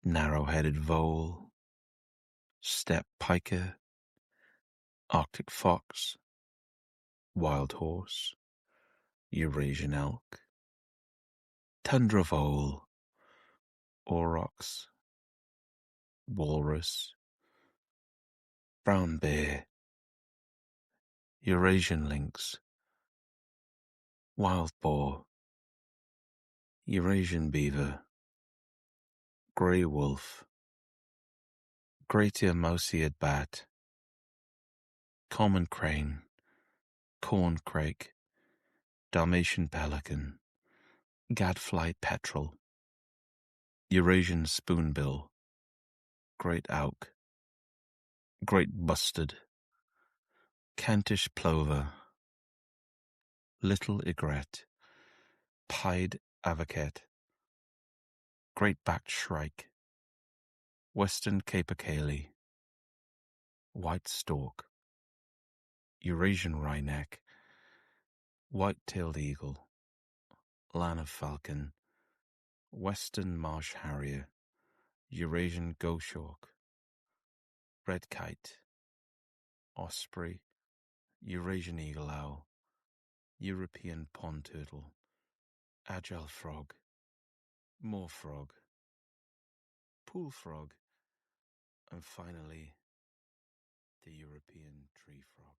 C: narrow-headed vole, steppe piker, Arctic fox, wild horse, Eurasian elk, tundra vole, aurochs, walrus, brown bear, Eurasian lynx, wild boar, Eurasian beaver, grey wolf, great-ear mouse-eared bat, common crane, corn crake, Dalmatian pelican, gadfly petrel, Eurasian spoonbill, great auk, great bustard, Kentish plover, little egret, pied avocat, great-backed shrike, western capercaillie, white stork, Eurasian wryneck, white-tailed eagle, Lanna falcon, western marsh harrier, Eurasian goshawk, red kite, osprey, Eurasian eagle owl, European pond turtle, agile frog, moor frog, pool frog, and finally, the European tree frog.